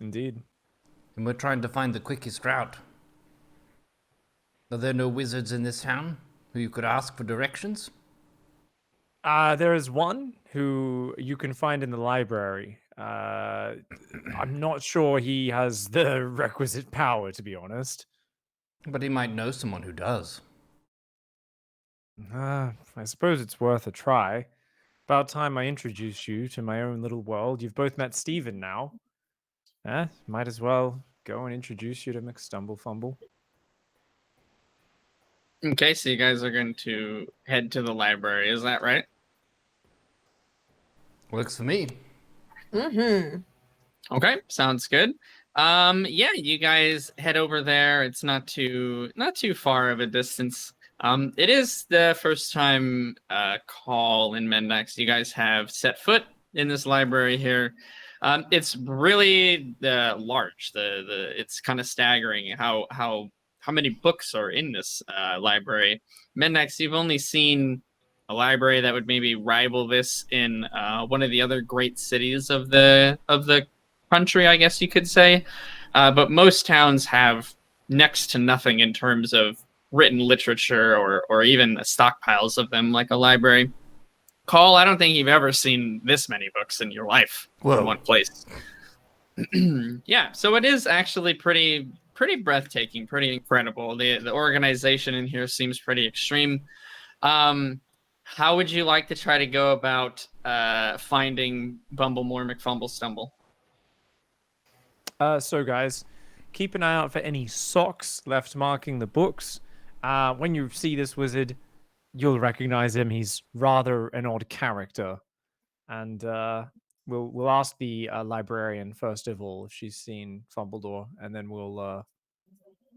Indeed. And we're trying to find the quickest route. Are there no wizards in this town who you could ask for directions? There is one who you can find in the library. I'm not sure he has the requisite power, to be honest. But he might know someone who does. I suppose it's worth a try. About time I introduced you to my own little world. You've both met Stephen now. Might as well go and introduce you to McStumblefumble. Okay, so you guys are going to head to the library, is that right? Works for me. Mm-hmm. Okay, sounds good. Yeah, you guys head over there. It's not too far of a distance. It is the first time Call and Mendax you guys have set foot in this library here. It's really large. It's kind of staggering how many books are in this library. Mendax, you've only seen a library that would maybe rival this in one of the other great cities of the country, I guess you could say. But most towns have next to nothing in terms of written literature or even stockpiles of them like a library. Call, I don't think you've ever seen this many books in your life in one place. Yeah, so it is actually pretty breathtaking, pretty incredible. The organization in here seems pretty extreme. How would you like to try to go about finding Bumblemore McFumblestumble? So guys, keep an eye out for any socks left marking the books. When you see this wizard, you'll recognize him. He's rather an odd character. And we'll ask the librarian first of all if she's seen Fumbledore, and then we'll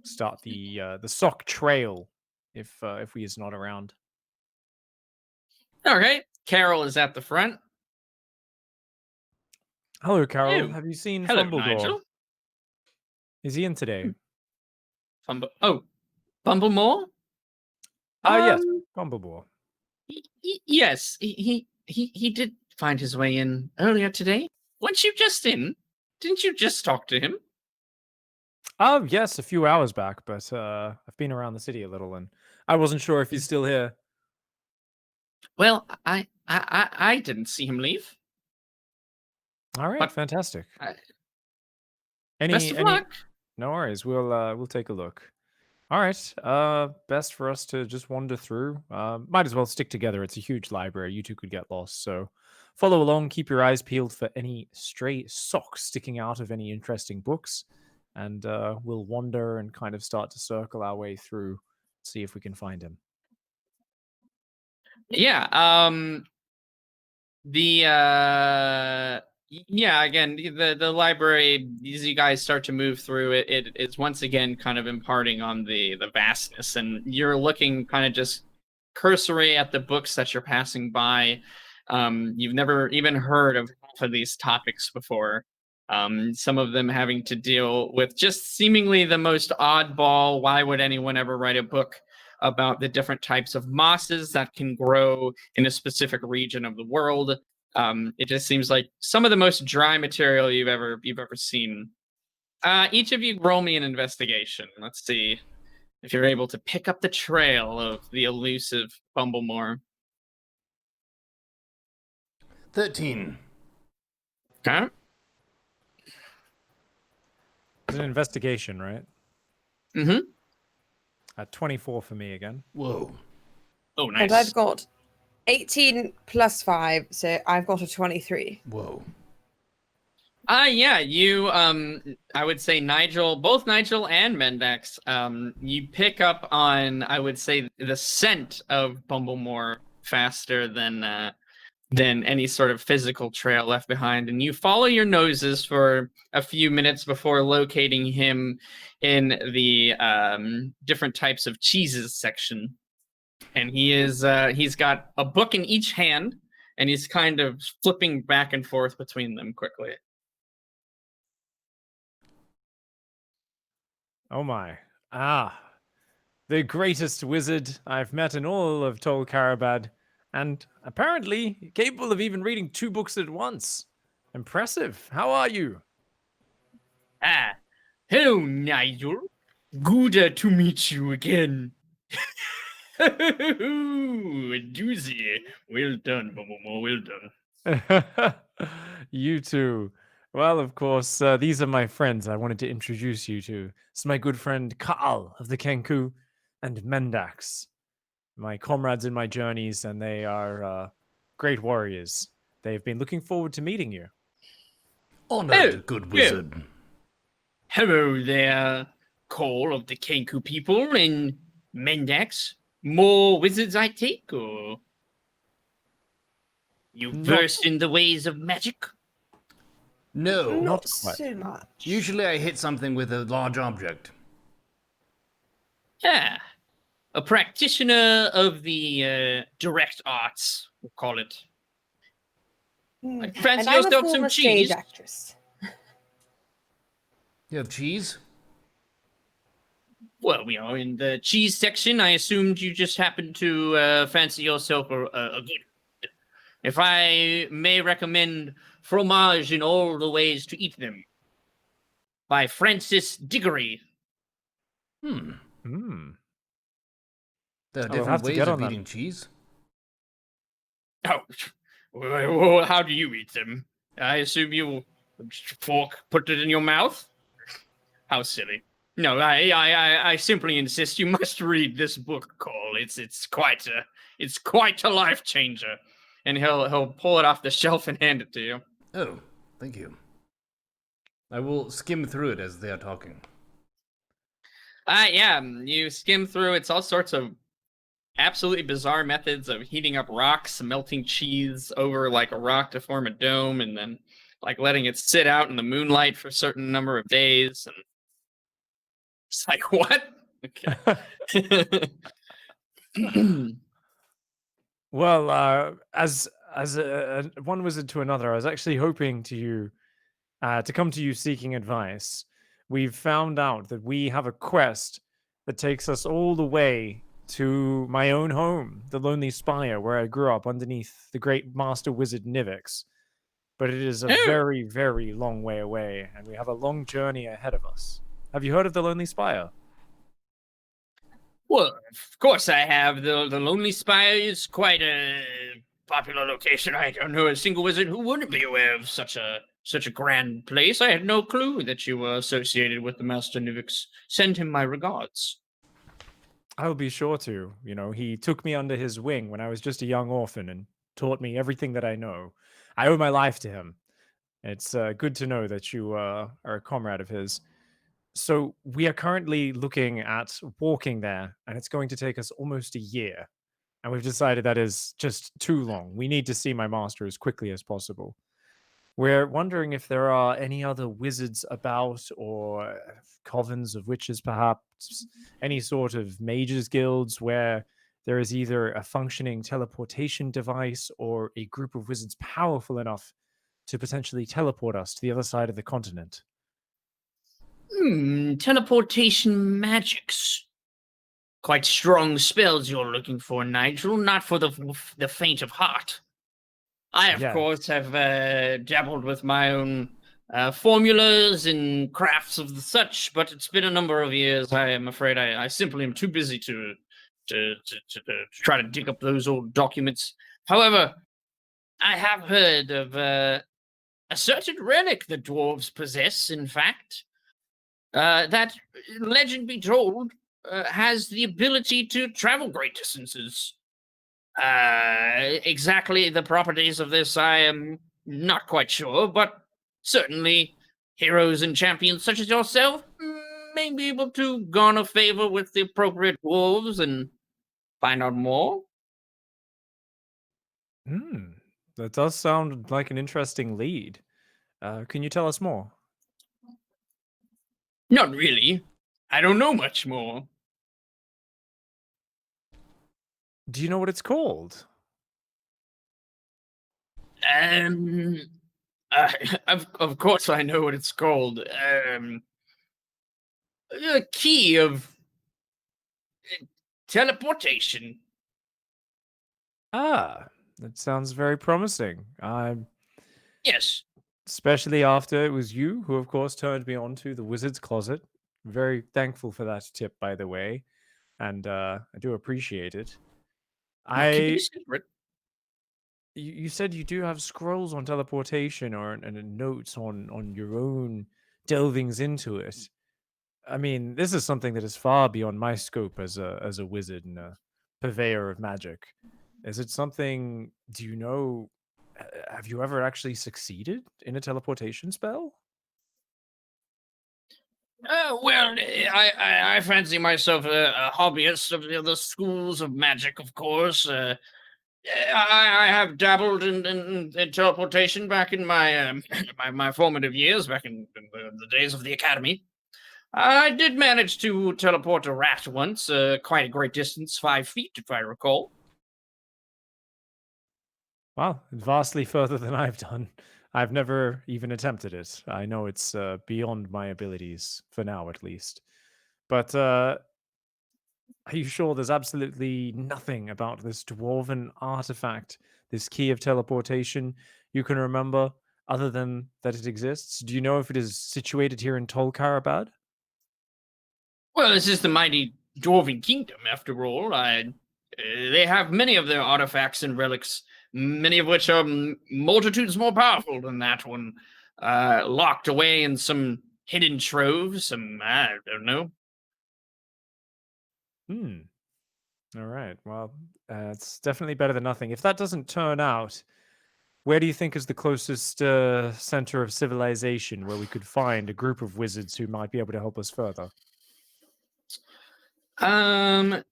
start the sock trail if he is not around. All right, Carol is at the front. Hello, Carol. Ew. Have you seen Hello, Fumbledore? Nigel. Is he in today? Bumblemore? Yes, Fumbledore. Yes, he did find his way in earlier today. Weren't you just in? Didn't you just talk to him? Oh, yes, a few hours back, but I've been around the city a little, and I wasn't sure if he's still here. Well, I didn't see him leave. All right, But fantastic. Best of luck. No worries. We'll take a look. All right. Best for us to just wander through. Might as well stick together. It's a huge library. You two could get lost. So follow along. Keep your eyes peeled for any stray socks sticking out of any interesting books. And we'll wander and kind of start to circle our way through, see if we can find him. Yeah. Again, the library, as you guys start to move through it, it is once again kind of imparting on the vastness, and you're looking kind of just cursory at the books that you're passing by. You've never even heard of half of these topics before. Some of them having to deal with just seemingly the most oddball, why would anyone ever write a book about the different types of mosses that can grow in a specific region of the world. It just seems like some of the most dry material you've ever seen. Each of you roll me an investigation. Let's see if you're able to pick up the trail of the elusive Bumblemore. 13. Okay. It's an investigation, right? Mm-hmm. 24 for me again. Whoa. Oh, nice. And I've got 18 plus 5, so I've got a 23. Whoa. Yeah, you, I would say both Nigel and Mendax, you pick up on, I would say, the scent of Bumblemore faster than any sort of physical trail left behind. And you follow your noses for a few minutes before locating him in the different types of cheeses section. And he's got a book in each hand, and he's kind of flipping back and forth between them quickly. Oh my. Ah, the greatest wizard I've met in all of Tol Karabad, and apparently capable of even reading 2 books at once. Impressive. How are you? Ah, hello, Nigel. Good to meet you again. A doozy. Well done, Momo. Well done. You too. Well, of course, these are my friends I wanted to introduce you to. It's my good friend Kaal of the Kenku and Mendax, my comrades in my journeys, and they are great warriors. They've been looking forward to meeting you. Honored, good wizard. Hello there, Call of the Kenku people and Mendax. More wizards, I take, or you Not- versed in the ways of magic? No. Not Not quite. so much. Usually I hit something with a large object. Ah, a practitioner of the direct arts, we'll call it. Hmm. Fancy And I'm a yourself some former cheese? stage actress. You have cheese? Well, we are in the cheese section. I assumed you just happened to fancy yourself a good. If I may recommend fromage in all the ways to eat them by Francis Diggory. Hmm. Hmm. There are I will different have to ways get of on that. eating cheese. Oh, well, how do you eat them? I assume you fork, put it in your mouth? How silly. No, I simply insist you must read this book, Cole. It's quite a life changer. And he'll pull it off the shelf and hand it to you. Oh, thank you. I will skim through it as they are talking. Yeah, you skim through. It's all sorts of absolutely bizarre methods of heating up rocks, melting cheese over like a rock to form a dome, and then like letting it sit out in the moonlight for a certain number of days. And it's like, what? Okay. Well, as one wizard to another, I was actually hoping to come to you seeking advice. We've found out that we have a quest that takes us all the way to my own home, the Lonely Spire, where I grew up underneath the great master wizard Nivix. But it is a Oh. very, very long way away, and we have a long journey ahead of us. Have you heard of the Lonely Spire? Well, of course I have. The Lonely Spire is quite a popular location. I don't know a single wizard who wouldn't be aware of such a grand place. I had no clue that you were associated with the Master Nivix. Send him my regards. I'll be sure to. You know, he took me under his wing when I was just a young orphan and taught me everything that I know. I owe my life to him. It's good to know that you are a comrade of his. So we are currently looking at walking there, and it's going to take us almost a year. And we've decided that is just too long. We need to see my master as quickly as possible. We're wondering if there are any other wizards about, or covens of witches, perhaps any sort of mages guilds where there is either a functioning teleportation device or a group of wizards powerful enough to potentially teleport us to the other side of the continent. Teleportation magics. Quite strong spells you're looking for, Nigel. Not for the faint of heart. I, of Yeah. course, have dabbled with my own formulas and crafts of the such, but it's been a number of years. I am afraid I simply am too busy to try to dig up those old documents. However, I have heard of a certain relic the dwarves possess, in fact, that, legend be told, has the ability to travel great distances. Exactly the properties of this I am not quite sure, but certainly heroes and champions such as yourself may be able to garner favor with the appropriate dwarves and find out more. Hmm. That does sound like an interesting lead. Can you tell us more? Not really. I don't know much more. Do you know what it's called? Um, uh, of course I know what it's called. a key of teleportation. Ah, that sounds very promising. Yes. Especially after it was you who, of course, turned me on to the wizard's closet. Very thankful for that tip, by the way, and I do appreciate it. Not keeping I a secret. you said you do have scrolls on teleportation or and notes on your own delvings into it. I mean, this is something that is far beyond my scope as a wizard and a purveyor of magic. Is it something? Do you know? Have you ever actually succeeded in a teleportation spell? Well, I fancy myself a hobbyist of the schools of magic, of course. I have dabbled in teleportation back in my my formative years, back in the days of the academy. I did manage to teleport a rat once, quite a great distance, 5 feet, if I recall. Well, vastly further than I've done. I've never even attempted it. I know it's beyond my abilities for now, at least. But are you sure there's absolutely nothing about this dwarven artifact, this key of teleportation, you can remember other than that it exists? Do you know if it is situated here in Tolkarabad? Well, this is the mighty dwarven kingdom, after all. They have many of their artifacts and relics, many of which are multitudes more powerful than that one, locked away in some hidden trove. Some I don't know. Hmm. All right. Well, it's definitely better than nothing. If that doesn't turn out, where do you think is the closest center of civilization where we could find a group of wizards who might be able to help us further? Um,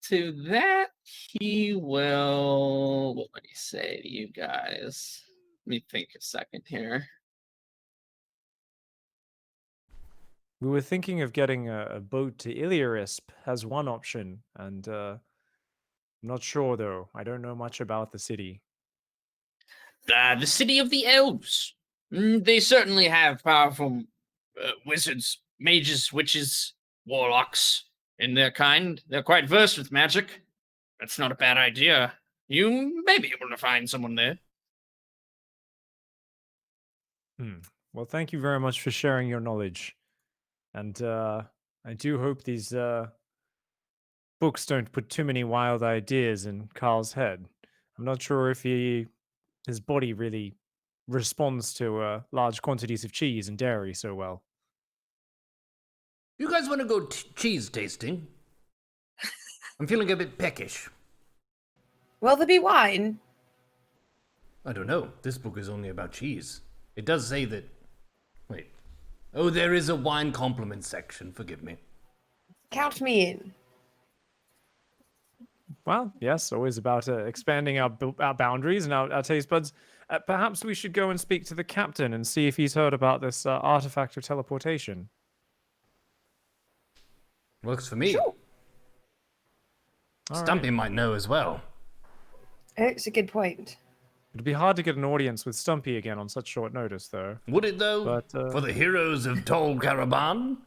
to that he will. What would he say to you guys? Let me think a second here. We were thinking of getting a boat to Illyrisp as one option, and I'm not sure though. I don't know much about the city. The city of the elves. They certainly have powerful wizards, mages, witches, warlocks in their kind. They're quite versed with magic. That's not a bad idea. You may be able to find someone there. Hmm. Well, thank you very much for sharing your knowledge, and I do hope these books don't put too many wild ideas in Carl's head. I'm not sure if his body really responds to large quantities of cheese and dairy so well. You guys want to go cheese tasting? I'm feeling a bit peckish. Will there be wine? I don't know. This book is only about cheese. It does say that... Wait. Oh, there is a wine compliment section. Forgive me. Count me in. Well, yes, always about expanding our boundaries and our taste buds. Perhaps we should go and speak to the captain and see if he's heard about this artifact of teleportation. Works for me. Sure. All Stumpy right. might know as well. It's a good point. It'd be hard to get an audience with Stumpy again on such short notice, though. Would it, though? But, For the heroes of Tol Caravan?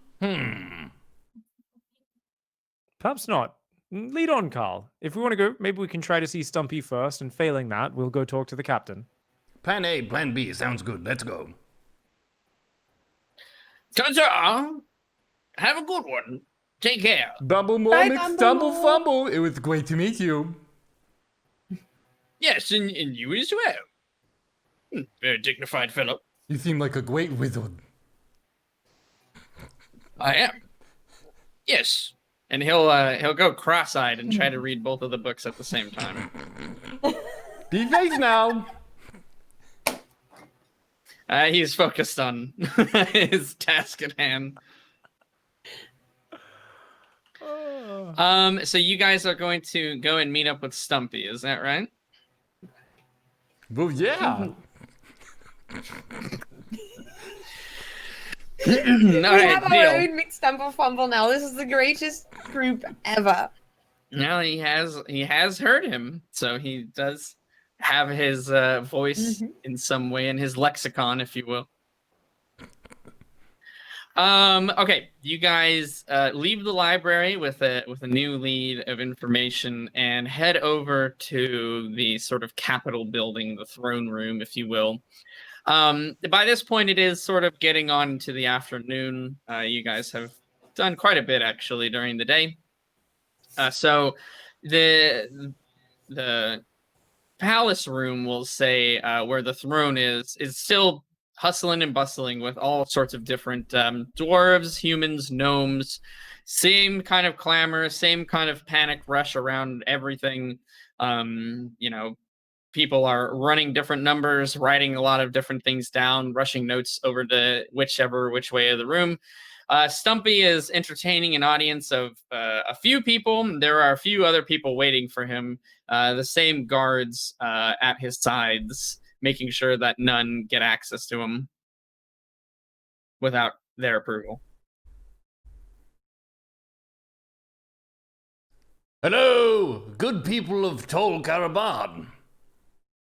Perhaps not. Lead on, Carl. If we want to go, maybe we can try to see Stumpy first, and failing that, we'll go talk to the captain. Plan A, Plan B. Sounds good. Let's go. Ta-ta! Have a good one. Take care. Bumble Bye, Mormix, Bumble. Stumble Fumble. It was great to meet you. Yes, and you as well. Very dignified fellow. You seem like a great wizard. I am. Yes. And he'll go cross-eyed and try to read both of the books at the same time. Be nice now. He's focused on his task at hand. So you guys are going to go and meet up with Stumpy, is that right? Well, yeah. All We right, have our deal. own Mixed Stumble Fumble now. This is the greatest group ever. No, he has heard him, so he does have his voice in some way in his lexicon, if you will. Okay, you guys leave the library with a new lead of information and head over to the sort of Capitol building, the throne room, if you will. By this point, it is sort of getting on to the afternoon. You guys have done quite a bit actually during the day. So the palace room, we'll say, where the throne is still hustling and bustling with all sorts of different dwarves, humans, gnomes. Same kind of clamor, same kind of panic rush around everything. People are running different numbers, writing a lot of different things down, rushing notes over to which way of the room. Stumpy is entertaining an audience of a few people. There are a few other people waiting for him, the same guards at his sides, making sure that none get access to him without their approval. Hello, good people of Tol Karaban.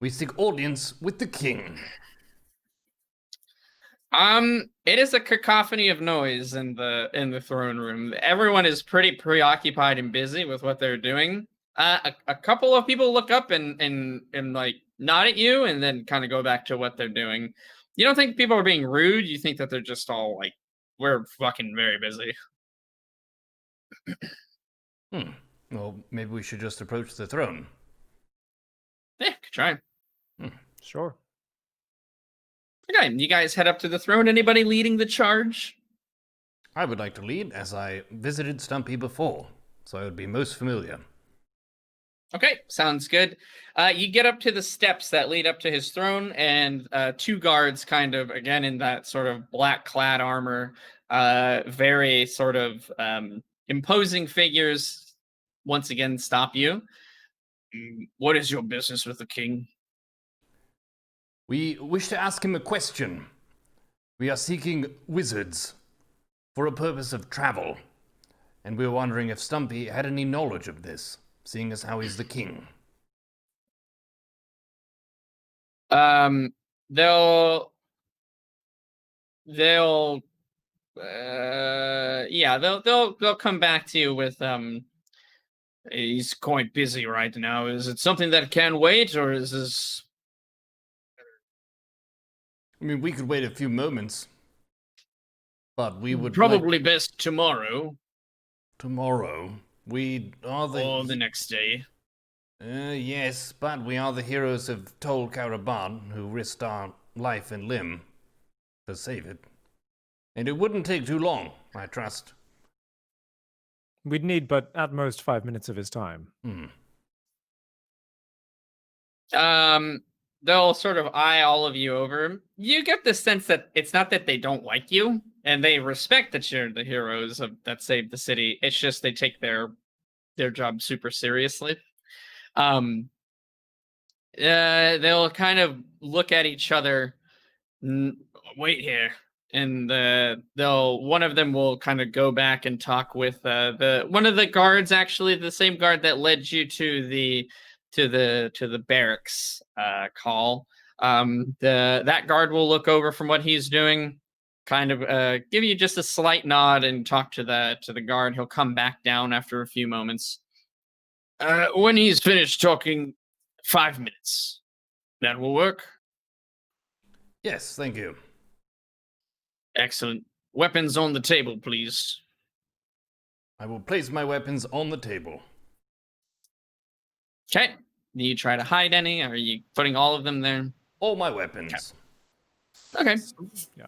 We seek audience with the king. It is a cacophony of noise in the throne room. Everyone is pretty preoccupied and busy with what they're doing. A couple of people look up and like nod at you and then kind of go back to what they're doing. You don't think people are being rude. You think that they're just all like, we're fucking very busy. Well, maybe we should just approach the throne. Yeah, could try. Sure. Okay, you guys head up to the throne. Anybody leading the charge? I would like to lead, as I visited Stumpy before, so I would be most familiar. Okay, sounds good. You get up to the steps that lead up to his throne, and two guards, kind of, again, in that sort of black-clad armor, very sort of imposing figures, once again, stop you. What is your business with the king? We wish to ask him a question. We are seeking wizards for a purpose of travel, and we were wondering if Stumpy had any knowledge of this, seeing as how he's the king. They'll come back to you with he's quite busy right now. Is it something that can wait, or is this? I mean, we could wait a few moments, but we would Probably best tomorrow. Tomorrow. We are Or the next day. Yes, but we are the heroes of Tol Karaban, who risked our life and limb to save it. And it wouldn't take too long, I trust. We'd need but at most 5 minutes of his time. They'll sort of eye all of you over. You get the sense that it's not that they don't like you, and they respect that you're the heroes that saved the city. It's just they take their job super seriously. They'll kind of look at each other. Wait here, and one of them will kind of go back and talk with one of the guards, actually the same guard that led you to the barracks call. That guard will look over from what he's doing, kind of give you just a slight nod and talk to the guard. He'll come back down after a few moments. When he's finished talking, 5 minutes. That will work? Yes, thank you. Excellent. Weapons on the table, please. I will place my weapons on the table. Okay. Do you try to hide any? Or are you putting all of them there? All my weapons. Okay. Yeah.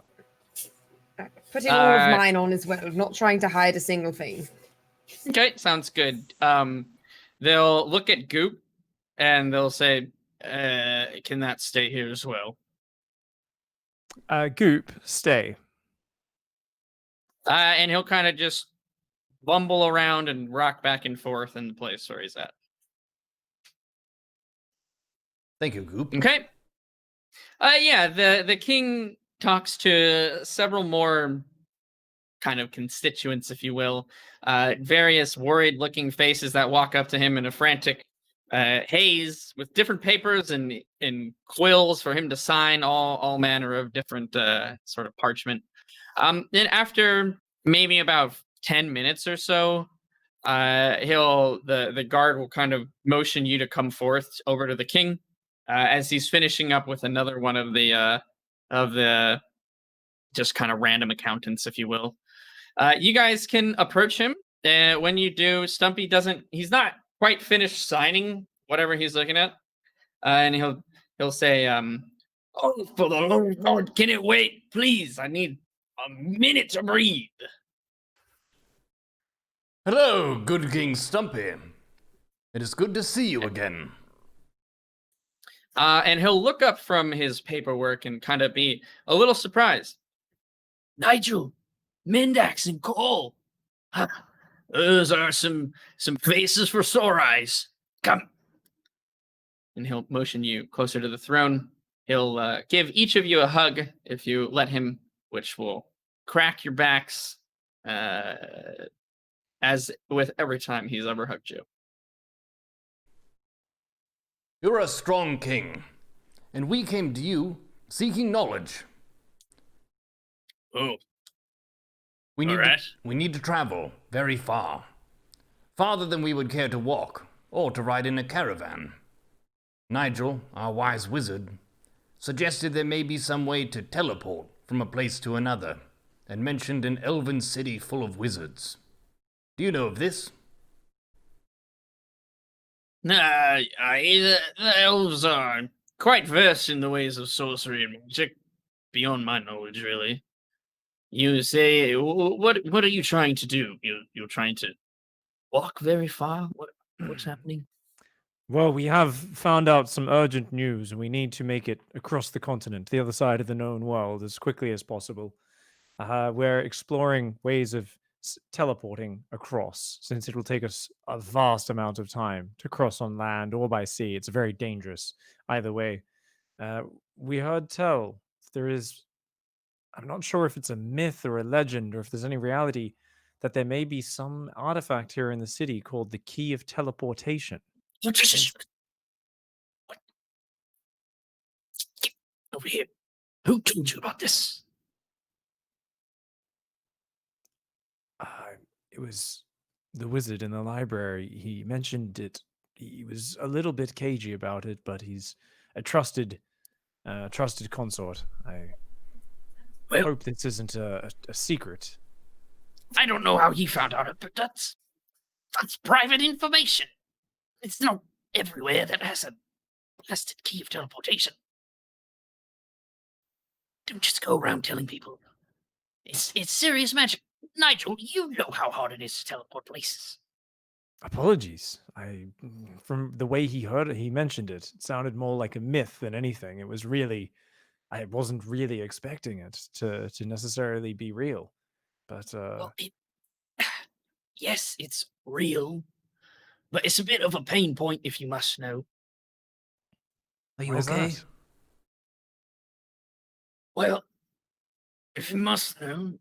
Putting all of mine on as well, not trying to hide a single thing. Okay, sounds good. They'll look at Goop and they'll say, can that stay here as well? Goop, stay. And he'll kind of just bumble around and rock back and forth in the place where he's at. Thank you, Goop. Okay. Yeah, the king talks to several more kind of constituents, if you will. Various worried-looking faces that walk up to him in a frantic haze with different papers and quills for him to sign all manner of different sort of parchment. Then after maybe about 10 minutes or so, the guard will kind of motion you to come forth over to the king, as he's finishing up with another one of the just kind of random accountants, if you will. You guys can approach him. When you do, Stumpy he's not quite finished signing whatever he's looking at. And he'll say, "Oh, for the love of God, can it wait? Please, I need a minute to breathe." Hello, good King Stumpy. It is good to see you again. And he'll look up from his paperwork and kind of be a little surprised. "Nigel, Mendax, and Cole. Huh. Those are some faces for sore eyes. Come." And he'll motion you closer to the throne. He'll give each of you a hug if you let him, which will crack your backs, as with every time he's ever hugged you. You're a strong king, and we came to you seeking knowledge. Oh, We need, all right. we need to travel very far. Farther than we would care to walk, or to ride in a caravan. Nigel, our wise wizard, suggested there may be some way to teleport from a place to another, and mentioned an elven city full of wizards. Do you know of this? The elves are quite versed in the ways of sorcery and magic, beyond my knowledge, really. You say, what are you trying to do? You're trying to walk very far? What's happening? Well, we have found out some urgent news, and we need to make it across the continent, the other side of the known world, as quickly as possible. We're exploring ways of teleporting across, since it will take us a vast amount of time to cross on land or by sea. It's very dangerous either way. We heard tell there is, I'm not sure if it's a myth or a legend or if there's any reality, that there may be some artifact here in the city called the Key of Teleportation. What? Get over here. Who told you about this? It was the wizard in the library. He mentioned it. He was a little bit cagey about it, but he's a trusted consort. I hope this isn't a secret. I don't know how he found out, but that's private information. It's not everywhere that has a blasted key of teleportation. Don't just go around telling people. It's serious magic. Nigel, you know how hard it is to teleport places. Apologies. From the way he mentioned it, it sounded more like a myth than anything. It was really, I wasn't really expecting it to necessarily be real. But Well, yes, it's real, but it's a bit of a pain point, if you must know. Are you why is okay? that? Well, if you must know,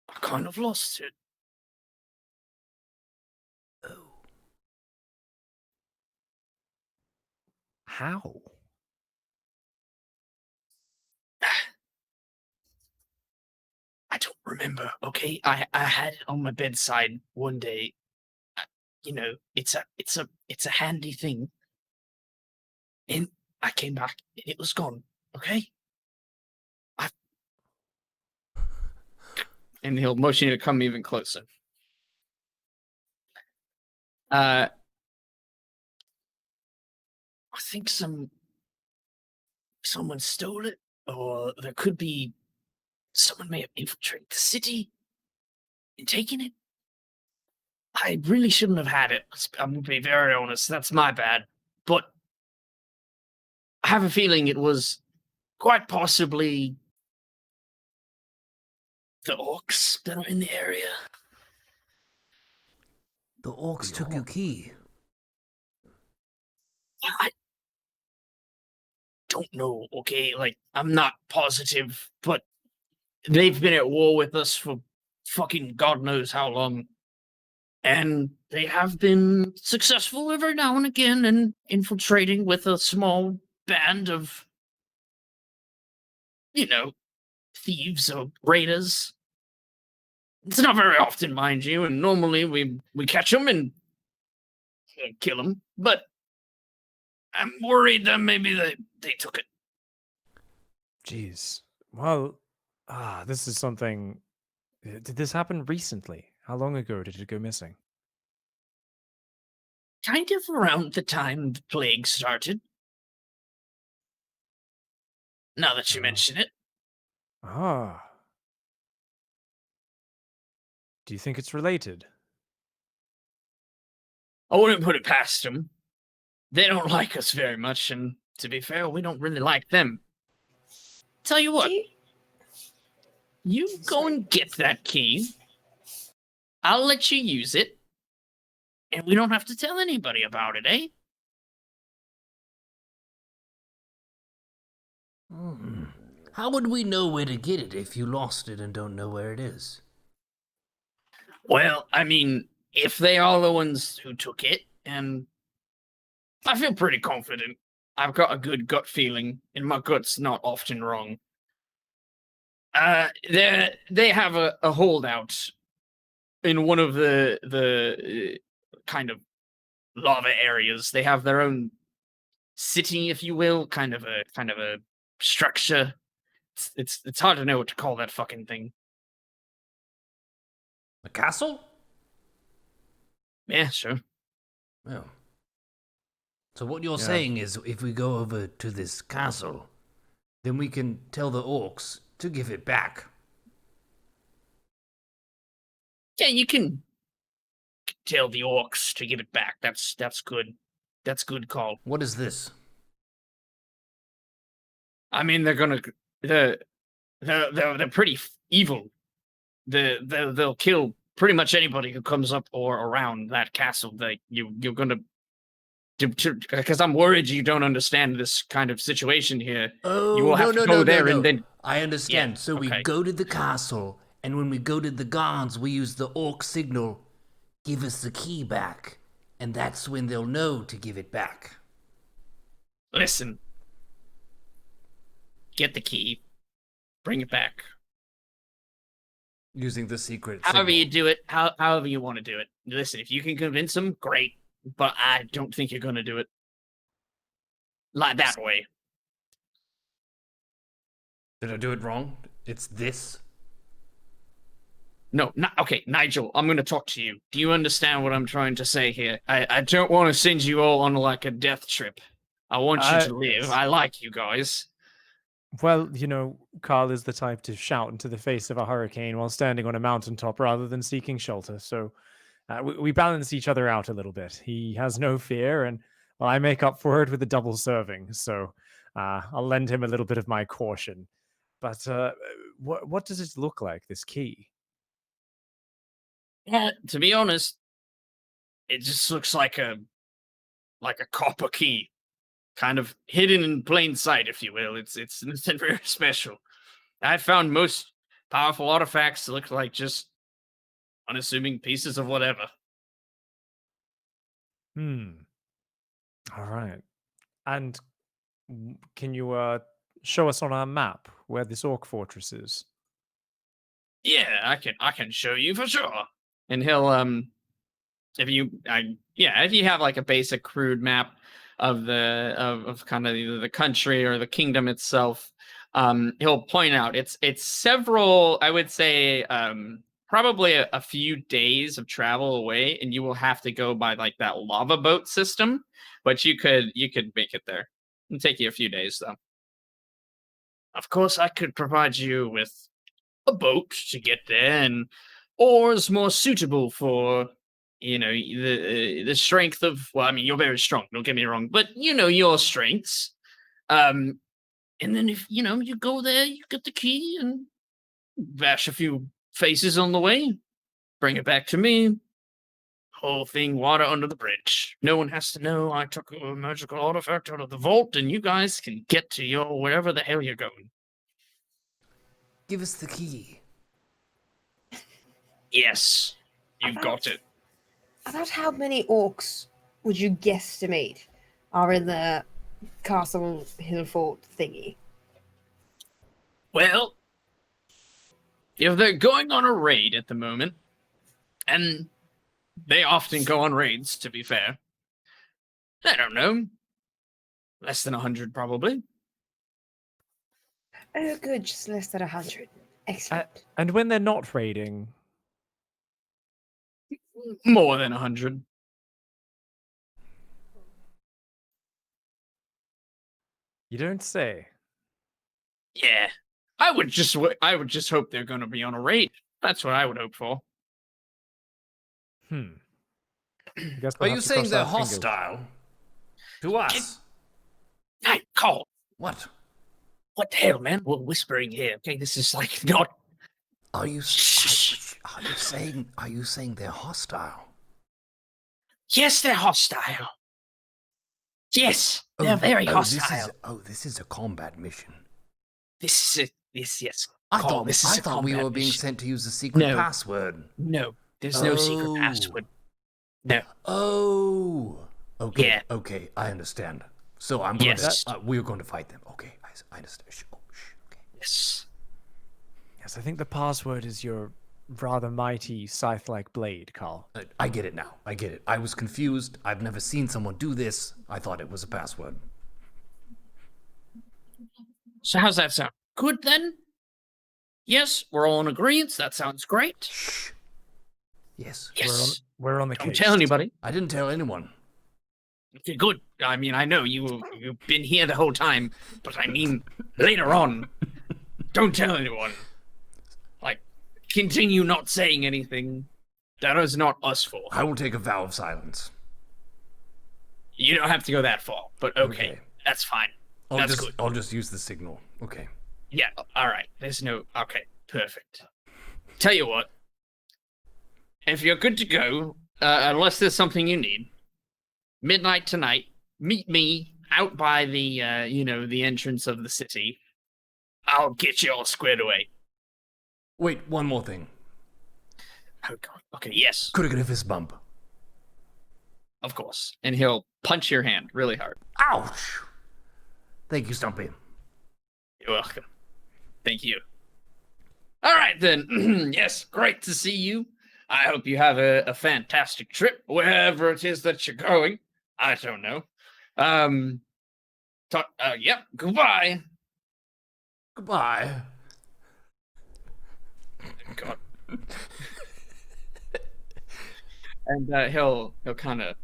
I kind of lost it. How? I don't remember. Okay, I had it on my bedside one day. You know, it's a handy thing. And I came back and it was gone. Okay. And he'll motion you to come even closer. I think someone stole it, or there could be someone may have infiltrated the city and taken it. I really shouldn't have had it. I'm gonna be very honest. That's my bad. But I have a feeling it was quite possibly the orcs that are in the area. The orcs took your key. I don't know, okay? Like, I'm not positive, but they've been at war with us for fucking God knows how long. And they have been successful every now and again in infiltrating with a small band of, thieves or raiders. It's not very often, mind you, and normally we catch them and kill them. But I'm worried that maybe they took it. Jeez. Well, this is something. Did this happen recently? How long ago did it go missing? Kind of around the time the plague started. Now that you Oh. mention it. Ah. Do you think it's related? I wouldn't put it past them. They don't like us very much, and to be fair, we don't really like them. Tell you what, you go and get that key. I'll let you use it, and we don't have to tell anybody about it, eh? How would we know where to get it if you lost it and don't know where it is? Well, I mean, if they are the ones who took it, and I feel pretty confident. I've got a good gut feeling, and my gut's not often wrong. They have a holdout in one of the kind of lava areas. They have their own city, if you will, kind of a structure. It's hard to know what to call that fucking thing. A castle? Yeah, sure. Well. So what you're saying is if we go over to this castle, then we can tell the orcs to give it back. Yeah, you can tell the orcs to give it back. That's good. That's good call. What is this? I mean, they're pretty evil. They'll kill pretty much anybody who comes up or around that castle. You're gonna, because I'm worried you don't understand this kind of situation here. Oh, you will have to go there and then. I understand. Yeah, So we okay. go to the castle, and when we go to the guards, we use the orc signal, give us the key back, and that's when they'll know to give it back. Listen. Get the key. Bring it back. Using the secret However signal. you do it, however you want to do it. Listen, if you can convince them, great. But I don't think you're going to do it like that way. Did I do it wrong? It's this? No, okay, Nigel, I'm going to talk to you. Do you understand what I'm trying to say here? I don't want to send you all on like a death trip. I want you to live. I like you guys. Well, Carl is the type to shout into the face of a hurricane while standing on a mountaintop rather than seeking shelter. So we balance each other out a little bit. He has no fear, and I make up for it with a double serving. So I'll lend him a little bit of my caution. But what does it look like, this key? Yeah, to be honest, it just looks like a copper key. Kind of hidden in plain sight, if you will. It's nothing very special. I found most powerful artifacts to look like just unassuming pieces of whatever. All right. And can you show us on our map where this orc fortress is? Yeah, I can show you for sure. And he'll if you have like a basic crude map of of kind of either the country or the kingdom itself, he'll point out it's several, I would say, probably a few days of travel away, and you will have to go by like that lava boat system, but you could make it there. It'll take you a few days though. Of course, I could provide you with a boat to get there, and oars more suitable for the strength of, well, I mean, you're very strong, don't get me wrong, but your strengths. And then if you go there, you get the key and bash a few faces on the way, bring it back to me, whole thing water under the bridge. No one has to know I took a magical artifact out of the vault, and you guys can get to your wherever the hell you're going. Give us the key. Yes, you've got it. About how many orcs would you guesstimate are in the Castle Hill Fort thingy? Well, if they're going on a raid at the moment, and they often go on raids, to be fair, I don't know, less than 100 probably. Oh, good, just less than 100. Excellent. And when they're not raiding, More than 100. you don't say. Yeah. I would just hope they're going to be on a raid. That's what I would hope for. I guess Are we'll you have to saying cross they're our fingers. hostile to us? Hey, Cole. What? What the hell, man? We're whispering here. Okay, this is like not. Are you saying they're hostile? Yes, they're hostile. Yes, they're very hostile. This is a combat mission. This is it. Yes. I Cole, thought we were being mission. sent to use the secret No. password. No, there's no secret password. No. Oh. Okay. Yeah. Okay, I understand. So I'm going Yes. to, we're going to fight them. Okay, I understand. Okay. Yes. Yes, I think the password is your rather mighty scythe-like blade, Carl. I get it now. I get it. I was confused. I've never seen someone do this. I thought it was a password. So how's that sound? Good then? Yes, we're all in agreement. That sounds great. Shh. Yes. Yes. We're on the Don't case. tell anybody. I didn't tell anyone. Okay, good. I mean, I know you've been here the whole time, but I mean, later on, don't tell anyone. Like, continue not saying anything. That is not us for. I will take a vow of silence. You don't have to go that far, but okay. That's fine. That's good. I'll just use the signal. Okay. Yeah, all right. There's no... Okay, perfect. Tell you what. If you're good to go, unless there's something you need, midnight tonight, meet me out by the, the entrance of the city. I'll get you all squared away. Wait, one more thing. Oh, God. Okay, yes, Could I get a fist bump? of course. And he'll punch your hand really hard. Ouch! Thank you, Stumpy. You're welcome. Thank you. All right, then. Yes, great to see you. I hope you have a fantastic trip, wherever it is that you're going. I don't know. Yep, goodbye. Goodbye. God. And he'll kind of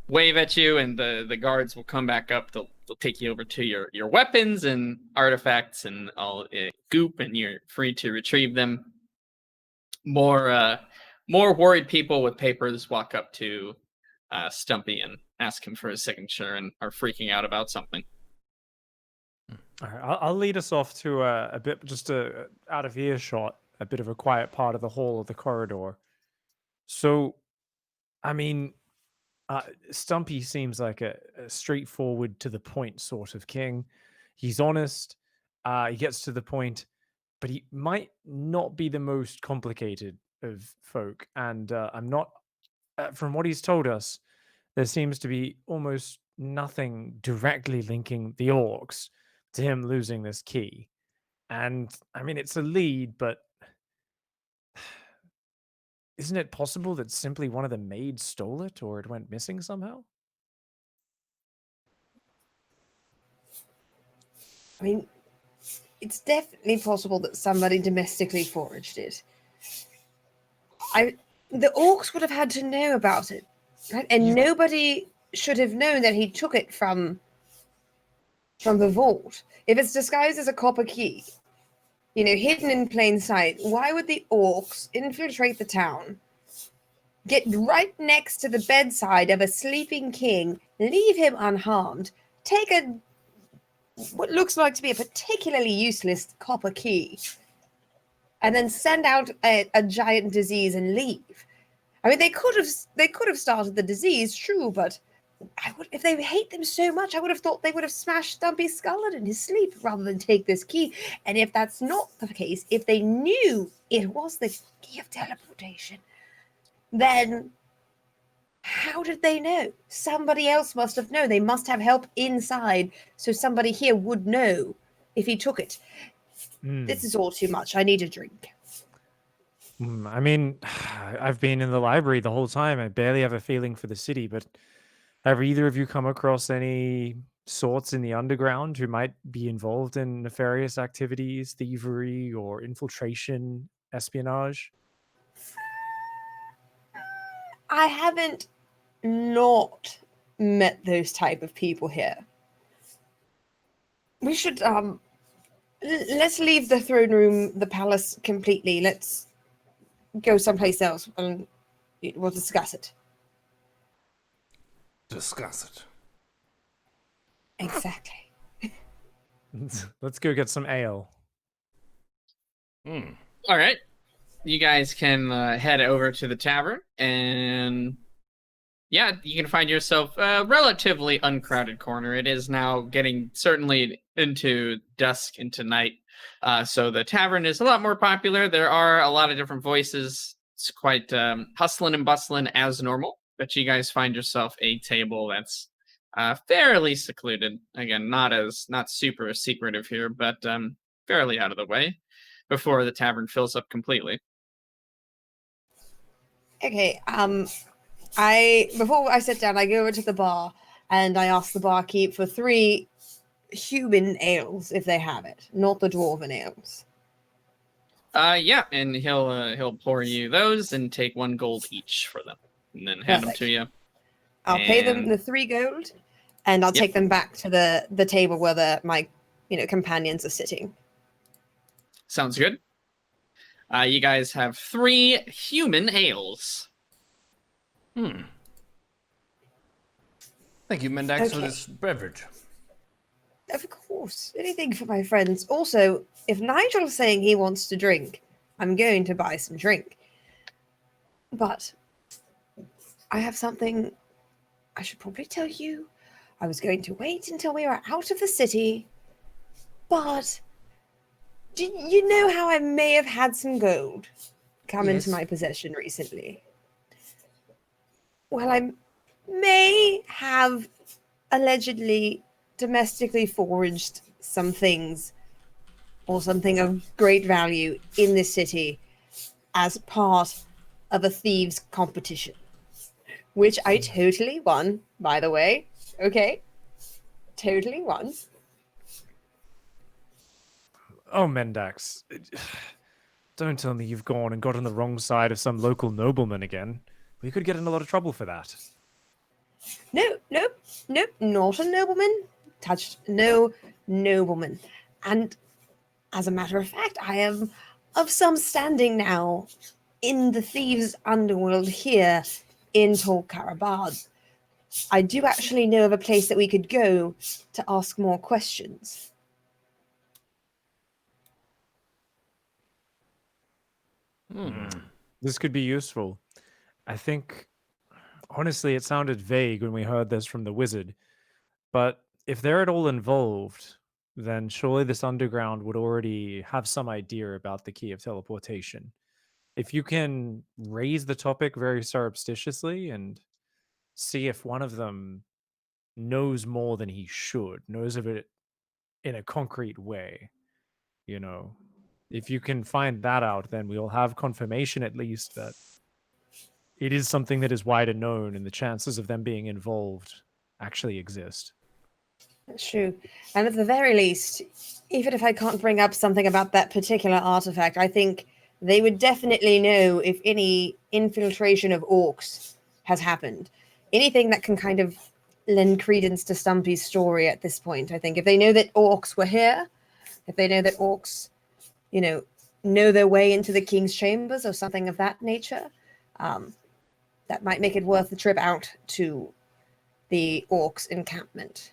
wave at you, and the guards will come back up. They'll take you over to your weapons and artifacts and all goop, and you're free to retrieve them. More worried people with papers walk up to Stumpy and ask him for his signature and are freaking out about something. All right, I'll lead us off to a bit, just out of earshot, a bit of a quiet part of the hall of the corridor. So, I mean, Stumpy seems like a straightforward, to the point sort of king. He's honest. He gets to the point, but he might not be the most complicated of folk. And I'm not, from what he's told us, there seems to be almost nothing directly linking the orcs to him losing this key. And I mean, it's a lead, but isn't it possible that simply one of the maids stole it, or it went missing somehow? I mean, it's definitely possible that somebody domestically foraged it. The orcs would have had to know about it, right? And nobody should have known that he took it from the vault. If it's disguised as a copper key, hidden in plain sight, why would the orcs infiltrate the town, get right next to the bedside of a sleeping king, leave him unharmed, take what looks like to be a particularly useless copper key, and then send out a giant disease and leave? I mean, they could have started the disease, true, but if they hate them so much, I would have thought they would have smashed Stumpy's skull in his sleep rather than take this key. And if that's not the case, if they knew it was the key of teleportation, then how did they know? Somebody else must have known. They must have help inside, so somebody here would know if he took it. This is all too much. I need a drink. I mean, I've been in the library the whole time. I barely have a feeling for the city, but have either of you come across any sorts in the underground who might be involved in nefarious activities, thievery, or infiltration, espionage? I haven't not met those type of people here. We should let's leave the throne room, the palace completely. Let's go someplace else and we'll discuss it. Discuss it. Exactly. Let's go get some ale. All right. You guys can head over to the tavern, and yeah, you can find yourself a relatively uncrowded corner. It is now getting certainly into dusk, into night. So the tavern is a lot more popular. There are a lot of different voices. It's quite hustling and bustling as normal. But you guys find yourself a table that's fairly secluded. Again, not super secretive here, but fairly out of the way before the tavern fills up completely. Okay. Before I sit down, I go over to the bar and I ask the barkeep for 3 human ales if they have it, not the dwarven ales. Yeah, and he'll pour you those and take 1 gold each for them, and then hand them Perfect. to you. I'll pay them And- the 3 gold, and I'll Yep. take them back to the table where my companions are sitting. Sounds good. You guys have 3 human ales. Thank you, Mendax, for Okay. this beverage. Of course, anything for my friends. Also, if Nigel's saying he wants to drink, I'm going to buy some drink. But I have something I should probably tell you. I was going to wait until we were out of the city, but do you know how I may have had some gold come into Yes. my possession recently? Well, I may have allegedly domestically forged some things or something of great value in this city as part of a thieves competition, which I totally won, by the way. Okay, totally won. Oh, Mendax. Don't tell me you've gone and got on the wrong side of some local nobleman again. We could get in a lot of trouble for that. Nope, not a nobleman. Touched no nobleman. And as a matter of fact, I am of some standing now in the thieves' underworld here in Tol Karabad. I do actually know of a place that we could go to ask more questions. This could be useful. I think, honestly, it sounded vague when we heard this from the wizard. But if they're at all involved, then surely this underground would already have some idea about the key of teleportation. If you can raise the topic very surreptitiously and see if one of them knows more than he should, knows of it in a concrete way, if you can find that out, then we'll have confirmation at least that it is something that is wider known and the chances of them being involved actually exist. That's true. And at the very least, even if I can't bring up something about that particular artifact, I think they would definitely know if any infiltration of orcs has happened. Anything that can kind of lend credence to Stumpy's story at this point, I think. If they know that orcs were here, if they know that orcs, know their way into the king's chambers or something of that nature, that might make it worth the trip out to the orcs' encampment.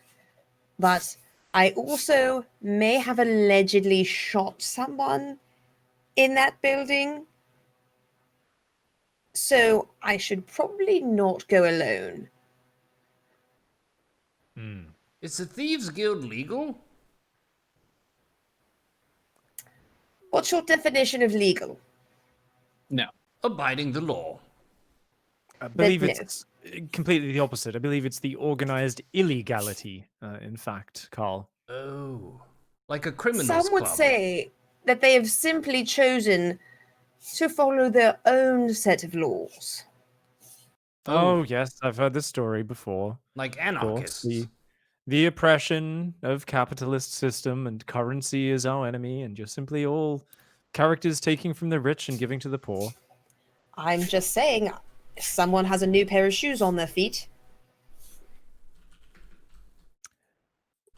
But I also may have allegedly shot someone in that building. So I should probably not go alone. Is the Thieves Guild legal? What's your definition of legal? No. Abiding the law. I believe no. it's completely the opposite. I believe it's the organized illegality, in fact, Carl. Oh. Like a criminal's Some would club. say that they have simply chosen to follow their own set of laws. Oh, yes, I've heard this story before. Like Of course, anarchists. the oppression of capitalist system and currency is our enemy, and you're simply all characters taking from the rich and giving to the poor. I'm just saying, if someone has a new pair of shoes on their feet.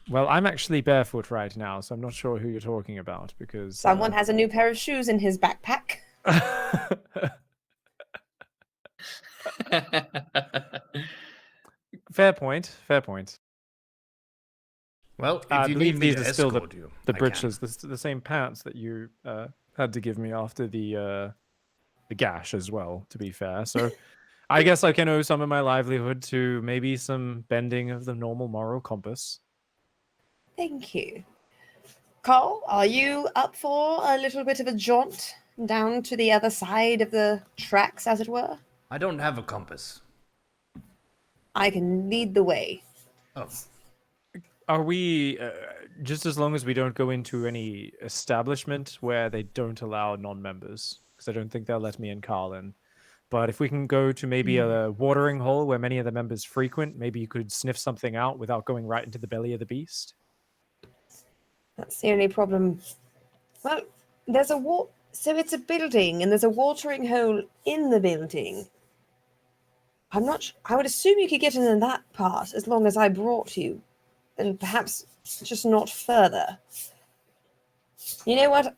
Well, I'm actually barefoot right now, so I'm not sure who you're talking about because Someone has a new pair of shoes in his backpack. Fair point. Fair point. Well, if I you believe need me these to are still escort you, the I can. breeches, the same pants that you had to give me after the gash as well. To be fair, so I guess I can owe some of my livelihood to maybe some bending of the normal moral compass. Thank you. Carl, are you up for a little bit of a jaunt down to the other side of the tracks, as it were? I don't have a compass. I can lead the way. Oh, Are we just as long as we don't go into any establishment where they don't allow non-members? Because I don't think they'll let me and Carl in. But if we can go to maybe a watering hole where many of the members frequent, maybe you could sniff something out without going right into the belly of the beast. That's the only problem. Well, there's so it's a building, and there's a watering hole in the building. I'm not. I would assume you could get in that part as long as I brought you, and perhaps just not further. You know what?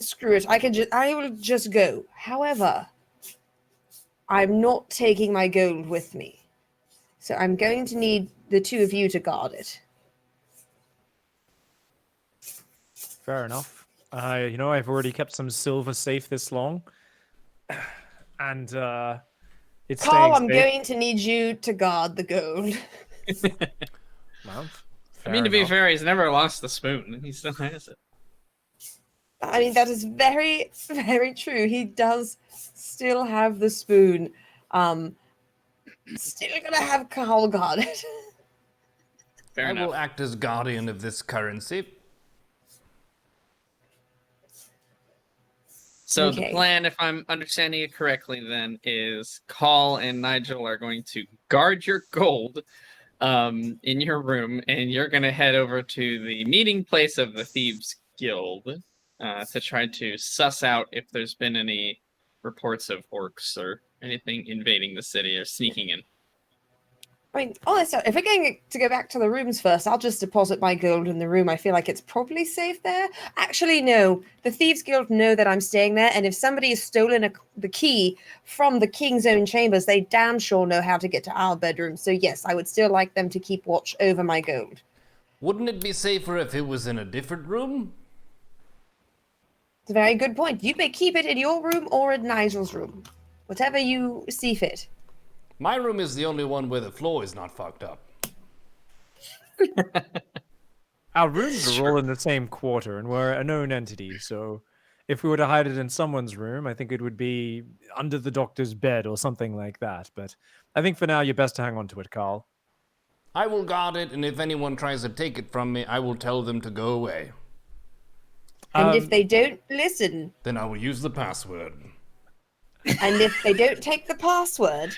Screw it. I will just go. However, I'm not taking my gold with me, so I'm going to need the two of you to guard it. Fair enough. I've already kept some silver safe this long, and it's Carl, staying I'm safe. going to need you to guard the gold. Well, I mean, to fair be enough. fair, he's never lost the spoon, and he still has it. I mean, that is very, very true. He does still have the spoon. Still gonna have Carl guard it. Fair I enough. will act as guardian of this currency. So Okay. the plan, if I'm understanding it correctly, then is Call and Nigel are going to guard your gold in your room, and you're going to head over to the meeting place of the Thieves Guild to try to suss out if there's been any reports of orcs or anything invading the city or sneaking in. I mean, honestly, if we're going to go back to the rooms first, I'll just deposit my gold in the room. I feel like it's probably safe there. Actually, no. The Thieves Guild know that I'm staying there, and if somebody has stolen the key from the king's own chambers, they damn sure know how to get to our bedroom. So yes, I would still like them to keep watch over my gold. Wouldn't it be safer if it was in a different room? It's a very good point. You may keep it in your room or in Nigel's room. Whatever you see fit. My room is the only one where the floor is not fucked up. Our rooms are all in the same quarter, and we're a known entity, so if we were to hide it in someone's room, I think it would be under the doctor's bed or something like that. But I think for now, you're best to hang on to it, Carl. I will guard it, and if anyone tries to take it from me, I will tell them to go away. And if they don't listen, Then I will use the password. and if they don't take the password,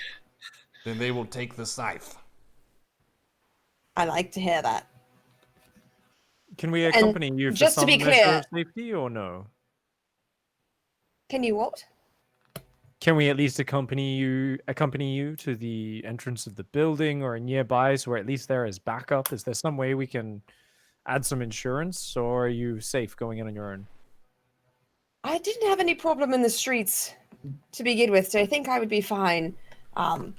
Then they will take the scythe. I like to hear that. Can we accompany you for just to some be measure clear- of safety, or no? Can you what? Can we at least accompany you to the entrance of the building or nearby, so we're at least there as backup? Is there some way we can add some insurance, or are you safe going in on your own? I didn't have any problem in the streets to begin with, so I think I would be fine. And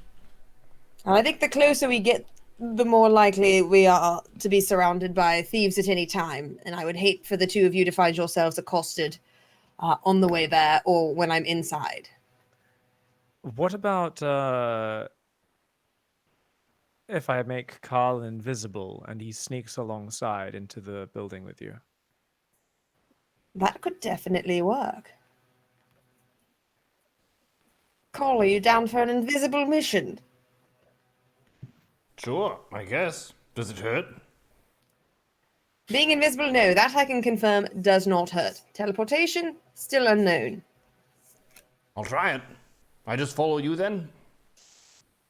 I think the closer we get, the more likely we are to be surrounded by thieves at any time. And I would hate for the two of you to find yourselves accosted on the way there or when I'm inside. What about if I make Carl invisible and he sneaks alongside into the building with you? That could definitely work. Cole, are you down for an invisible mission? Sure, I guess. Does it hurt? Being invisible, no, that I can confirm does not hurt. Teleportation, still unknown. I'll try it. I just follow you then?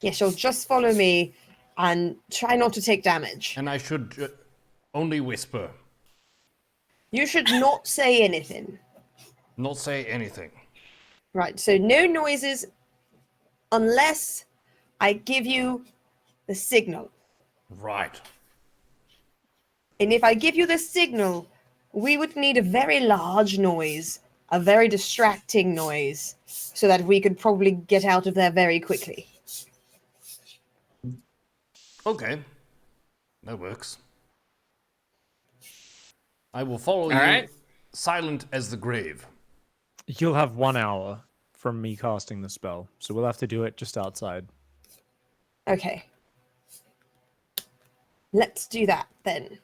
Yes, you'll just follow me and try not to take damage. And I should only whisper, You should not say anything. not say anything. Right, so no noises unless I give you the signal. Right. And if I give you the signal, we would need a very large noise, a very distracting noise, so that we could probably get out of there very quickly. Okay. That works. I will follow you, All right. silent as the grave. You'll have 1 hour from me casting the spell, so we'll have to do it just outside. Okay. Let's do that then.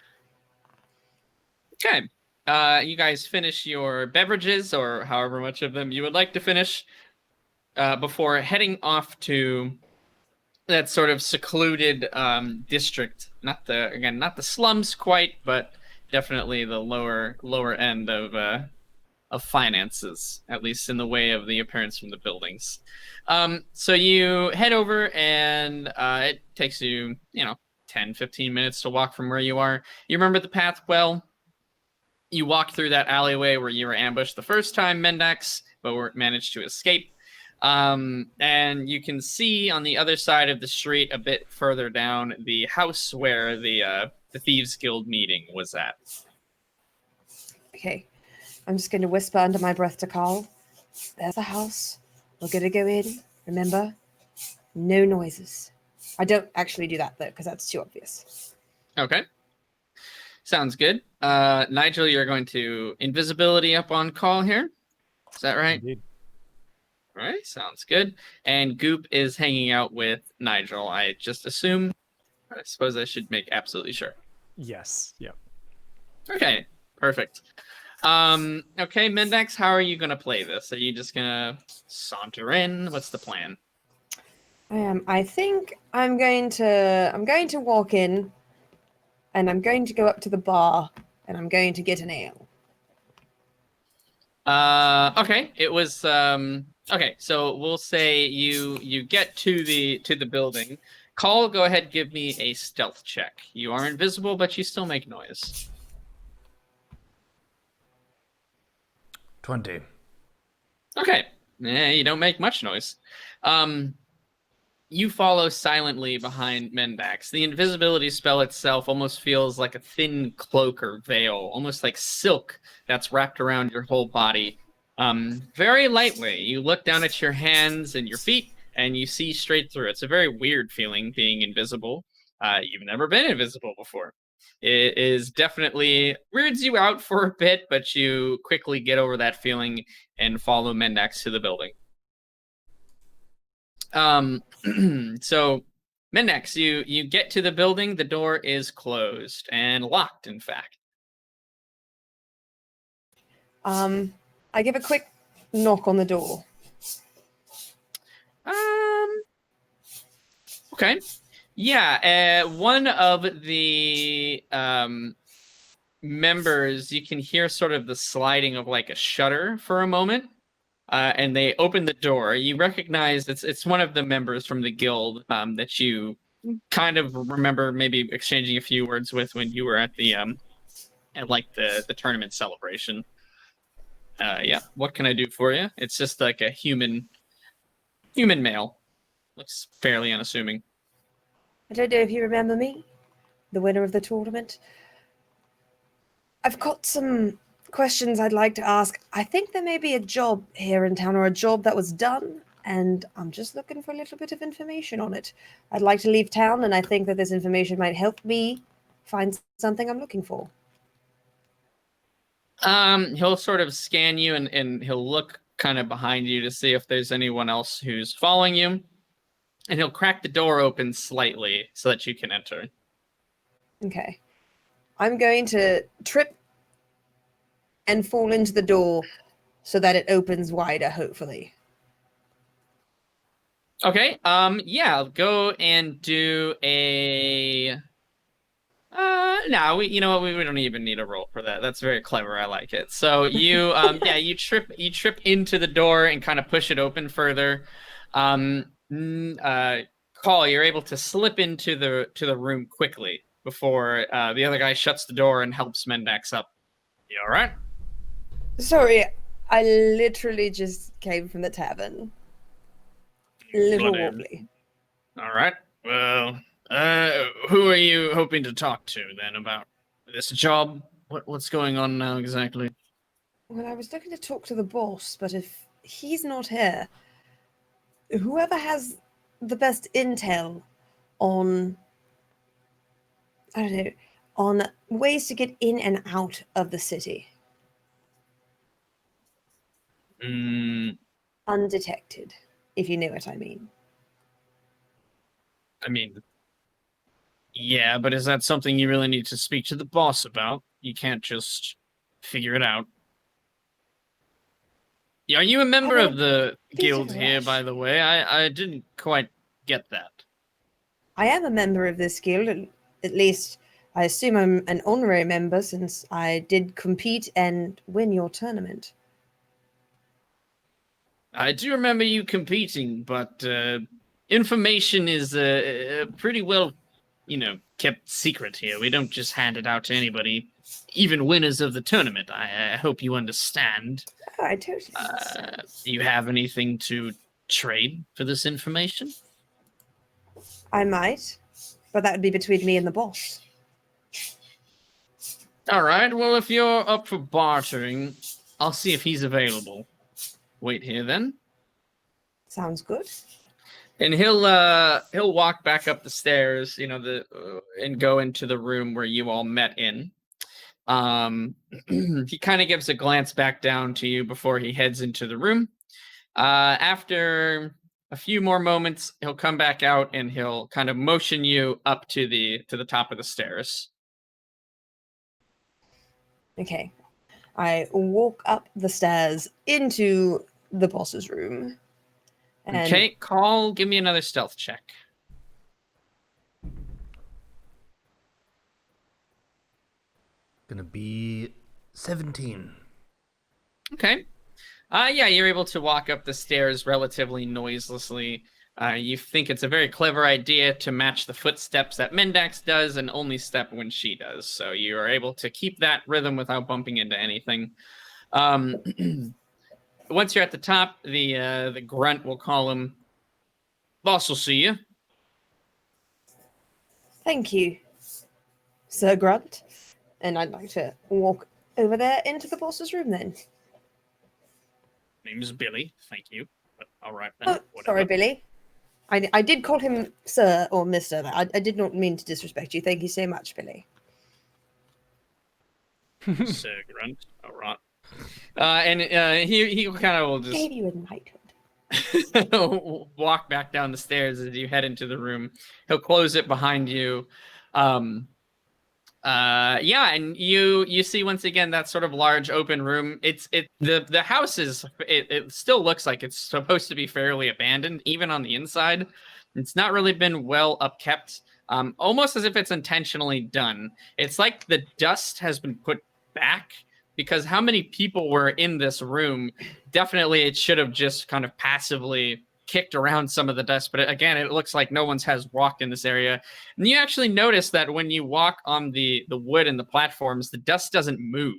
Okay. You guys finish your beverages, or however much of them you would like to finish, before heading off to that sort of secluded district. Not the slums quite, but definitely the lower end of finances, at least in the way of the appearance from the buildings. So you head over, and it takes you, 10, 15 minutes to walk from where you are. You remember the path well. You walked through that alleyway where you were ambushed the first time, Mendax, but managed to escape. And you can see on the other side of the street, a bit further down, the house where the Thieves Guild meeting was at. Okay. I'm just going to whisper under my breath to Carl. There's a house. We're going to go in. Remember? No noises. I don't actually do that, though, because that's too obvious. Okay. Sounds good. Nigel, you're going to invisibility up on call here. Is that right? Indeed. All right. Sounds good. And Goop is hanging out with Nigel. I just assume. I suppose I should make absolutely sure. Yes. Yep. Okay. Perfect. Okay, Mendax, how are you going to play this? Are you just going to saunter in? What's the plan? I think I'm going to walk in, and I'm going to go up to the bar, and I'm going to get an ale. Okay. It was okay, so we'll say you get to the building. Call, go ahead, give me a stealth check. You are invisible, but you still make noise. 20. Okay. You don't make much noise. You follow silently behind Mendax. The invisibility spell itself almost feels like a thin cloak or veil, almost like silk that's wrapped around your whole body. Very lightly. You look down at your hands and your feet, and you see straight through. It's a very weird feeling being invisible. You've never been invisible before. It is definitely weirds you out for a bit, but you quickly get over that feeling and follow Mendax to the building. So Mendax, you get to the building, the door is closed and locked, in fact. I give a quick knock on the door. Okay. Yeah, one of the members, you can hear sort of the sliding of like a shutter for a moment. And they open the door. You recognize it's one of the members from the guild that you kind of remember maybe exchanging a few words with when you were at the tournament celebration. Yeah, what can I do for you? It's just like a human male. Looks fairly unassuming. I don't know if you remember me, the winner of the tournament. I've got some questions I'd like to ask. I think there may be a job here in town, or a job that was done, and I'm just looking for a little bit of information on it. I'd like to leave town, and I think that this information might help me find something I'm looking for. He'll sort of scan you, and he'll look kind of behind you to see if there's anyone else who's following you. And he'll crack the door open slightly so that you can enter. Okay. I'm going to trip and fall into the door so that it opens wider, hopefully. Okay, yeah, go and do a No, you know what? We don't even need a roll for that. That's very clever. I like it. So you, you trip into the door and kind of push it open further. Call, you're able to slip into the room quickly before the other guy shuts the door and helps Mendax up. You all right? Sorry, I literally just came from the tavern. Little Bloody- wobbly. All right. Well, who are you hoping to talk to then about this job? What's going on now exactly? Well, I was looking to talk to the boss, but if he's not here, whoever has the best intel on, I don't know, on ways to get in and out of the city Mm, undetected, if you know what I mean. I mean, yeah, but is that something you really need to speak to the boss about? You can't just figure it out. Yeah, are you a member Have of a the bit guild of a here, rush. by the way? I didn't quite get that. I am a member of this guild, at least I assume I'm an honorary member since I did compete and win your tournament. I do remember you competing, but information is pretty well, kept secret here. We don't just hand it out to anybody, even winners of the tournament. I hope you understand. Oh, I totally understand. Do you have anything to trade for this information? I might, but that would be between me and the boss. All right. Well, if you're up for bartering, I'll see if he's available. Wait here then. Sounds good. And he'll walk back up the stairs, and go into the room where you all met in. He kind of gives a glance back down to you before he heads into the room. After a few more moments, he'll come back out and he'll kind of motion you up to the top of the stairs. Okay. I walk up the stairs into the boss's room. And Okay, Call, give me another stealth check. Gonna be 17. Okay. Yeah, you're able to walk up the stairs relatively noiselessly. You think it's a very clever idea to match the footsteps that Mendax does and only step when she does. So you are able to keep that rhythm without bumping into anything. Once you're at the top, the grunt will call him. Boss will see you. thank you, Sir Grunt. And I'd like to walk over there into the boss's room then. Name's Billy. Thank you. But all right then. Oh, sorry, Billy. I did call him Sir or Mr. I did not mean to disrespect you. Thank you so much, Billy. Sir Grunt. All right. And he kind of will just Gave you a knighthood. walk back down the stairs as you head into the room. He'll close it behind you. Yeah, and you see once again that sort of large open room. The house it still looks like it's supposed to be fairly abandoned, even on the inside. It's not really been well upkept, almost as if it's intentionally done. It's like the dust has been put back because how many people were in this room? Definitely, it should have just kind of passively kicked around some of the dust, but again, it looks like no one's has walked in this area. And you actually notice that when you walk on the wood and the platforms, the dust doesn't move.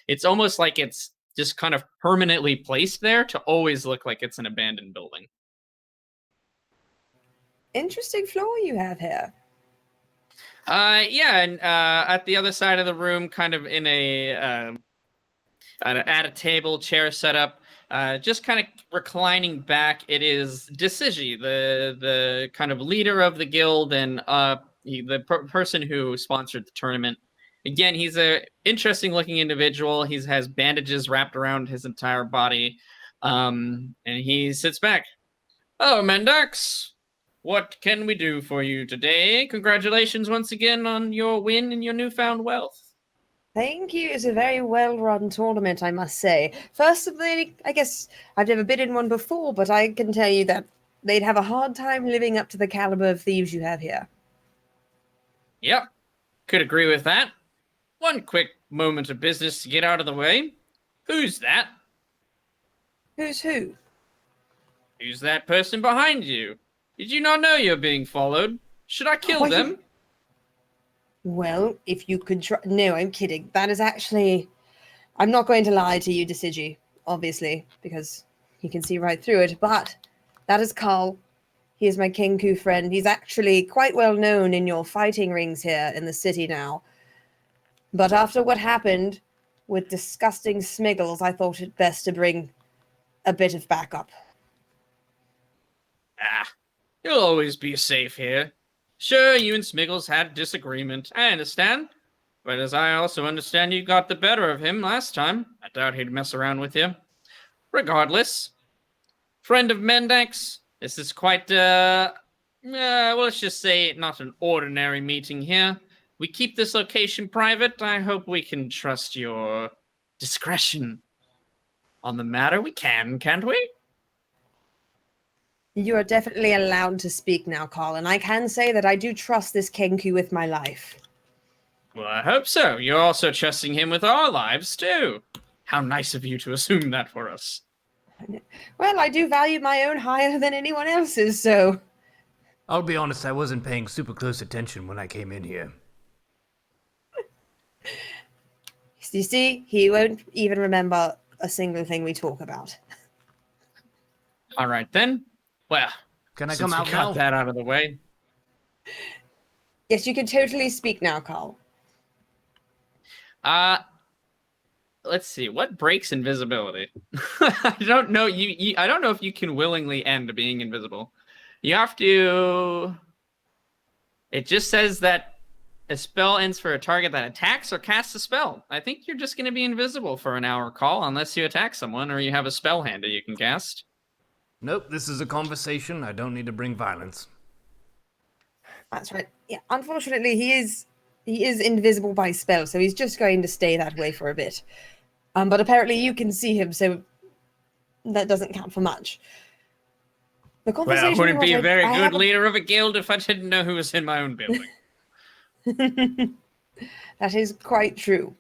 It's almost like it's just kind of permanently placed there to always look like it's an abandoned building. Interesting floor you have here. Yeah, and at the other side of the room, kind of in at a table, chair set up, just kind of reclining back, it is Decigi, the kind of leader of the guild and the person who sponsored the tournament. Again, he's a interesting looking individual. He has bandages wrapped around his entire body, and he sits back. Oh, Mendax, what can we do for you today? Congratulations once again on your win and your newfound wealth. Thank you. It's a very well-run tournament, I must say. First of many, I guess I've never been in one before, but I can tell you that they'd have a hard time living up to the caliber of thieves you have here. Yep. Could agree with that. One quick moment of business to get out of the way. Who's that? Who's who? Who's that person behind you? Did you not know you're being followed? Should I kill Why- them? Well, if you could try. No, I'm kidding. That is actually. I'm not going to lie to you, Decigi, obviously, because you can see right through it, but that is Carl. He is my Kenku friend. He's actually quite well known in your fighting rings here in the city now. But after what happened with disgusting Smiggles, I thought it best to bring a bit of backup. You'll always be safe here. Sure, you and Smiggles had a disagreement. I understand. But as I also understand you got the better of him last time, I doubt he'd mess around with you. Regardless, friend of Mendak's, this is quite, well, let's just say not an ordinary meeting here. We keep this location private. I hope we can trust your discretion on the matter. We can, can't we? You are definitely allowed to speak now, Carl, and I can say that I do trust this Kenku with my life. Well, I hope so. You're also trusting him with our lives, too. How nice of you to assume that for us. Well, I do value my own higher than anyone else's, so... I'll be honest, I wasn't paying super close attention when I came in here. You see, he won't even remember a single thing we talk about. All right, then. Well, Can I since come out we got now? that out of the way. Yes, you can totally speak now, Carl. Let's see. What breaks invisibility? I don't know. I don't know if you can willingly end being invisible. You have to. It just says that a spell ends for a target that attacks or casts a spell. I think you're just going to be invisible for an hour, Call, unless you attack someone or you have a spell handy you can cast. Nope, this is a conversation. I don't need to bring violence. That's right. Yeah, unfortunately, he is invisible by spell, so he's just going to stay that way for a bit. But apparently you can see him, so that doesn't count for much. The Well, I conversation wouldn't be a very good have leader of a guild if I didn't know who was in my own building. That is quite true.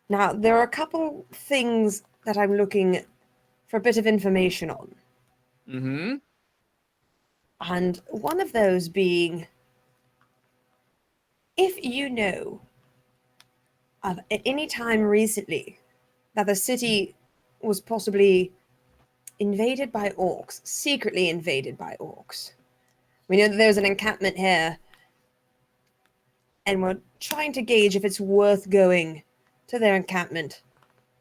Now, there are a couple things that I'm looking for a bit of information on. Mm-hmm. And one of those being, if you know of at any time recently that the city was possibly invaded by orcs, secretly invaded by orcs. We know that there's an encampment here, and we're trying to gauge if it's worth going to their encampment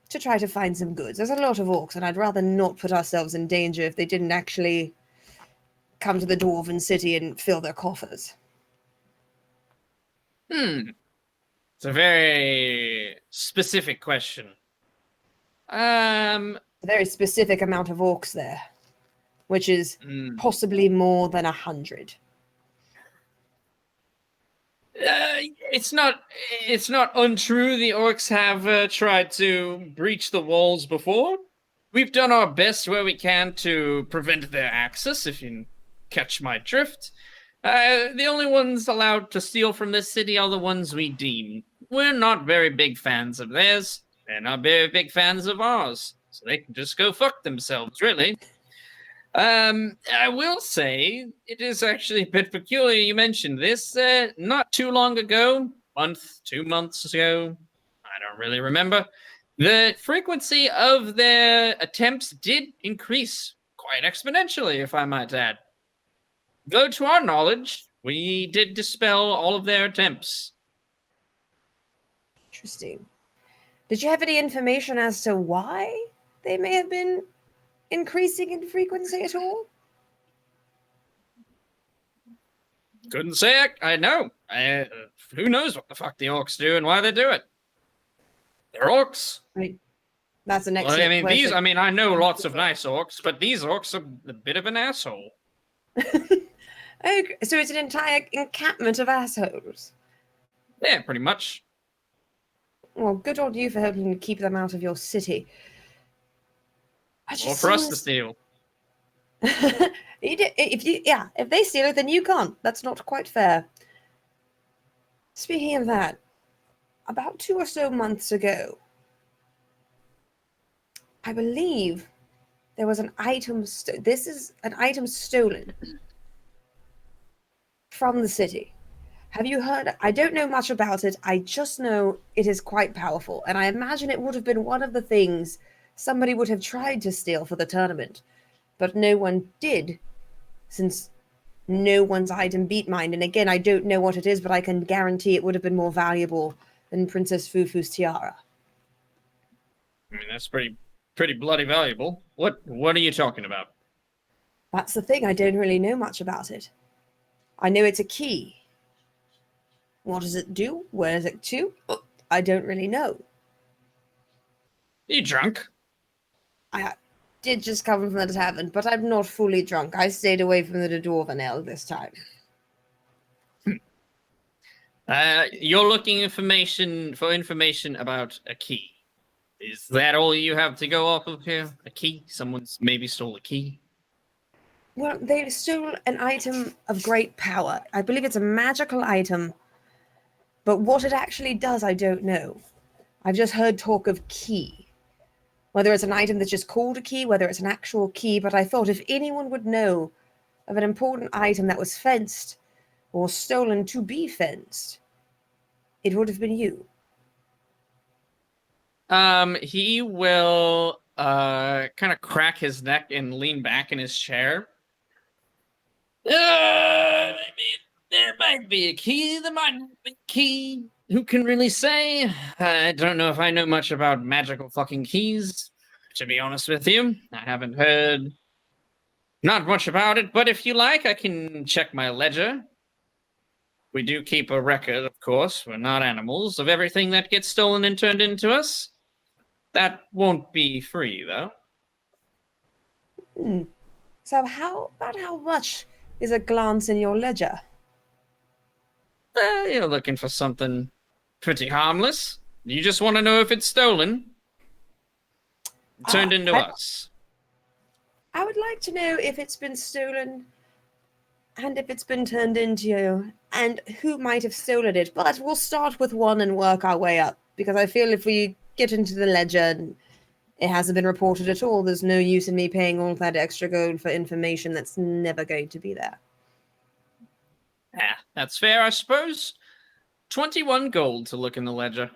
to try to find some goods. There's a lot of orcs, and I'd rather not put ourselves in danger if they didn't actually come to the Dwarven city and fill their coffers. It's a very specific question. A very specific amount of orcs there, which is possibly more than 100. It's not untrue. The orcs have tried to breach the walls before. We've done our best where we can to prevent their access, if you catch my drift. The only ones allowed to steal from this city are the ones we deem. We're not very big fans of theirs. They're not very big fans of ours. So they can just go fuck themselves, really. I will say, it is actually a bit peculiar you mentioned this. Not too long ago, 2 months ago, I don't really remember, the frequency of their attempts did increase quite exponentially, if I might add. Though to our knowledge, we did dispel all of their attempts. Interesting. Did you have any information as to why they may have been increasing in frequency at all? Couldn't say I know. Who knows what the fuck the orcs do and why they do it? They're orcs. Right. That's an Well, excellent question. I know lots of nice orcs, but these orcs are a bit of an asshole. Okay, so it's an entire encampment of assholes. Yeah, pretty much. Well, good on you for helping to keep them out of your city. Or for us to steal. If they steal it, then you can't. That's not quite fair. Speaking of that, about 2 or so months ago, I believe there was an item. This is an item stolen from the city. Have you heard? I don't know much about it. I just know it is quite powerful, and I imagine it would have been one of the things somebody would have tried to steal for the tournament, but no one did, since no one's item beat mine. And again, I don't know what it is, but I can guarantee it would have been more valuable than Princess Fufu's tiara. I mean, that's pretty bloody valuable. What are you talking about? That's the thing. I don't really know much about it. I know it's a key. What does it do? Where is it to? I don't really know. You drunk? I did just come from the tavern, but I'm not fully drunk. I stayed away from the Dwarven Ale this time. You're looking for information about a key. Is that all you have to go off of here? A key? Someone's maybe stole a key? Well, they stole an item of great power. I believe it's a magical item, but what it actually does, I don't know. I've just heard talk of key. Whether it's an item that's just called a key, whether it's an actual key, but I thought if anyone would know of an important item that was fenced or stolen to be fenced, it would have been you. He will kind of crack his neck and lean back in his chair. I mean, there might be a key, there might not be a key. Who can really say? I don't know if I know much about magical fucking keys, to be honest with you. I haven't heard not much about it, but if you like, I can check my ledger. We do keep a record, of course, we're not animals, of everything that gets stolen and turned into us. That won't be free, though. So how much is a glance in your ledger? You're looking for something pretty harmless. You just want to know if it's stolen. Turned into us. I would like to know if it's been stolen and if it's been turned into you and who might have stolen it. But we'll start with one and work our way up, because I feel if we get into the ledger and it hasn't been reported at all, there's no use in me paying all that extra gold for information that's never going to be there. Yeah, that's fair, I suppose. 21 gold to look in the ledger.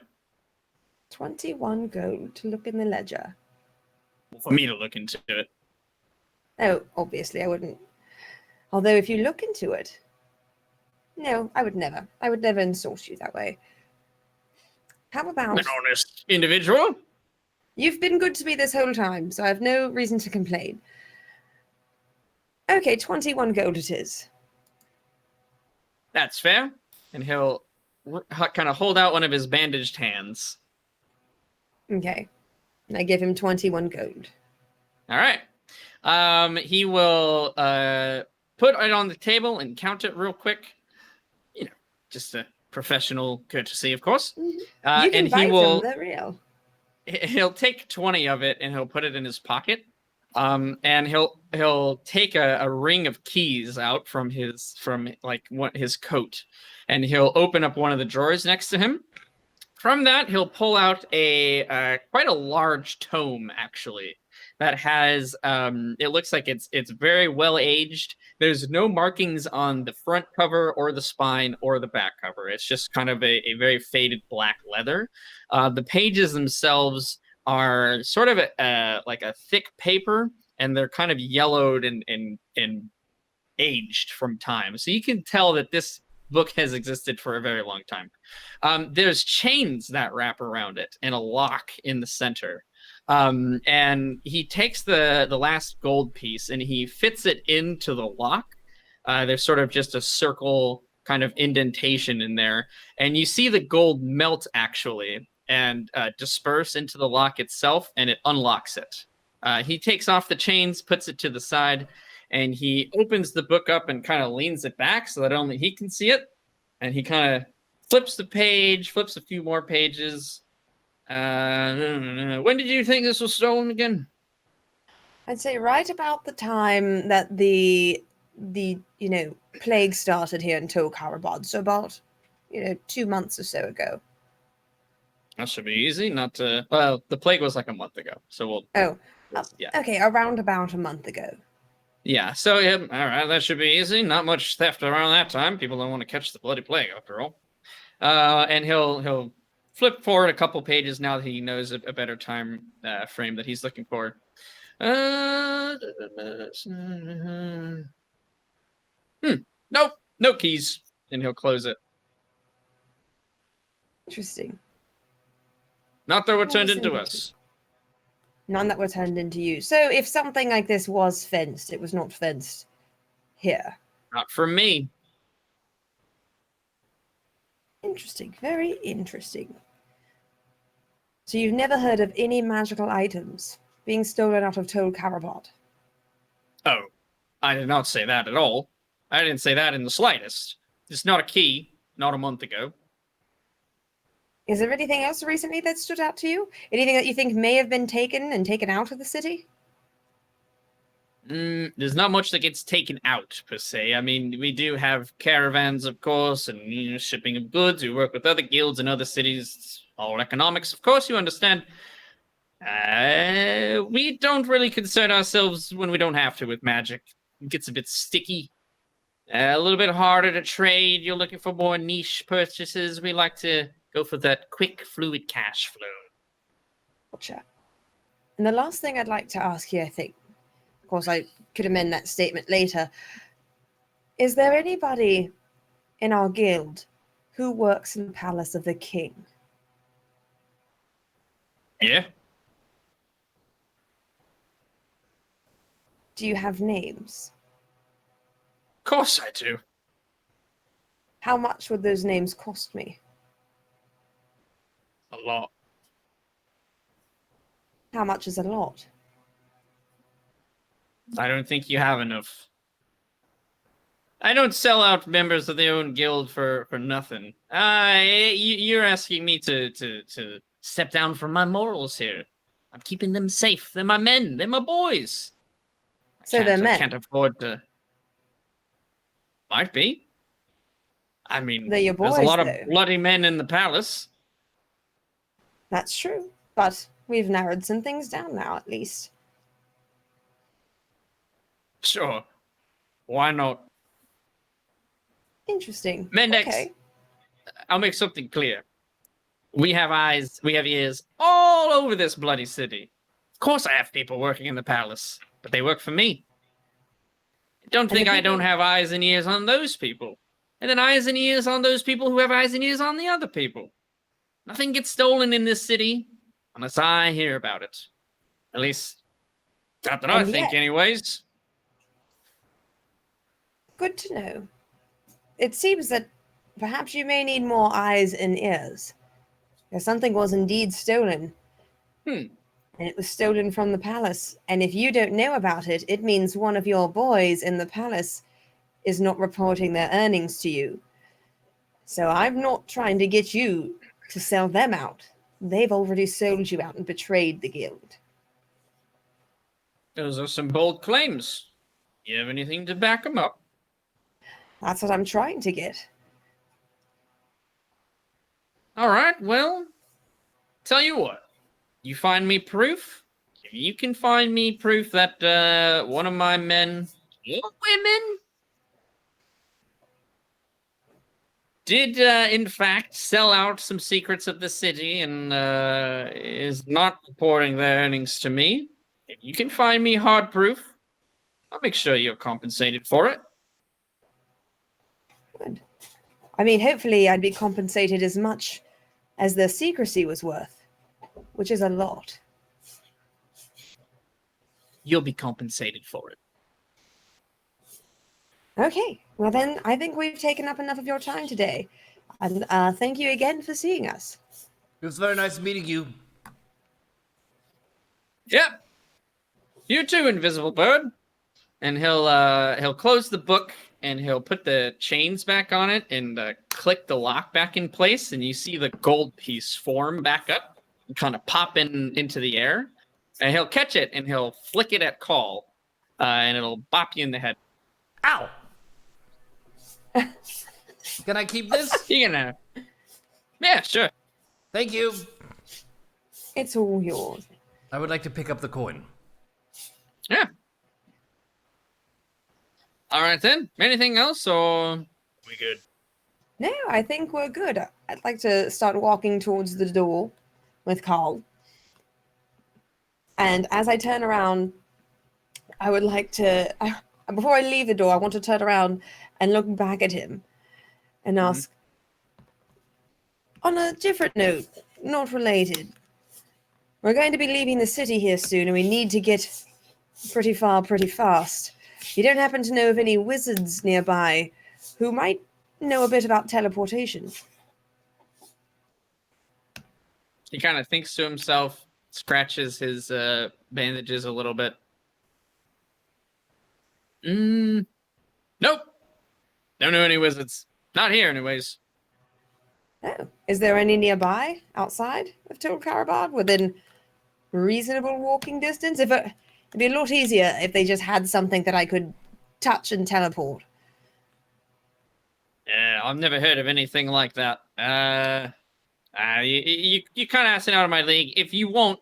21 gold to look in the ledger. For me to look into it. Oh, obviously I wouldn't. Although if you look into it... No, I would never. I would never insult you that way. How about... An honest individual. You've been good to me this whole time, so I have no reason to complain. Okay, 21 gold it is. That's fair. And he'll kind of hold out one of his bandaged hands. Okay. And I give him 21 gold. All right. He will put it on the table and count it real quick. You know, just a professional courtesy, of course. You can and buy he will. them, they're real. He'll take 20 of it and he'll put it in his pocket. And he'll take a ring of keys out from his coat, and he'll open up one of the drawers next to him. From that, he'll pull out a quite a large tome, actually, that has it looks like it's very well aged. There's no markings on the front cover or the spine or the back cover. It's just kind of a very faded black leather. The pages themselves are sort of like a thick paper, and they're kind of yellowed and aged from time. So you can tell that this book has existed for a very long time. There's chains that wrap around it and a lock in the center. And he takes the last gold piece and he fits it into the lock. There's sort of just a circle kind of indentation in there. And you see the gold melt actually and disperse into the lock itself, and it unlocks it. He takes off the chains, puts it to the side, and he opens the book up and kind of leans it back so that only he can see it. And he kind of flips the page, flips a few more pages. When did you think this was stolen again? I'd say right about the time that the plague started here in Tolkarabad. So about 2 months or so ago. That should be easy. Not to. Well, the plague was like a month ago, so we'll. Oh, Yeah. okay, around about a month ago. Yeah. So yeah, all right, that should be easy. Not much theft around that time. People don't want to catch the bloody plague after all. And he'll flip forward a couple pages now that he knows a better time frame that he's looking for. Nope, no keys, and he'll close it. Interesting. Not that were What turned was into in us. None that were turned into you. So if something like this was fenced, it was not fenced here. Not for me. Interesting. Very interesting. So you've never heard of any magical items being stolen out of Tol Karabot? Oh, I did not say that at all. I didn't say that in the slightest. It's not a key, not a month ago. Is there anything else recently that stood out to you? Anything that you think may have been taken and taken out of the city? There's not much that gets taken out, per se. I mean, we do have caravans, of course, and shipping of goods. We work with other guilds in other cities. All economics, of course, you understand. We don't really concern ourselves when we don't have to with magic. It gets a bit sticky. A little bit harder to trade. You're looking for more niche purchases. We like to go for that quick, fluid cash flow. Gotcha. And the last thing I'd like to ask you, I think, of course, I could amend that statement later. Is there anybody in our guild who works in the Palace of the King? Yeah? Do you have names? Of course I do. How much would those names cost me? A lot. How much is a lot? I don't think you have enough. I don't sell out members of their own guild for nothing. You're asking me to step down from my morals here. I'm keeping them safe. They're my men. They're my boys. So they're I men. can't afford to. Might be. I mean, They're your there's a boys, lot though. of bloody men in the palace. That's true, but we've narrowed some things down now, at least. Sure. Why not? Interesting. Mendex, Okay. I'll make something clear. We have eyes, we have ears all over this bloody city. Of course I have people working in the palace, but they work for me. Don't And the think I people- don't have eyes and ears on those people. And then eyes and ears on those people who have eyes and ears on the other people. Nothing gets stolen in this city unless I hear about it. At least, not that I And think yet- anyways. Good to know. It seems that perhaps you may need more eyes and ears. If something was indeed stolen, and it was stolen from the palace, and if you don't know about it, it means one of your boys in the palace is not reporting their earnings to you. So I'm not trying to get you to sell them out. They've already sold you out and betrayed the guild. Those are some bold claims. You have anything to back them up? That's what I'm trying to get. All right, well, tell you what. You find me proof? If you can find me proof that one of my men or women did, in fact, sell out some secrets of the city and is not reporting their earnings to me, if you can find me hard proof, I'll make sure you're compensated for it. Good. I mean, hopefully I'd be compensated as much as the secrecy was worth, which is a lot. You'll be compensated for it. Okay, well then, I think we've taken up enough of your time today. And thank you again for seeing us. It was very nice meeting you. Yep. You too, Invisible Bird. And he'll close the book and he'll put the chains back on it and click the lock back in place, and you see the gold piece form back up and kind of pop into the air. And he'll catch it and he'll flick it at call, and it'll bop you in the head. Ow! Can I keep this? You can have. Yeah, sure. Thank you. It's all yours. I would like to pick up the coin. Yeah. All right then. Anything else, or we good? No, I think we're good. I'd like to start walking towards the door with Carl. And as I turn around, I would like to, before I leave the door, I want to turn around and look back at him and ask, on a different note, not related, we're going to be leaving the city here soon and we need to get pretty far pretty fast. You don't happen to know of any wizards nearby who might know a bit about teleportation? He kind of thinks to himself, scratches his bandages a little bit. Nope. Don't know any wizards. Not here, anyways. Oh, is there any nearby, outside of Tolkarabad, within reasonable walking distance? It'd be a lot easier if they just had something that I could touch and teleport. Yeah, I've never heard of anything like that. You kind of asking out of my league. If you want,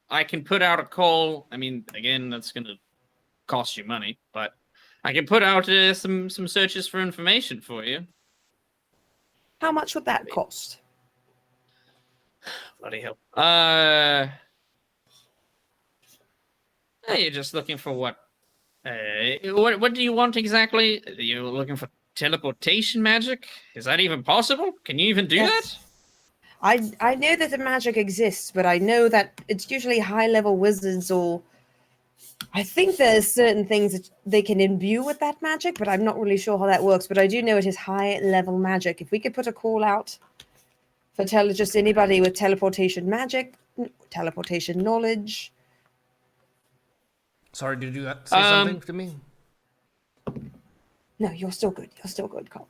I can put out a call. I mean, again, that's going to cost you money, but I can put out some searches for information for you. How much would that cost? Bloody hell. You're just looking for what? What do you want exactly? Are you looking for teleportation magic? Is that even possible? Can you even do that? I know that the magic exists, but I know that it's usually high-level wizards, or I think there's certain things that they can imbue with that magic, but I'm not really sure how that works. But I do know it is high-level magic. If we could put a call out for just anybody with teleportation magic, teleportation knowledge. Sorry, did you say something to me? No, you're still good. You're still good, Carl.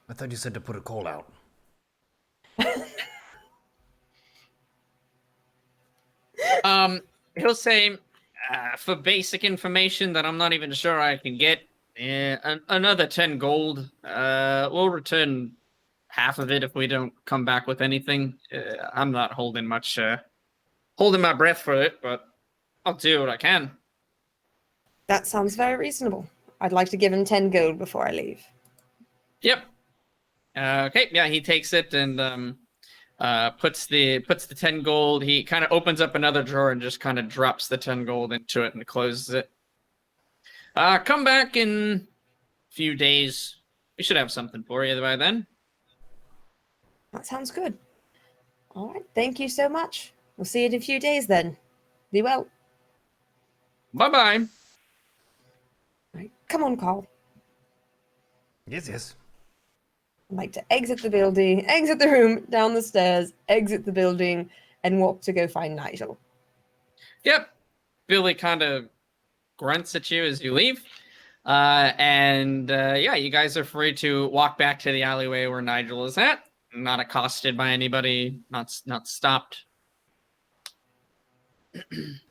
I thought you said to put a call out. He'll say, for basic information that I'm not even sure I can get, another 10 gold. We'll return half of it if we don't come back with anything. I'm not holding my breath for it, but I'll do what I can. That sounds very reasonable. I'd like to give him 10 gold before I leave. Yep. Okay, yeah, he takes it and puts the 10 gold. He kind of opens up another drawer and just kind of drops the 10 gold into it and closes it. Come back in a few days. We should have something for you by then. That sounds good. All right, thank you so much. We'll see you in a few days then. Be well. Bye-bye. All right, come on, Carl. Yes. I'd like to exit the building, exit the room, down the stairs, exit the building, and walk to go find Nigel. Yep. Billy kind of grunts at you as you leave. Yeah, you guys are free to walk back to the alleyway where Nigel is at. Not accosted by anybody, not stopped.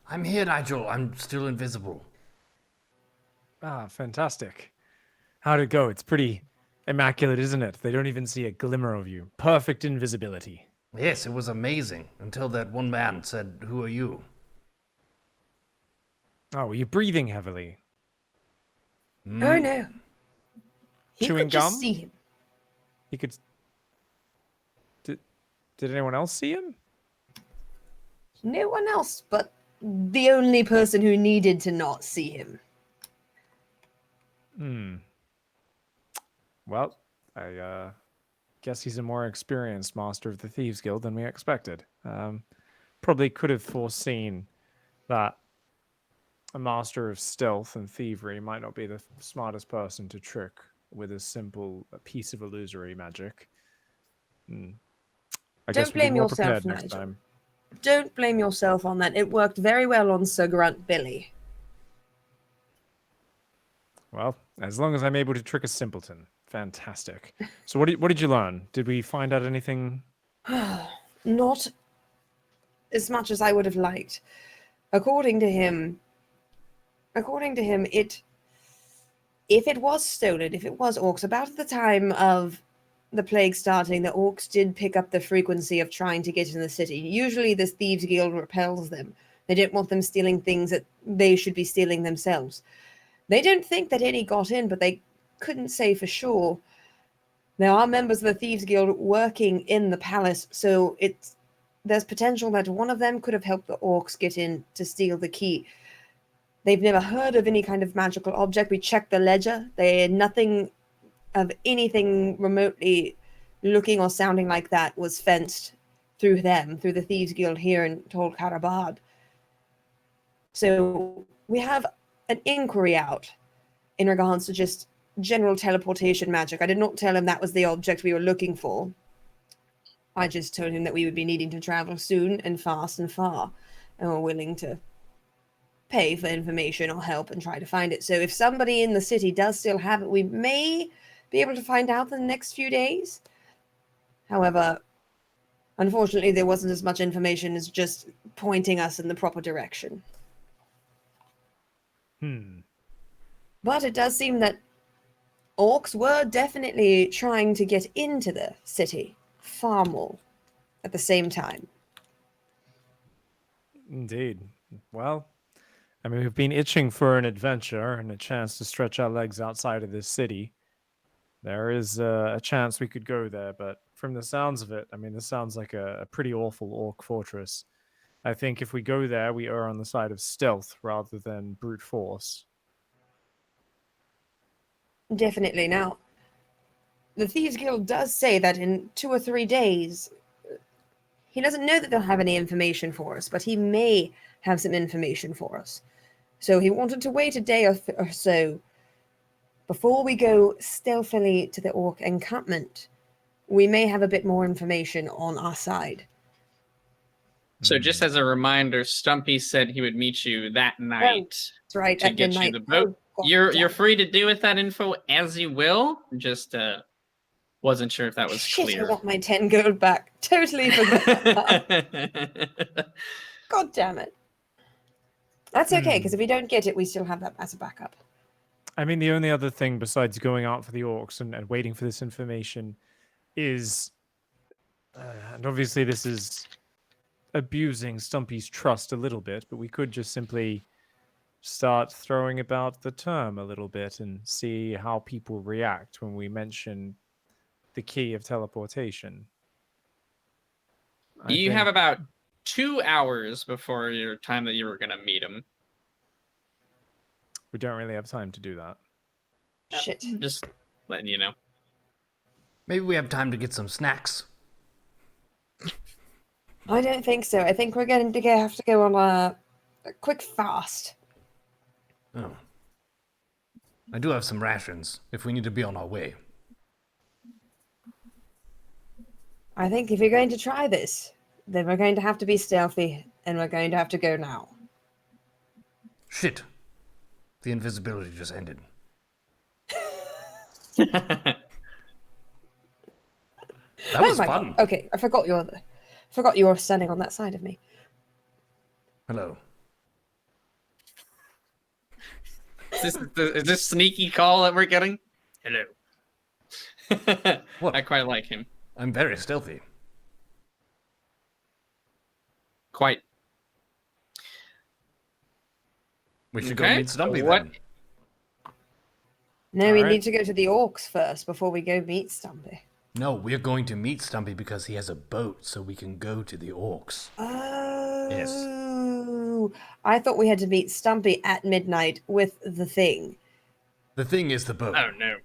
I'm here, Nigel. I'm still invisible. Ah, fantastic. How'd it go? It's pretty immaculate, isn't it? They don't even see a glimmer of you. Perfect invisibility. Yes, it was amazing. Until that one man said, "Who are you?" Oh, were you breathing heavily? Oh no. He Chewing could just gum? see him. You could... Did anyone else see him? No one else, but the only person who needed to not see him. Well, I guess he's a more experienced master of the Thieves Guild than we expected. Probably could have foreseen that a master of stealth and thievery might not be the smartest person to trick with a piece of illusory magic. I guess Don't we'll be blame more yourself, prepared next Nigel. time. Don't blame yourself on that. It worked very well on Sir Grunt Billy. Well, as long as I'm able to trick a simpleton. Fantastic. So what did you learn? Did we find out anything? Not as much as I would have liked. According to him, if it was stolen, if it was orcs, about the time of the plague starting, the orcs did pick up the frequency of trying to get into the city. Usually this Thieves Guild repels them. They don't want them stealing things that they should be stealing themselves. They don't think that any got in, but they couldn't say for sure. There are members of the Thieves Guild working in the palace, so there's potential that one of them could have helped the orcs get in to steal the key. They've never heard of any kind of magical object. We checked the ledger. They had nothing of anything remotely looking or sounding like that was fenced through them, through the Thieves Guild here in Tol Karabad. So we have an inquiry out in regards to just general teleportation magic. I did not tell him that was the object we were looking for. I just told him that we would be needing to travel soon and fast and far, and we're willing to pay for information or help and try to find it. So if somebody in the city does still have it, we may be able to find out in the next few days. However, unfortunately, there wasn't as much information as just pointing us in the proper direction. But it does seem that orcs were definitely trying to get into the city far more at the same time. Indeed. Well, I mean, we've been itching for an adventure and a chance to stretch our legs outside of this city. There is a chance we could go there, but from the sounds of it, I mean, this sounds like a pretty awful orc fortress. I think if we go there, we err on the side of stealth rather than brute force. Definitely. Now, the Thieves Guild does say that in 2 or 3 days, he doesn't know that they'll have any information for us, but he may have some information for us. So he wanted to wait a day or so before we go stealthily to the orc encampment. We may have a bit more information on our side. So just as a reminder, Stumpy said he would meet you that night That's right, to at get midnight. you the boat. Oh, You're free to do with that info as you will. Just wasn't sure if that was shit, clear. I got my 10 gold back. Totally forgot that. God damn it. That's okay, because if we don't get it, we still have that as a backup. I mean, the only other thing besides going out for the orcs and waiting for this information is, and obviously this is abusing Stumpy's trust a little bit, but we could just simply start throwing about the term a little bit and see how people react when we mention the key of teleportation. You have about 2 hours before your time that you were going to meet him. We don't really have time to do that. Shit. Just letting you know. Maybe we have time to get some snacks. I don't think so. I think we're going to have to go on a quick fast. Oh. I do have some rations if we need to be on our way. I think if you're going to try this, then we're going to have to be stealthy, and we're going to have to go now. Shit. The invisibility just ended. That was fun. God. Okay, I forgot you were standing on that side of me. Hello. Is this sneaky call that we're getting? Hello. What? I quite like him. I'm very stealthy. Quite. We should go Okay, meet Stumpy what- then. No, we Alright. need to go to the orcs first before we go meet Stumpy. No, we're going to meet Stumpy because he has a boat, so we can go to the orcs. Oh, I thought we had to meet Stumpy at midnight with the thing. The thing is the boat. Oh, no.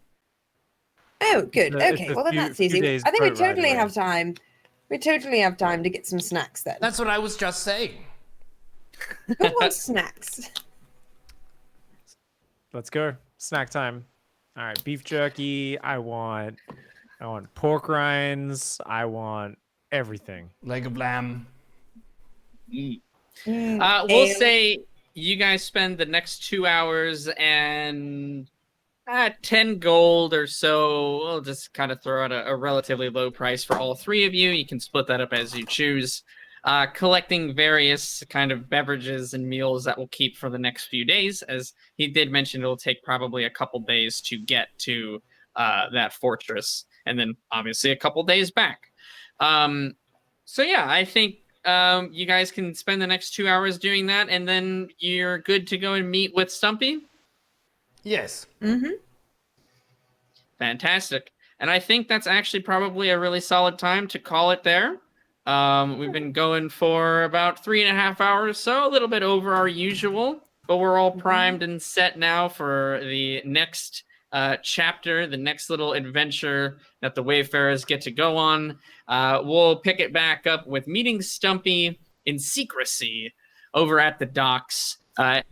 Oh, good. It's Okay, a well then few- that's few easy. days I think we boat ride totally away. have time. We totally have time to get some snacks then. That's what I was just saying. Who wants snacks? Let's go. Snack time. All right, beef jerky. I want pork rinds. I want everything. Leg of lamb. We'll ale. say you guys spend the next 2 hours and 10 gold or so. We'll just kind of throw out a relatively low price for all three of you. You can split that up as you choose. Collecting various kind of beverages and meals that will keep for the next few days. As he did mention, it'll take probably a couple days to get to that fortress. and then obviously a couple days back. So yeah, I think you guys can spend the next 2 hours doing that, and then you're good to go and meet with Stumpy. Yes. Mm-hmm. Fantastic. And I think that's actually probably a really solid time to call it there. We've been going for about 3.5 hours, so a little bit over our usual, but we're all primed and set now for the next chapter, the next little adventure that the Wayfarers get to go on. We'll pick it back up with meeting Stumpy in secrecy over at the docks,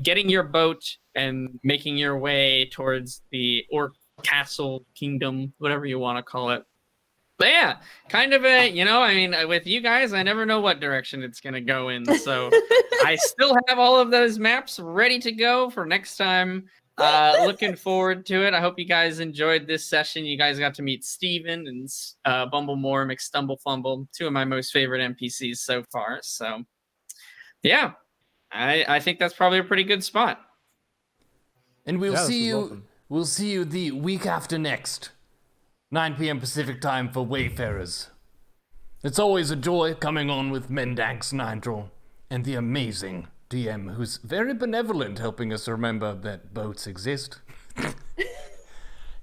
getting your boat and making your way towards the Orc Castle Kingdom, whatever you want to call it. But yeah, kind of a, I mean, with you guys, I never know what direction it's going to go in. So I still have all of those maps ready to go for next time. Looking forward to it. I hope you guys enjoyed this session. You guys got to meet Steven and Bumblemore, McStumblefumble, two of my most favorite NPCs so far. So yeah, I think that's probably a pretty good spot. And we'll Yeah, see this you. was awesome. We'll see you the week after next, 9 p.m. Pacific time for Wayfarers. It's always a joy coming on with Mendax Nigel and the amazing DM, who's very benevolent, helping us remember that boats exist.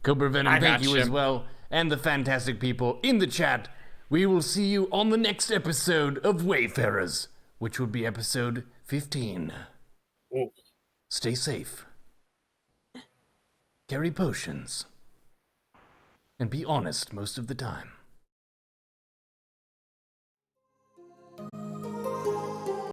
Cobra Venom, thank you as well, and the fantastic people in the chat. We will see you on the next episode of Wayfarers, which will be episode 15. Ooh. Stay safe. Carry potions. And be honest most of the time.